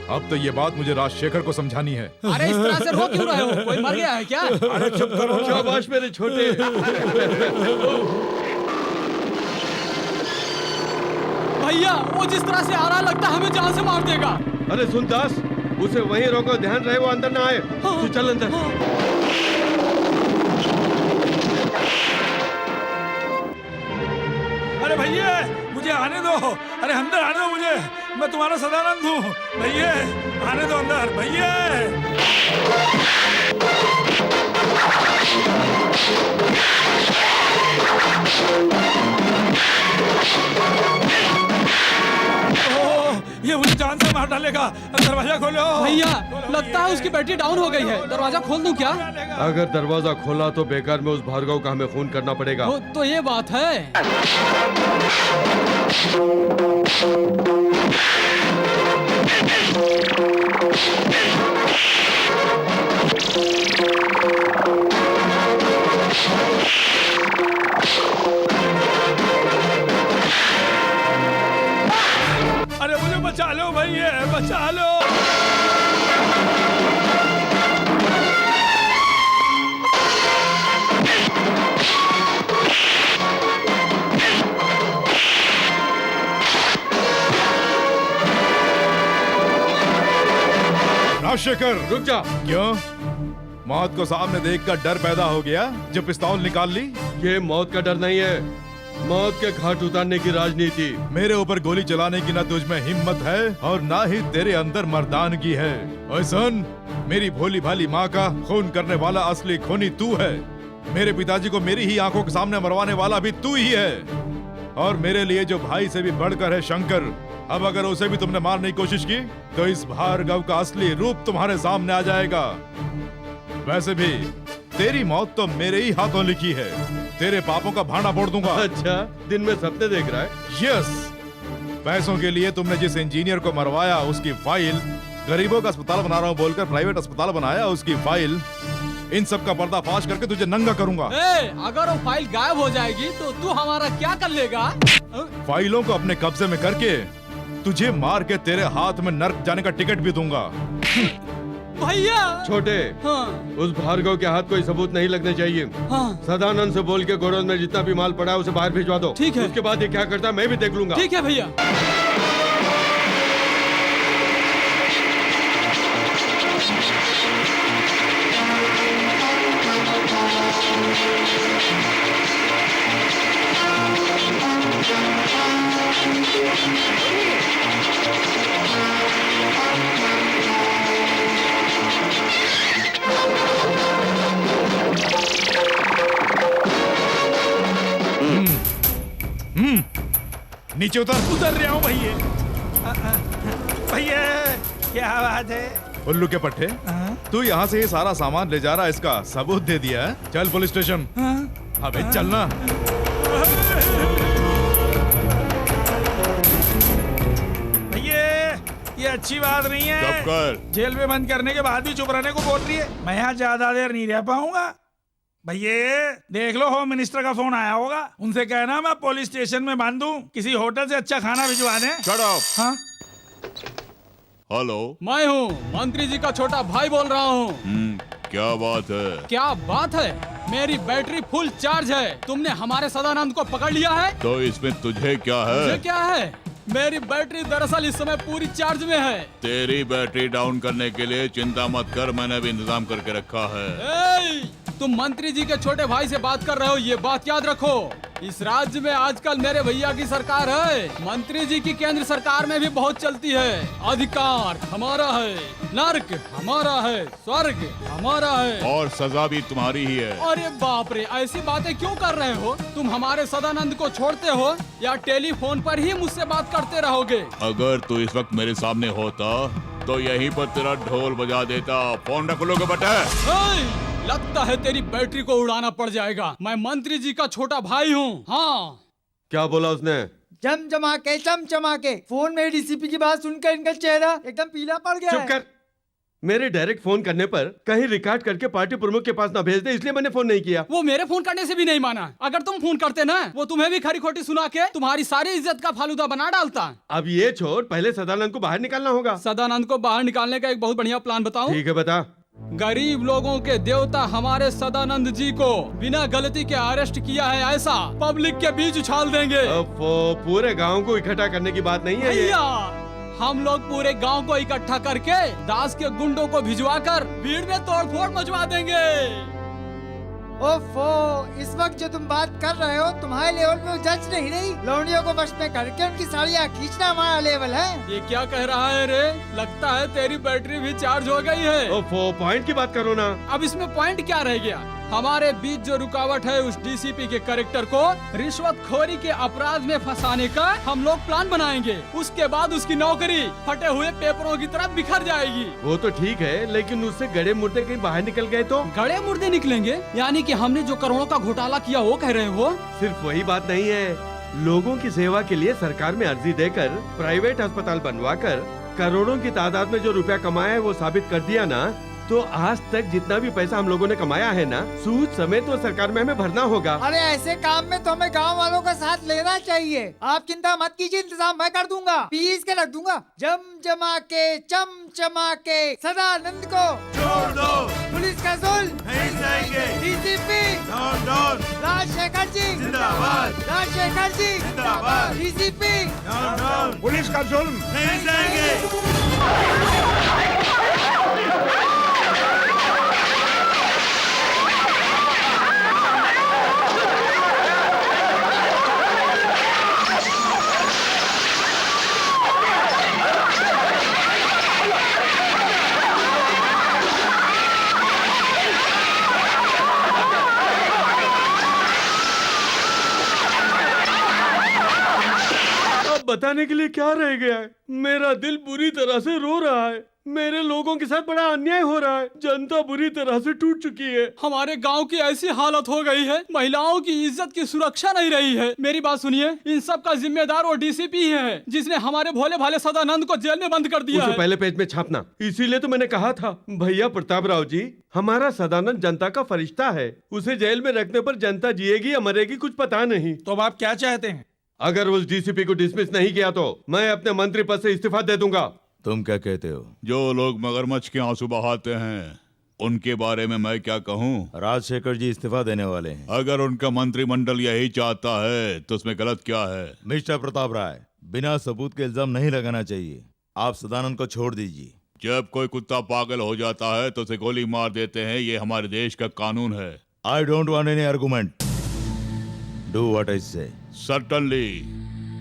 अब तो ये बात मुझे राजशेखर को समझानी है। अरे इस तरह से रो क्यों रहे हो? कोई मर गया है क्या? अरे चुप करो। शाबाश मेरे छोटे। भैया, वो जिस तरह से आ रहा लगता है हमें जान से मार देगा। अरे सुन दास, उसे वहीं रोको, ध्यान रहे वो अंदर ना आए। तू चल अंदर। अरे भैया, मुझे आने दो। अरे अंदर आने दो मुझे, मैं तुम्हारा सदानंद हूँ। भैया आने दो अंदर, भैया। ये मुझे जान से मार डालेगा। दरवाजा खोलो भैया। लगता है उसकी बैटरी डाउन हो गई है। दरवाजा खोल दूं क्या? अगर दरवाजा खोला तो बेकार में उस भार्गव का हमें खून करना पड़ेगा। तो ये बात है। अरे मुझे बचा लो भैया, बचा लो। राजशेखर रुक जा। क्यों? मौत को सामने देखकर डर पैदा हो गया जो पिस्तौल निकाल ली? ये मौत का डर नहीं है, मौत के घाट उतारने की राजनीति। मेरे ऊपर गोली चलाने की ना तुझ में हिम्मत है और ना ही तेरे अंदर मर्दानगी है। ओए सुन, मेरी भोली भाली माँ का खून करने वाला असली खूनी तू है। मेरे पिताजी को मेरी ही आंखों के सामने मरवाने वाला भी तू ही है। और मेरे लिए जो भाई से भी बढ़कर है शंकर, अब अगर उसे भी तुमने मारने की कोशिश की तो इस भार्गव का असली रूप तुम्हारे सामने आ जाएगा। वैसे भी तेरी मौत तो मेरे ही हाथों लिखी है, तेरे पापों का भांडा फोड़ दूंगा। अच्छा, दिन में सपने देख रहा है? यस। पैसों के लिए तुमने जिस इंजीनियर को मरवाया उसकी फाइल, गरीबों का अस्पताल बना रहा हूँ बोलकर प्राइवेट अस्पताल बनाया उसकी फाइल, इन सब का पर्दाफाश करके तुझे नंगा करूंगा। अगर वो फाइल गायब हो जाएगी तो तू हमारा क्या कर लेगा? फाइलों को अपने कब्जे में करके तुझे मार के तेरे हाथ में नर्क जाने का टिकट भी दूंगा। भैया छोटे, हाँ। उस भार्गव के हाथ कोई सबूत नहीं लगने चाहिए। हाँ। सदानंद से बोल के गोडाउन में जितना भी माल पड़ा है उसे बाहर भिजवा दो। ठीक है। उसके बाद ये क्या करता है मैं भी देख लूंगा। ठीक है भैया। नीचे उतर रहा हूँ भैया। भैया क्या बात है? उल्लू के पट्टे, तू यहाँ से ये सारा सामान ले जा रहा है, इसका सबूत दे दिया है। चल पुलिस स्टेशन। अबे चलना। भैया ये अच्छी बात नहीं है। चुप कर। जेल में बंद करने के बाद भी चुप रहने को बोल रही है। मैं यहाँ ज्यादा देर नहीं रह पाऊंगा। भैया देख लो, होम मिनिस्टर का फोन आया होगा, उनसे कहना मैं पुलिस स्टेशन में बांध दूं, किसी होटल से अच्छा खाना भिजवा दें। Shut up. हाँ? हेलो, मैं हूँ मंत्री जी का छोटा भाई बोल रहा हूँ। क्या बात है? क्या बात है? मेरी बैटरी फुल चार्ज है। तुमने हमारे सदानंद को पकड़ लिया है। तो इसमें तुझे क्या है? मुझे क्या है? मेरी बैटरी दरअसल इस समय पूरी चार्ज में है। तेरी बैटरी डाउन करने के लिए चिंता मत कर, मैंने भी इंतजाम करके रखा है। तुम मंत्री जी के छोटे भाई से बात कर रहे हो, ये बात याद रखो। इस राज्य में आजकल मेरे भैया की सरकार है। मंत्री जी की केंद्र सरकार में भी बहुत चलती है। अधिकार हमारा है, नर्क हमारा है, स्वर्ग हमारा है, और सजा भी तुम्हारी ही है। अरे बाप रे, ऐसी बातें क्यों कर रहे हो? तुम हमारे सदानंद को छोड़ते हो या टेलीफोन पर ही मुझसे बात करते रहोगे? अगर तू इस वक्त मेरे सामने होता तो यहीं पर तेरा ढोल बजा देता। फोन रख लो बेटा। लगता है तेरी बैटरी को उड़ाना पड़ जाएगा। मैं मंत्री जी का छोटा भाई हूँ। हाँ। क्या बोला उसने? चमचमा के फोन में डीसीपी की बात सुनकर इनका चेहरा एकदम पीला पड़ गया। चुप कर। मेरे डायरेक्ट फोन करने पर कहीं रिकॉर्ड करके पार्टी प्रमुख के पास ना भेज दे, इसलिए मैंने फोन नहीं किया। वो मेरे फोन करने से भी नहीं माना। अगर तुम फोन करते ना, वो तुम्हें भी खरी खोटी सुना के तुम्हारी सारी इज्जत का फालूदा बना डालता। अब ये छोड़, पहले सदानंद को बाहर निकालना होगा। सदानंद को बाहर निकालने का एक बहुत बढ़िया प्लान बताऊं? ठीक है, बता। गरीब लोगों के देवता हमारे सदानंद जी को बिना गलती के अरेस्ट किया है, ऐसा पब्लिक के बीच उछाल देंगे। पूरे गांव को इकट्ठा करने की बात नहीं है ये। हम लोग पूरे गांव को इकट्ठा करके दास के गुंडों को भिजवाकर भीड़ में तोड़फोड़ मचवा देंगे। ओफो, इस वक्त जो तुम बात कर रहे हो तुम्हारे लेवल पे जज नहीं रही। लौंडियों को वश में करके उनकी साड़ियाँ खींचना हमारा लेवल है। ये क्या कह रहा है रे? लगता है तेरी बैटरी भी चार्ज हो गई है। ओफो, पॉइंट की बात करो ना। अब इसमें पॉइंट क्या रह गया? हमारे बीच जो रुकावट है, उस डीसीपी के कैरेक्टर को रिश्वतखोरी के अपराध में फंसाने का हम लोग प्लान बनाएंगे। उसके बाद उसकी नौकरी फटे हुए पेपरों की तरह बिखर जाएगी। वो तो ठीक है, लेकिन उससे गड़े मुर्दे कहीं बाहर निकल गए तो? गड़े मुर्दे निकलेंगे? यानी कि हमने जो करोड़ों का घोटाला किया वो कह रहे हो? सिर्फ वही बात नहीं है, लोगों की सेवा के लिए सरकार में अर्जी देकर प्राइवेट अस्पताल बनवाकर करोड़ों की तादाद में जो रुपया कमाया है वो साबित कर दिया ना, तो आज तक जितना भी पैसा हम लोगों ने कमाया है ना, सूद समेत तो सरकार में हमें भरना होगा। अरे ऐसे काम में तो हमें गांव वालों का साथ लेना चाहिए। आप चिंता मत कीजिए, इंतजाम मैं कर दूंगा, पीस के रख दूंगा। चमचमा के सदानंद को छोड़ दो, पुलिस का जुल्म नहीं सहेंगे। डीसीपी राजशेखर जी जिंदाबाद, राजशेखर जी जिंदाबाद, डीसीपी पुलिस का जुल्म नहीं सहेंगे। बताने के लिए क्या रह गया है? मेरा दिल बुरी तरह से रो रहा है। मेरे लोगों के साथ बड़ा अन्याय हो रहा है। जनता बुरी तरह से टूट चुकी है। हमारे गांव की ऐसी हालत हो गई है, महिलाओं की इज्जत की सुरक्षा नहीं रही है। मेरी बात सुनिए, इन सब का जिम्मेदार वो डीसीपी है, जिसने हमारे भोले भाले सदानंद को जेल में बंद कर दिया उसे है। पहले पेज में छापना। इसीलिए तो मैंने कहा था भैया प्रताप राव जी, हमारा सदानंद जनता का फरिश्ता है। उसे जेल में रखने पर जनता जिएगी या मरेगी कुछ पता नहीं। तो अब आप क्या चाहते हैं? अगर उस डीसीपी को डिसमिस नहीं किया तो मैं अपने मंत्री पद से इस्तीफा दे दूंगा। तुम क्या कहते हो? जो लोग मगरमच्छ के आंसू बहाते हैं उनके बारे में मैं क्या कहूँ? राजशेखर जी इस्तीफा देने वाले हैं। अगर उनका मंत्रिमंडल यही चाहता है तो उसमें गलत क्या है? मिस्टर प्रताप राय, बिना सबूत के इल्जाम नहीं लगाना चाहिए। आप सदानंद को छोड़ दीजिए। जब कोई कुत्ता पागल हो जाता है तो उसे गोली मार देते हैं, ये हमारे देश का कानून है। I don't want any argument. Do what I say. Certainly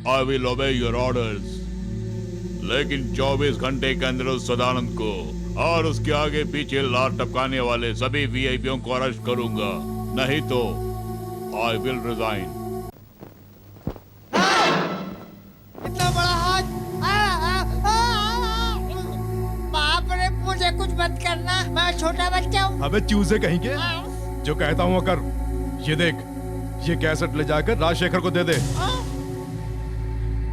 I will obey your orders, लेकिन 24 घंटे के अंदर उस सदानंद को और उसके आगे पीछे लाल टपकाने वाले सभी वीआईपीओ को अरेस्ट करूंगा, नहीं तो आई विल रिजाइन। इतना बड़ा हाथ! बाप रे, मुझे कुछ मत करना, मैं छोटा बच्चा हूँ। अबे चूजे कहीं के, जो कहता हूँ वो कर। ये देख, ये कैसेट ले जाकर राजशेखर को दे दे।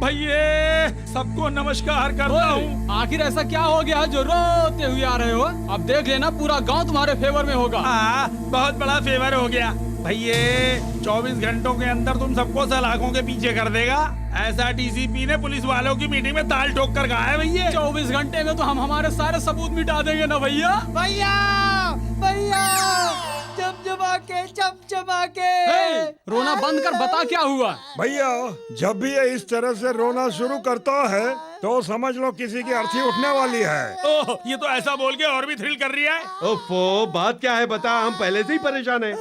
भैया सबको नमस्कार करता हूँ। आखिर ऐसा क्या हो गया जो रोते हुए आ रहे हो? अब देख लेना, पूरा गांव तुम्हारे फेवर में होगा। हाँ, बहुत बड़ा फेवर हो गया। भैया 24 घंटों के अंदर तुम सबको सलाखों के पीछे कर देगा, ऐसा डीसीपी ने पुलिस वालों की मीटिंग में ताल ठोक कर कहा है। भैया 24 घंटे में तो हम हमारे सारे सबूत मिटा देंगे ना भैया। भैया भैया, चमचमा के चमचमा के। रोना बंद कर, बता क्या हुआ? भैया जब भी ये इस तरह से रोना शुरू करता है तो समझ लो किसी की अर्थी उठने वाली है। ओह, ये तो ऐसा बोल के और भी थ्रिल कर रही है। ओफो, बात क्या है बता, हम पहले से ही परेशान हैं।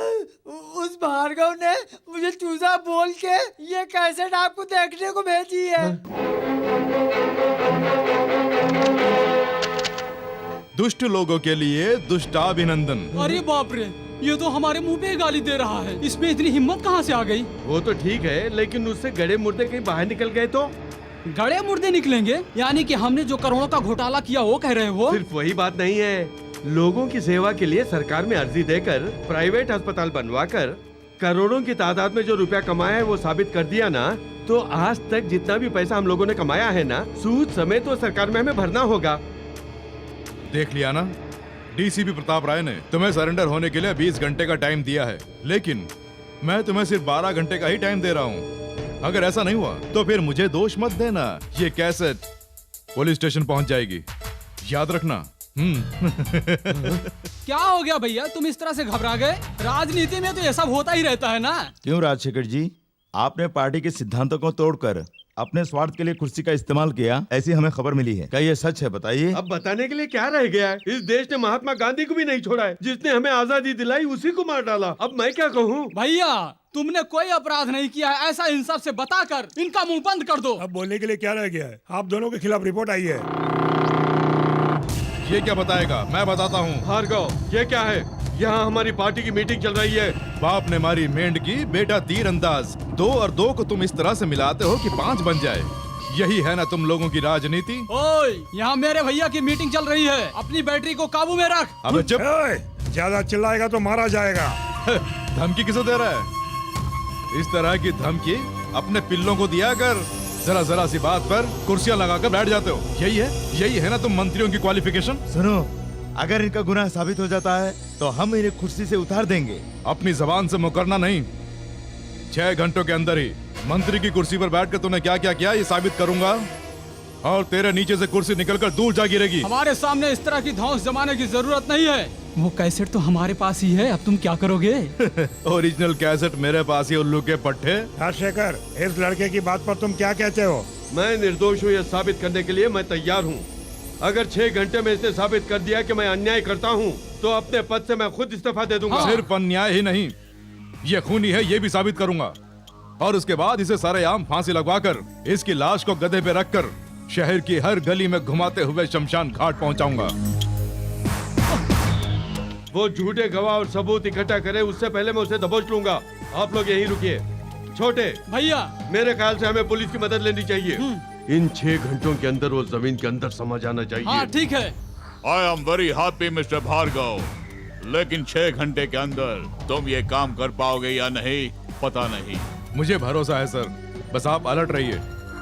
उस भार्गव ने मुझे चूजा बोल के ये कैसेट आपको देखने को भेजी है। दुष्ट लोगों के लिए दुष्टाभिनंदन। अरे बाप रे, ये तो हमारे मुंह पे गाली दे रहा है। इसमें इतनी हिम्मत कहाँ से आ गई? वो तो ठीक है, लेकिन उससे गड़े मुर्दे कहीं बाहर निकल गए तो? गड़े मुर्दे निकलेंगे? यानी कि हमने जो करोड़ों का घोटाला किया वो कह रहे हो? सिर्फ वही बात नहीं है, लोगों की सेवा के लिए सरकार में अर्जी देकर प्राइवेट अस्पताल बनवाकर करोड़ों की तादाद में जो रुपया कमाया है वो साबित कर दिया ना, तो आज तक जितना भी पैसा हम लोगों ने कमाया है ना, सूद समेत तो सरकार में हमें भरना होगा। देख लिया ना, डीसीपी प्रताप राय ने तुम्हें सरेंडर होने के लिए 20 घंटे का टाइम दिया है, लेकिन मैं तुम्हें सिर्फ 12 घंटे का ही टाइम दे रहा हूँ। अगर ऐसा नहीं हुआ तो फिर मुझे दोष मत देना। ये कैसेट पुलिस स्टेशन पहुंच जाएगी, याद रखना। क्या हो गया भैया, तुम इस तरह से घबरा गए? राजनीति में तो ये सब होता ही रहता है ना। क्यों राजशेखर जी, आपने पार्टी के सिद्धांतों को तोड़कर अपने स्वार्थ के लिए कुर्सी का इस्तेमाल किया, ऐसी हमें खबर मिली है। क्या ये सच है? बताइए। अब बताने के लिए क्या रह गया है? इस देश ने महात्मा गांधी को भी नहीं छोड़ा है, जिसने हमें आजादी दिलाई उसी को मार डाला। अब मैं क्या कहूँ? भैया तुमने कोई अपराध नहीं किया है, ऐसा इंसाफ से बताकर इनका मुंह बंद कर दो। अब बोलने के लिए क्या रह गया है? आप दोनों के खिलाफ रिपोर्ट आई है। ये क्या बताएगा? मैं बताता हूँ। भार्गव, ये क्या है? यहाँ हमारी पार्टी की मीटिंग चल रही है। बाप ने मारी मेंढ की, बेटा तीर अंदाज। 2 और 2 को तुम इस तरह से मिलाते हो कि 5 बन जाए। यही है ना तुम लोगों की राजनीति। ओए, यहाँ मेरे भैया की मीटिंग चल रही है, अपनी बैटरी को काबू में रख। अबे चुप। ज्यादा चिल्लाएगा तो मारा जाएगा। धमकी किसे दे रहा है? इस तरह की धमकी अपने पिल्लों को दिया कर। जरा सी बात पर कुर्सियां लगाकर बैठ जाते हो। यही है ना तुम मंत्रियों की क्वालिफिकेशन। सुनो, अगर इनका गुनाह साबित हो जाता है तो हम इन्हें कुर्सी से उतार देंगे। अपनी जबान से मुकरना नहीं। 6 घंटों के अंदर ही मंत्री की कुर्सी पर बैठकर तूने क्या क्या किया ये साबित करूंगा, और तेरे नीचे से कुर्सी निकलकर दूर जा गिरेगी। हमारे सामने इस तरह की धौंस जमाने की जरूरत नहीं है। वो कैसेट तो हमारे पास ही है, अब तुम क्या करोगे? ओरिजिनल कैसेट मेरे पास ही, उल्लू के पट्टे। राजशेखर, इस लड़के की बात पर तुम क्या कहते हो? मैं निर्दोष हूँ, यह साबित करने के लिए मैं तैयार हूँ। अगर 6 घंटे में इसने साबित कर दिया कि मैं अन्याय करता हूँ, तो अपने पद से मैं खुद इस्तीफा दे दूंगा। सिर्फ अन्याय ही नहीं, ये खूनी है ये भी साबित करूंगा, और उसके बाद इसे सरेआम फांसी लगवाकर इसकी लाश को गधे पे रखकर शहर की हर गली में घुमाते हुए शमशान घाट पहुंचाऊंगा। वो झूठे गवाह और सबूत इकट्ठा करे उससे पहले मैं उसे दबोच लूंगा। आप लोग यहीं रुकिए। छोटे भैया, मेरे ख्याल से हमें पुलिस की मदद लेनी चाहिए। इन 6 घंटों के अंदर वो जमीन के अंदर समा जाना चाहिए। हाँ ठीक है। I am very happy mister Bhargav, लेकिन 6 घंटे के अंदर तुम ये काम कर पाओगे या नहीं पता नहीं। मुझे भरोसा है सर, बस आप अलर्ट रहिए।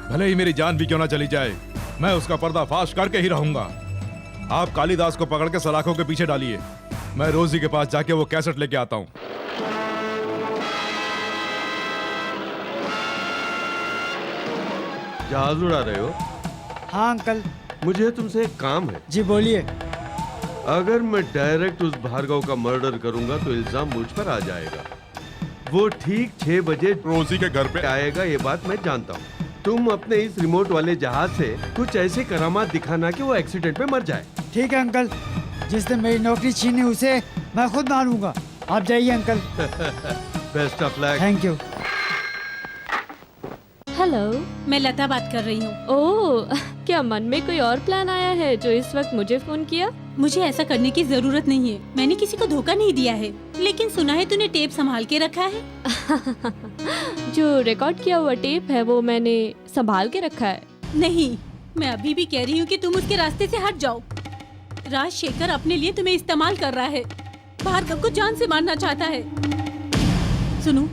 भले ही मेरी जान भी क्यों ना चली जाए, मैं उसका पर्दाफाश करके ही रहूंगा। आप कालीदास को पकड़ के सलाखों के पीछे डालिए, मैं रोजी के पास जाके वो कैसेट लेके आता हूँ। जहाज उड़ा रहे हो? हाँ अंकल। मुझे तुमसे एक काम है। जी बोलिए। अगर मैं डायरेक्ट उस भार्गव का मर्डर करूंगा तो इल्जाम मुझ पर आ जाएगा। वो ठीक 6 बजे रोजी के घर पे आएगा, ये बात मैं जानता हूँ। तुम अपने इस रिमोट वाले जहाज से कुछ ऐसे करामात दिखाना कि वो एक्सीडेंट में मर जाए। ठीक है अंकल, जिसने मेरी नौकरी छीनी उसे मैं खुद मारूंगा। आप जाइए uncle. Best of luck. Thank you. Hello, मैं लता बात कर रही हूँ। ओह, क्या मन में कोई और प्लान आया है जो इस वक्त मुझे फोन किया? मुझे ऐसा करने की जरूरत नहीं है, मैंने किसी को धोखा नहीं दिया है। लेकिन सुना है तूने टेप संभाल के रखा है। जो रिकॉर्ड किया हुआ टेप है वो मैंने संभाल के रखा है। नहीं, मैं अभी भी कह रही हूँ कि तुम उसके रास्ते से हट जाओ। राजशेखर अपने लिए तुम्हें इस्तेमाल कर रहा है, भार्गव को जान से मारना चाहता है। सुनो,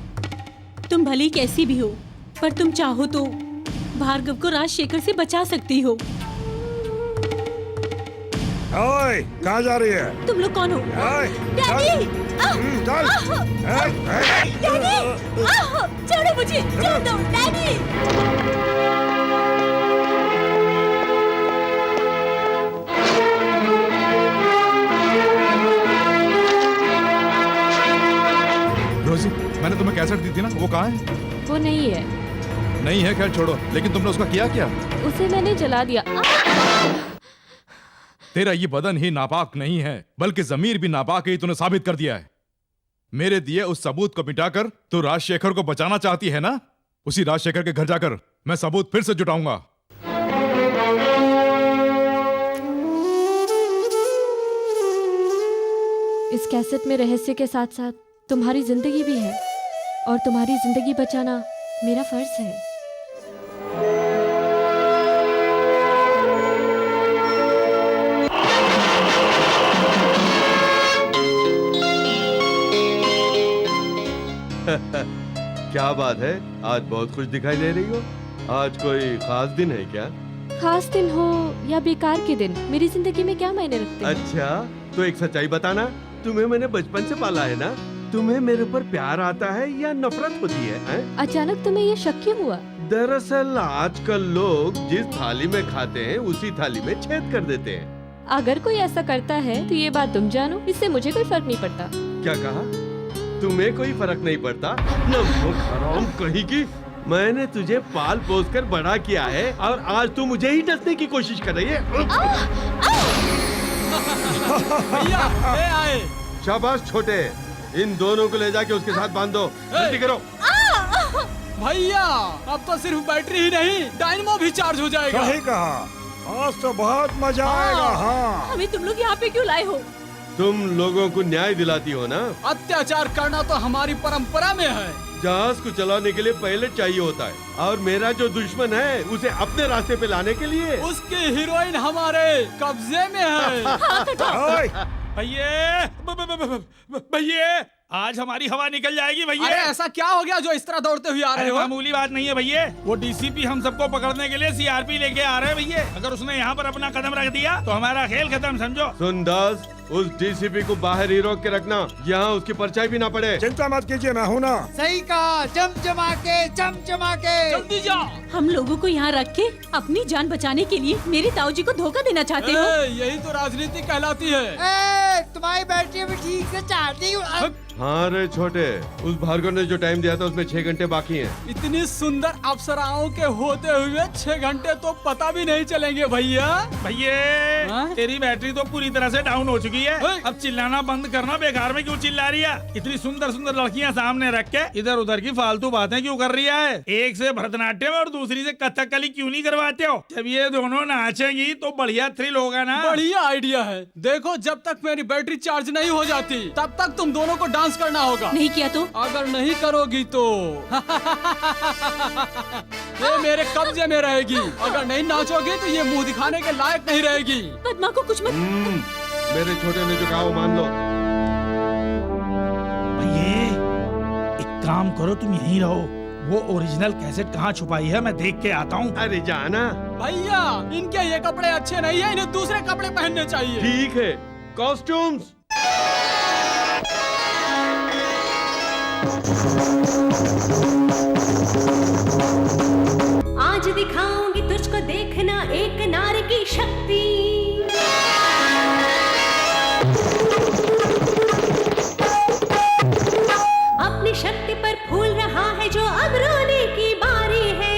तुम भली कैसी भी हो, पर तुम चाहो तो भार्गव को राजशेखर से बचा सकती हो। ओए, कहाँ जा रही है? तुम लोग कौन हो? डैडी! चल! डैडी! छोड़ो मुझे, छोड़ दो, डैडी! रोजी, मैंने तुम्हें कैसेट दी थी ना, वो कहाँ है? वो नहीं है। नहीं है, खैर छोड़ो। लेकिन तुमने उसका किया क्या? उसे मैंने जला दिया। तेरा ये बदन ही नापाक नहीं है, बल्कि जमीर भी नापाक है, तूने साबित कर दिया है। मेरे दिए उस सबूत को मिटाकर तू राजशेखर को बचाना चाहती है ना? उसी राजशेखर के घर जाकर मैं सबूत फिर से जुटाऊंगा। इस कैसेट में रहस्य के साथ साथ तुम्हारी जिंदगी भी है, और तुम्हारी जिंदगी बचाना मेरा फर्ज है। क्या बात है, आज बहुत खुश दिखाई दे रही हो। आज कोई खास दिन है क्या? खास दिन हो या बेकार के दिन, मेरी जिंदगी में क्या मायने रखते हैं? अच्छा, तो एक सच्चाई बताना, तुम्हें मैंने बचपन से पाला है ना? तुम्हें मेरे ऊपर प्यार आता है या नफरत होती है? अचानक तुम्हें ये शक क्यों हुआ? दरअसल आजकल लोग जिस थाली में खाते हैं उसी थाली में छेद कर देते हैं। अगर कोई ऐसा करता है तो ये बात तुम जानो, इससे मुझे कोई फर्क नहीं पड़ता। क्या कहा? तुम्हें कोई फर्क नहीं पड़ता? नमक हराम कहीं की। मैंने तुझे पाल पोस कर बड़ा किया है और आज तू मुझे ही डसने की कोशिश कर रही है। भैया, ये आए। शाबाश छोटे, इन दोनों को ले जाके उसके साथ बांध दो। जल्दी करो। भैया, अब तो सिर्फ बैटरी ही नहीं, डायनेमो भी चार्ज हो जाएगा। सही कहा, आज तो बहुत मजा आएगा। हाँ, हमें तुम लोग यहाँ पे क्यों लाए हो? तुम लोगों को न्याय दिलाती हो ना? अत्याचार करना तो हमारी परंपरा में है। जहाज को चलाने के लिए पायलट चाहिए होता है, और मेरा जो दुश्मन है उसे अपने रास्ते पे लाने के लिए उसकी हीरोइन हमारे कब्जे में है। भैया, आज हमारी हवा निकल जाएगी भैया। अरे ऐसा क्या हो गया जो इस तरह दौड़ते हुए आ रहे हो? मामूली बात नहीं है भैया, वो डीसीपी हम सबको पकड़ने के लिए सीआरपी लेके आ रहे हैं भैया। अगर उसने यहाँ पर अपना कदम रख दिया तो हमारा खेल खत्म, समझो। सुन दास, उस डीसीपी को बाहर ही रोक के रखना, यहाँ उसकी परछाई भी ना पड़े। चिंता मत कीजिए, मैं हूँ ना। सही कहा, चमचमा के चमचमा के। जल्दी जा। हम लोगों को यहाँ रख के अपनी जान बचाने के लिए मेरे ताऊजी को धोखा देना चाहते हो? यही तो राजनीति कहलाती है। तुम्हारी बैटरी भी ठीक से चार्ज नहीं हुआ। हाँ रे छोटे, उस भार्गव ने जो टाइम दिया था उसमें 6 घंटे बाकी हैं। इतनी सुंदर अप्सराओं के होते हुए 6 घंटे तो पता भी नहीं चलेंगे भैया। भैया, तेरी बैटरी तो पूरी तरह से डाउन हो चुकी है। अब चिल्लाना बंद करना, बेकार में क्यों चिल्ला रही है? इतनी सुंदर सुंदर लड़कियां सामने रख के इधर उधर की फालतू बातें क्यों कर रही है? एक से भरतनाट्यम और दूसरी से कथकली क्यों नहीं करवाते हो? जब ये दोनों नाचेंगी तो बढ़िया थ्रिल होगा ना। बढ़िया आइडिया है। देखो, जब तक मेरी बैटरी चार्ज नहीं हो जाती तब तक तुम दोनों को डांस करना होगा। नहीं किया तो? अगर नहीं करोगी तो ये मेरे कब्जे में रहेगी। अगर नहीं नाचोगी तो ये मुंह दिखाने के लायक नहीं रहेगी। पद्मा को कुछ मत। मेरे छोटे ने जो कहा वो मान लो। ये एक काम करो, तुम यहीं रहो। वो ओरिजिनल कैसेट कहाँ छुपाई है मैं देख के आता हूँ। अरे जाना भैया, इनके ये कपड़े अच्छे नहीं है, इन्हें दूसरे कपड़े पहनने चाहिए। ठीक है, कॉस्ट्यूम्स। आज दिखाऊंगी तुझको देखना एक नारी की शक्ति। अपनी शक्ति पर फूल रहा है जो अब रोने की बारी है।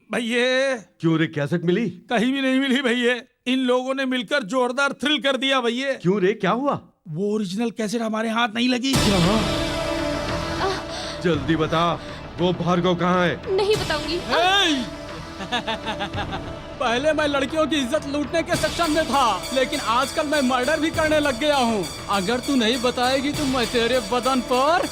भैया क्यों रे, कैसेट मिली? कहीं भी नहीं मिली भैया। इन लोगों ने मिलकर जोरदार थ्रिल कर दिया भैया। क्यों रे, क्या हुआ? वो ओरिजिनल कैसेट हमारे हाथ नहीं लगी। जल्दी बता, वो भार्गव कहाँ है? नहीं बताऊंगी। पहले मैं लड़कियों की इज्जत लूटने के सक्षम में था, लेकिन आजकल मैं मर्डर भी करने लग गया हूँ। अगर तू नहीं बताएगी तो मैं तेरे बदन पर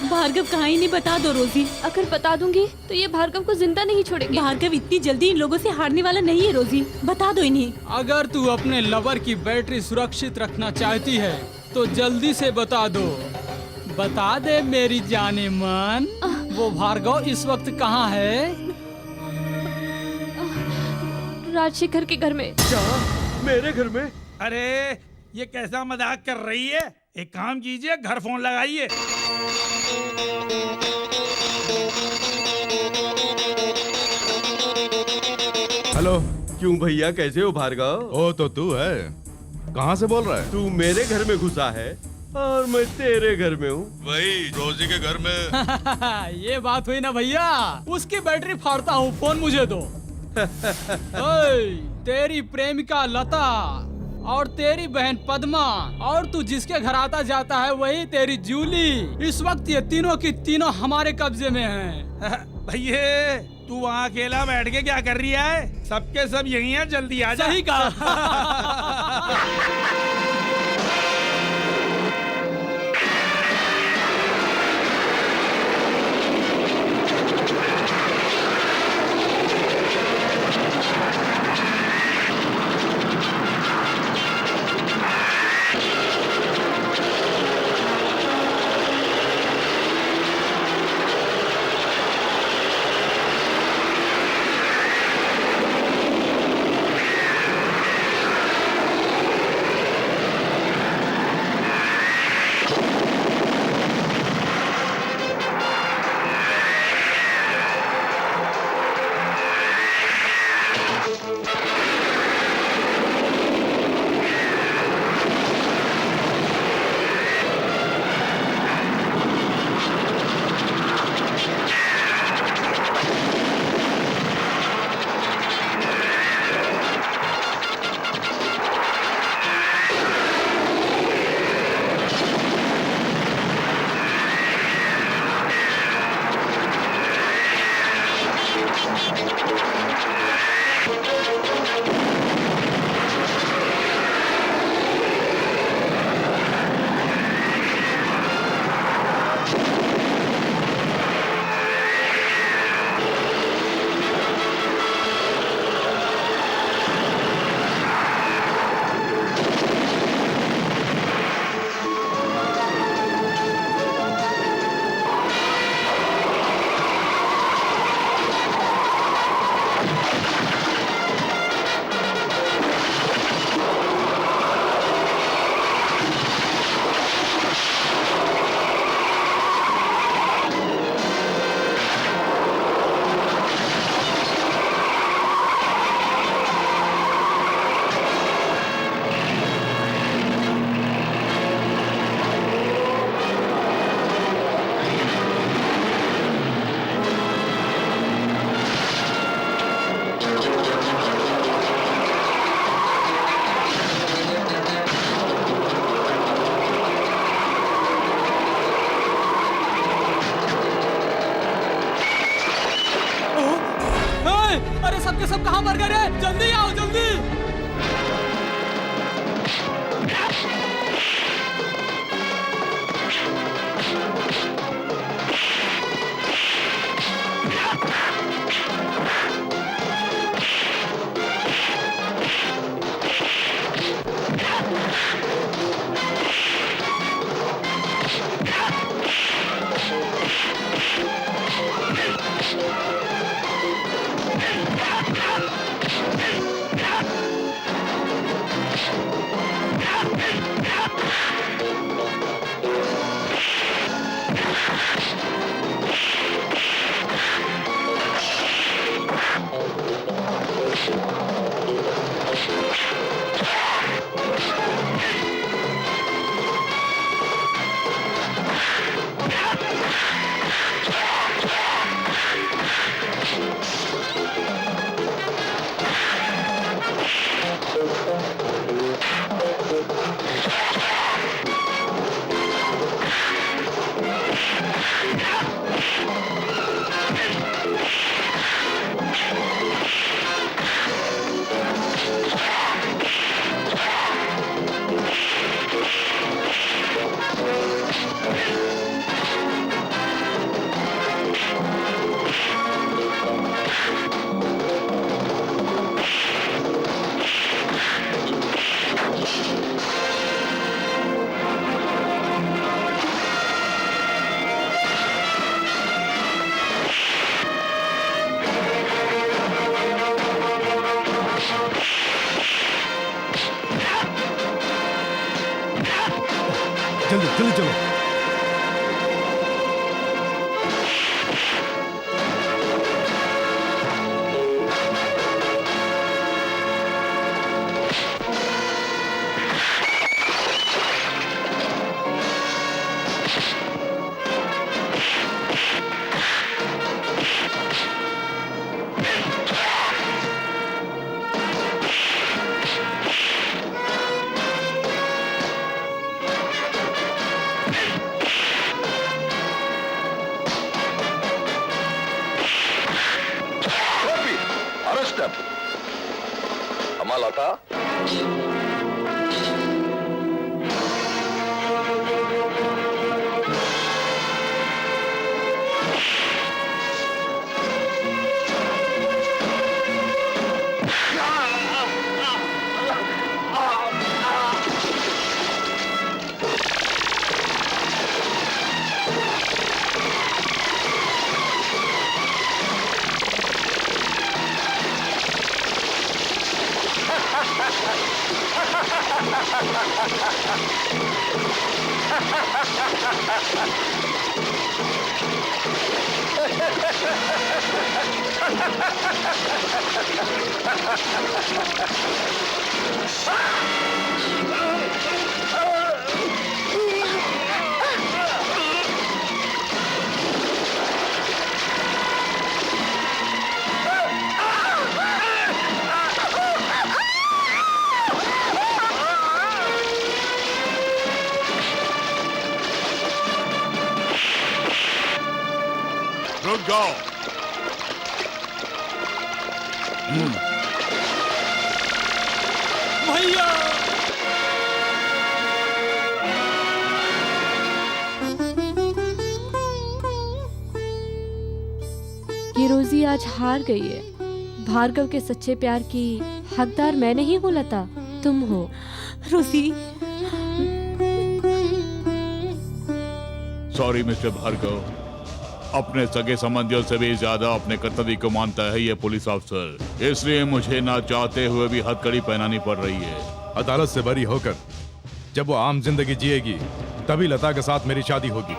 भार्गव कहाँ ही नहीं, बता दो रोजी। अगर बता दूंगी तो ये भार्गव को जिंदा नहीं छोड़ेंगे। भार्गव इतनी जल्दी इन लोगों से हारने वाला नहीं है रोजी, बता दो इन्हें। अगर तू अपने लवर की बैटरी सुरक्षित रखना चाहती है तो जल्दी से बता दो। बता दे मेरी जाने मन, वो भार्गव इस वक्त कहाँ है? राजशेखर के घर में। क्या? मेरे घर में? अरे ये कैसा मजाक कर रही है? एक काम कीजिए, घर फोन लगाइए। हेलो। क्यों भैया, कैसे हो भार्गव? ओ तो तू है, कहाँ से बोल रहा है? तू मेरे घर में घुसा है और मैं तेरे घर में हूँ। वही रोजी के घर में। ये बात हुई ना भैया, उसकी बैटरी फाड़ता हूँ, फोन मुझे दो। ओए, तेरी प्रेमिका लता और तेरी बहन पद्मा और तू जिसके घर आता जाता है वही तेरी जूली, इस वक्त ये तीनों की तीनों हमारे कब्जे में हैं। भैया तू वहाँ अकेला बैठ के क्या कर रही है? सबके सब यही हैं, जल्दी आ जा। सही कहा। सब कहाँ मर गए रे? जल्दी आओ जल्दी। जल्दी जल्दी चलो। Arrest them. Amalata. रुक जाओ। भैया ये रोजी आज हार गई है। भार्गव के सच्चे प्यार की हकदार मैं नहीं हूँ लता, तुम हो। रोजी, सॉरी मिस्टर भार्गव, अपने सगे संबंधियों से भी ज्यादा अपने कर्तव्य को मानता है ये पुलिस अफसर, इसलिए मुझे ना चाहते हुए भी हथकड़ी पहनानी पड़ रही है। अदालत से बरी होकर जब वो आम जिंदगी जिएगी तभी लता के साथ मेरी शादी होगी।